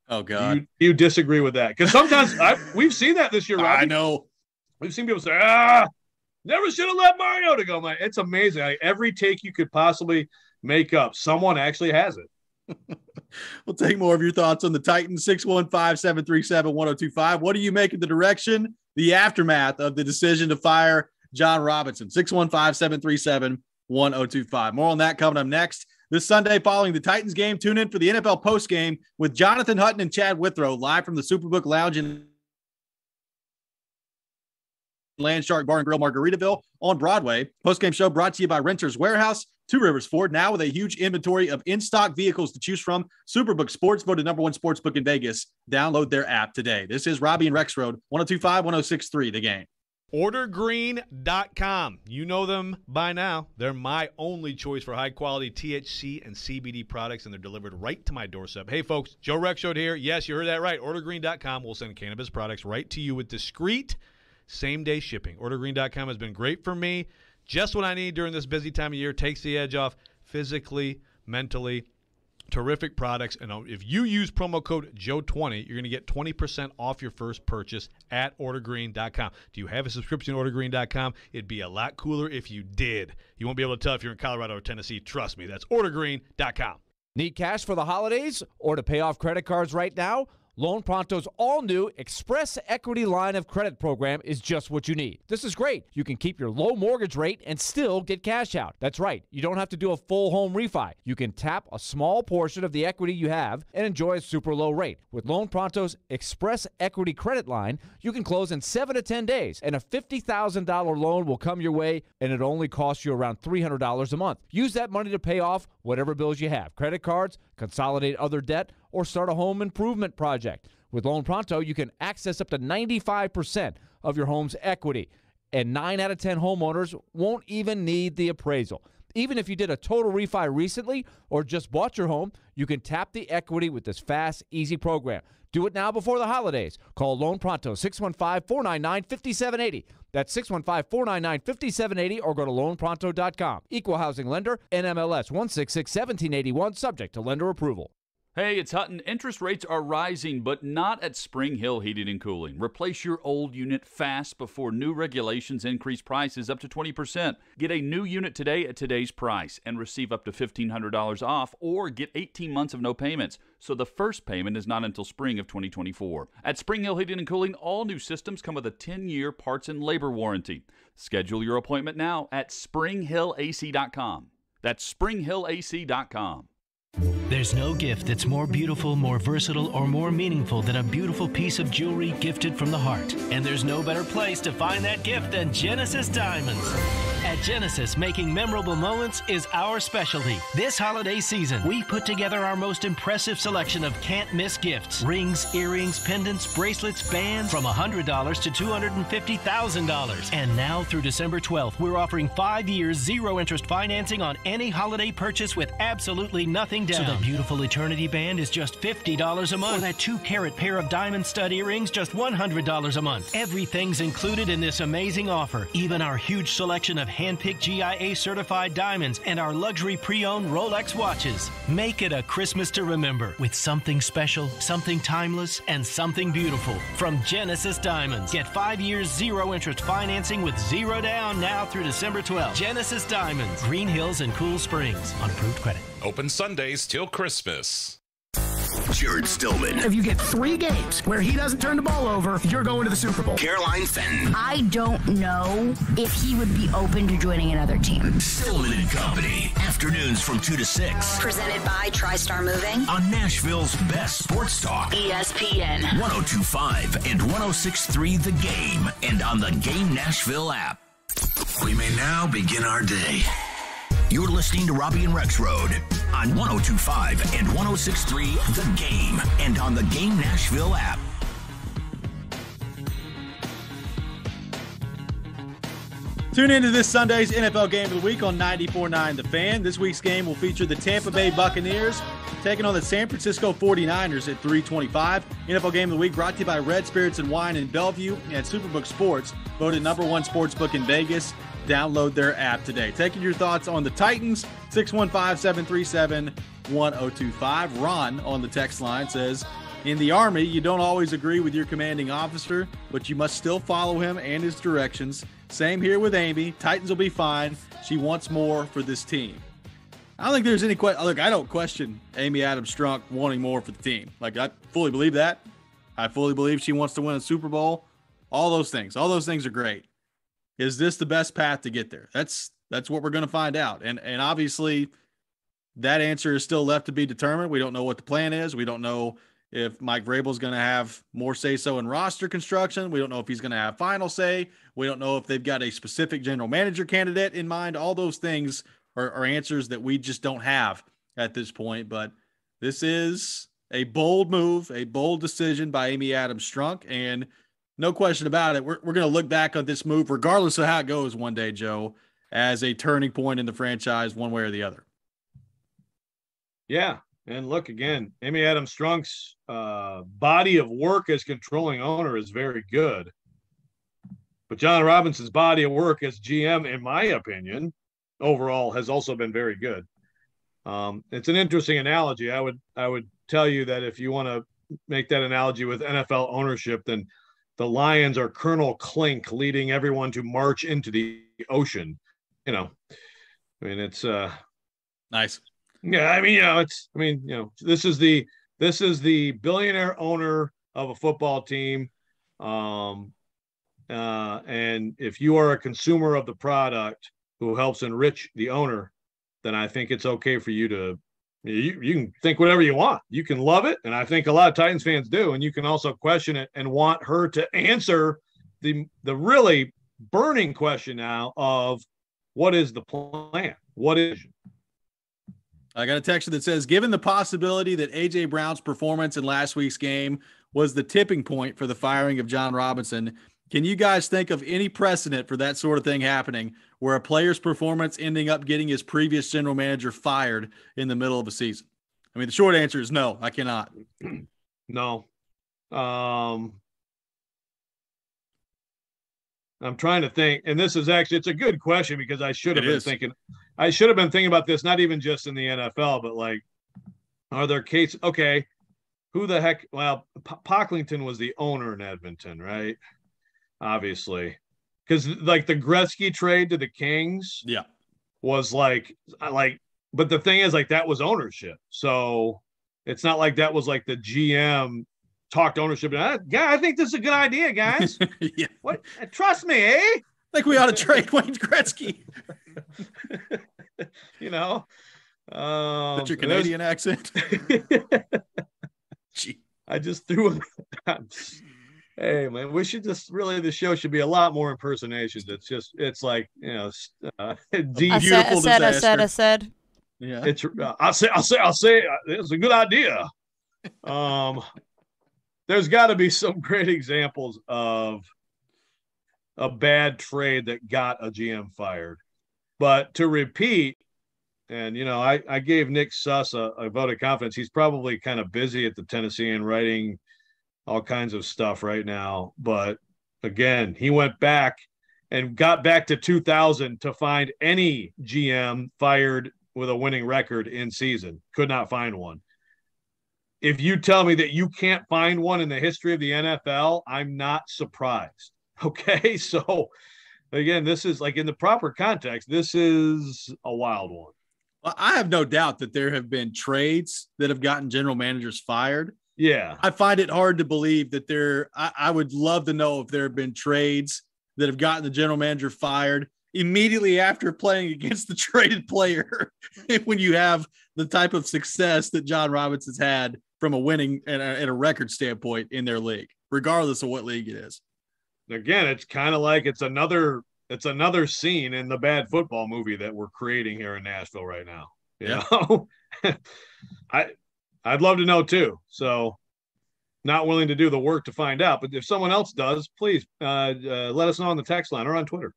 Oh God, do you disagree with that? Because sometimes we've seen that this year, Robby. I know. We've seen people say, never should have let Mariota go. Man, it's amazing. Like, every take you could possibly make up, someone actually has it. We'll take more of your thoughts on the Titans, 615-737-1025. What do you make of the direction, the aftermath of the decision to fire John Robinson? 615-737-1025. More on that coming up next. This Sunday following the Titans game, tune in for the NFL postgame with Jonathan Hutton and Chad Withrow live from the Superbook Lounge in Landshark Bar and Grill, Margaritaville on Broadway. Postgame show brought to you by Renters Warehouse, Two Rivers Ford, now with a huge inventory of in-stock vehicles to choose from. Superbook Sports, voted #1 sportsbook in Vegas. Download their app today. This is Robby and Rexrode, 102.5, 106.3, The Game. OrderGreen.com. You know them by now. They're my only choice for high-quality THC and CBD products, and they're delivered right to my doorstep. Hey, folks, Joe Rexrode here. Yes, you heard that right. OrderGreen.com will send cannabis products right to you with discreet same-day shipping. OrderGreen.com has been great for me. Just what I need during this busy time of year. Takes the edge off physically, mentally. Terrific products. And if you use promo code Joe20, you're going to get 20% off your first purchase at OrderGreen.com. Do you have a subscription to OrderGreen.com? It'd be a lot cooler if you did. You won't be able to tell if you're in Colorado or Tennessee. Trust me. That's OrderGreen.com. Need cash for the holidays or to pay off credit cards right now? Loan Pronto's all-new Express Equity Line of Credit program is just what you need. This is great. You can keep your low mortgage rate and still get cash out. That's right. You don't have to do a full home refi. You can tap a small portion of the equity you have and enjoy a super low rate. With Loan Pronto's Express Equity Credit Line, you can close in 7 to 10 days, and a $50,000 loan will come your way, and it only costs you around $300 a month. Use that money to pay off whatever bills you have, credit cards, consolidate other debt, or start a home improvement project. With Loan Pronto, you can access up to 95% of your home's equity, and 9 out of 10 homeowners won't even need the appraisal. Even if you did a total refi recently or just bought your home, you can tap the equity with this fast, easy program. Do it now before the holidays. Call Loan Pronto, 615-499-5780. That's 615-499-5780, or go to loanpronto.com. Equal housing lender, NMLS 1661781, subject to lender approval. Hey, it's Hutton. Interest rates are rising, but not at Spring Hill Heating and Cooling. Replace your old unit fast before new regulations increase prices up to 20%. Get a new unit today at today's price and receive up to $1,500 off, or get 18 months of no payments, so the first payment is not until spring of 2024. At Spring Hill Heating and Cooling, all new systems come with a 10-year parts and labor warranty. Schedule your appointment now at springhillac.com. That's springhillac.com. There's no gift that's more beautiful, more versatile, or more meaningful than a beautiful piece of jewelry gifted from the heart. And there's no better place to find that gift than Genesis Diamonds. At Genesis, making memorable moments is our specialty. This holiday season, we put together our most impressive selection of can't-miss gifts. Rings, earrings, pendants, bracelets, bands from $100 to $250,000. And now through December 12th, we're offering 5 years, zero-interest financing on any holiday purchase with absolutely nothing down. So the beautiful Eternity Band is just $50 a month. Or that 2-carat pair of diamond stud earrings, just $100 a month. Everything's included in this amazing offer. Even our huge selection of hand-picked GIA-certified diamonds and our luxury pre-owned Rolex watches. Make it a Christmas to remember with something special, something timeless, and something beautiful from Genesis Diamonds. Get 5 years, zero-interest financing with zero down now through December 12th. Genesis Diamonds, Green Hills and Cool Springs. On approved credit. Open Sundays till Christmas. Jared Stillman. If you get 3 games where he doesn't turn the ball over, you're going to the Super Bowl. Caroline Fenton. I don't know if he would be open to joining another team. Stillman and Company. Afternoons from 2 to 6. Presented by TriStar Moving. On Nashville's best sports talk. ESPN. 102.5 and 106.3 The Game. And on the Game Nashville app. We may now begin our day. You're listening to Robby and Rexrode on 102.5 and 106.3 The Game and on the Game Nashville app. Tune into this Sunday's NFL Game of the Week on 94.9 The Fan. This week's game will feature the Tampa Bay Buccaneers taking on the San Francisco 49ers at 3:25. NFL Game of the Week brought to you by Red Spirits and Wine in Bellevue and Superbook Sports, voted #1 sportsbook in Vegas. Download their app today. Taking your thoughts on the Titans, 615-737-1025. Ron on the text line says, in the Army, you don't always agree with your commanding officer, but you must still follow him and his directions. Same here with Amy. Titans will be fine. She wants more for this team. I don't think there's any question. Look, I don't question Amy Adams Strunk wanting more for the team. Like, I fully believe that. I fully believe she wants to win a Super Bowl. All those things are great. Is this the best path to get there? That's what we're going to find out. And obviously that answer is still left to be determined. We don't know what the plan is. We don't know if Mike Vrabel is going to have more say-so in roster construction. We don't know if he's going to have final say. We don't know if they've got a specific general manager candidate in mind. All those things are answers that we just don't have at this point. But this is a bold move, a bold decision by Amy Adams Strunk, and no question about it, we're going to look back on this move, regardless of how it goes one day, Joe, as a turning point in the franchise one way or the other. Yeah, and look, again, Amy Adams Strunk's body of work as controlling owner is very good. But John Robinson's body of work as GM, in my opinion, overall has also been very good. It's an interesting analogy. I would tell you that if you want to make that analogy with NFL ownership, then the Lions are Colonel Klink leading everyone to march into the ocean. It's nice. Yeah, this is the billionaire owner of a football team. And if you are a consumer of the product who helps enrich the owner, then I think it's okay for you to you can think whatever you want. You can love it, and I think a lot of Titans fans do, and you can also question it and want her to answer the really burning question now of what is the plan? What is – I got a text that says, given the possibility that A.J. Brown's performance in last week's game was the tipping point for the firing of John Robinson, can you guys think of any precedent for that sort of thing happening where a player's performance ending up getting his previous general manager fired in the middle of a season? I mean, the short answer is no, I cannot. No. I'm trying to think, and this is actually, it's a good question because I should have been thinking about this, not even just in the NFL, but like Are there cases? Okay, who the heck? Well, Pocklington was the owner in Edmonton, right? Obviously, because like the Gretzky trade to the Kings, was like, but the thing is, like, that was ownership, so it's not like that was like the GM talked ownership. Yeah, I think this is a good idea, guys. Yeah. What? Trust me, eh? I think we ought to trade Wayne Gretzky. You know, that's your Canadian accent. Gee. I just threw it. Hey man, we should just the show should be a lot more impersonations. It's like, you know, beautiful disaster. I said. Yeah, it's I'll say it's a good idea. There's got to be some great examples of a bad trade that got a GM fired. But to repeat, and, you know, I gave Nick Suss a vote of confidence. He's probably kind of busy at the Tennessean writing all kinds of stuff right now. But again, he went back and got back to 2000 to find any GM fired with a winning record in season. Could not find one. If you tell me that you can't find one in the history of the NFL, I'm not surprised. Okay, so again, this is like, in the proper context, this is a wild one. Well, I have no doubt that there have been trades that have gotten general managers fired. Yeah. I find it hard to believe that I would love to know if there have been trades that have gotten the general manager fired immediately after playing against the traded player when you have the type of success that John Robinson's had from a winning and a record standpoint in their league, regardless of what league it is. Again, it's kind of like it's another scene in the bad football movie that we're creating here in Nashville right now. You know? I'd love to know too. So not willing to do the work to find out, but if someone else does, please let us know on the text line or on Twitter.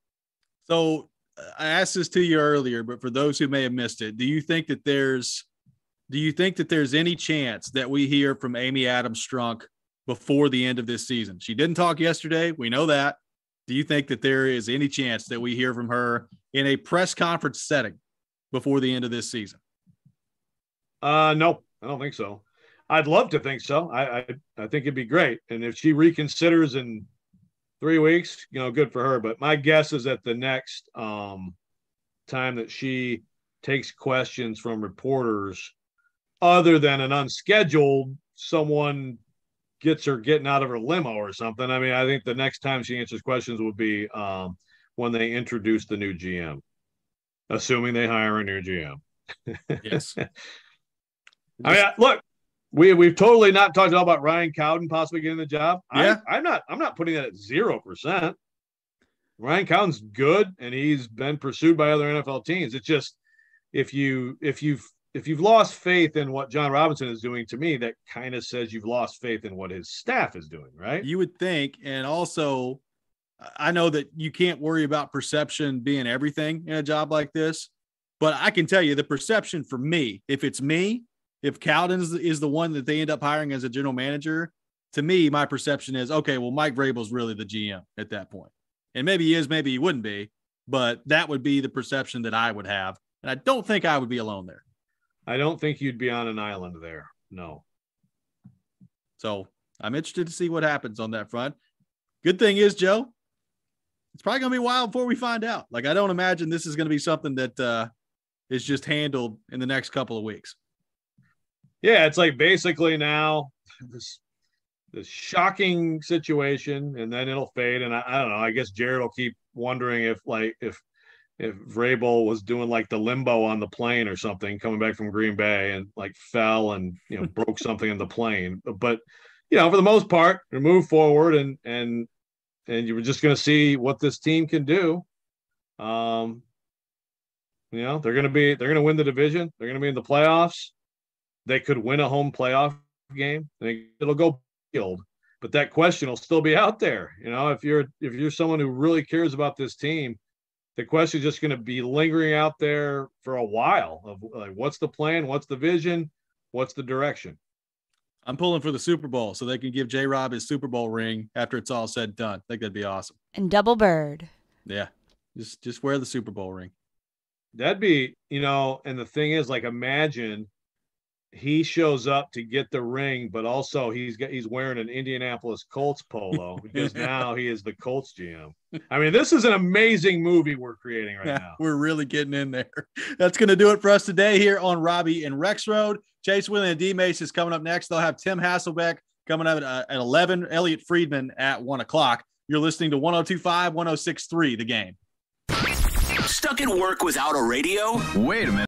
So I asked this to you earlier, but for those who may have missed it, do you think that there's any chance that we hear from Amy Adams Strunk before the end of this season? She didn't talk yesterday. We know that. Do you think that there is any chance that we hear from her in a press conference setting before the end of this season? No, I don't think so. I'd love to think so. I think it'd be great. And if she reconsiders in 3 weeks, you know, good for her. But my guess is that the next time that she takes questions from reporters, other than an unscheduled, someone gets her getting out of her limo or something. I mean, I think the next time she answers questions would be when they introduce the new GM, assuming they hire a new GM. Yes. I mean, look, we've totally not talked at all about Ryan Cowden possibly getting the job. Yeah. I'm not putting that at 0%. Ryan Cowden's good, and he's been pursued by other NFL teams. It's just if you've lost faith in what John Robinson is doing, to me, that kind of says you've lost faith in what his staff is doing, right? You would think. And also, I know that you can't worry about perception being everything in a job like this, but I can tell you the perception for me, if Cowden is the one that they end up hiring as a general manager, to me, my perception is, okay, well, Mike Vrabel's really the GM at that point. And maybe he is, maybe he wouldn't be, but that would be the perception that I would have. And I don't think I would be alone there. I don't think you'd be on an island there. No. So I'm interested to see what happens on that front. Good thing is, Joe, it's probably going to be a while before we find out. Like, I don't imagine this is going to be something that is just handled in the next couple of weeks. Yeah, it's like basically now this shocking situation, and then it'll fade. And I don't know. I guess Jared will keep wondering if Vrabel was doing like the limbo on the plane or something, coming back from Green Bay and like fell and, you know, broke something in the plane. But, you know, for the most part, we move forward and you were just going to see what this team can do. You know, they're going to win the division. They're going to be in the playoffs. They could win a home playoff game. It'll go field, but that question will still be out there. You know, if you're someone who really cares about this team, the question is just going to be lingering out there for a while of like, what's the plan? What's the vision? What's the direction? I'm pulling for the Super Bowl so they can give J-Rob his Super Bowl ring after it's all said and done. I think that'd be awesome. And double bird. Yeah. Just wear the Super Bowl ring. That'd be, you know, and the thing is, like, imagine he shows up to get the ring, but also he's wearing an Indianapolis Colts polo because now he is the Colts GM. I mean, this is an amazing movie we're creating right now. We're really getting in there. That's going to do it for us today here on Robby and Rexrode. Chase Wheeler and D Mace is coming up next. They'll have Tim Hasselbeck coming up at 11, Elliot Friedman at 1 o'clock. You're listening to 102.5, 106.3 The Game. Stuck at work without a radio? Wait a minute.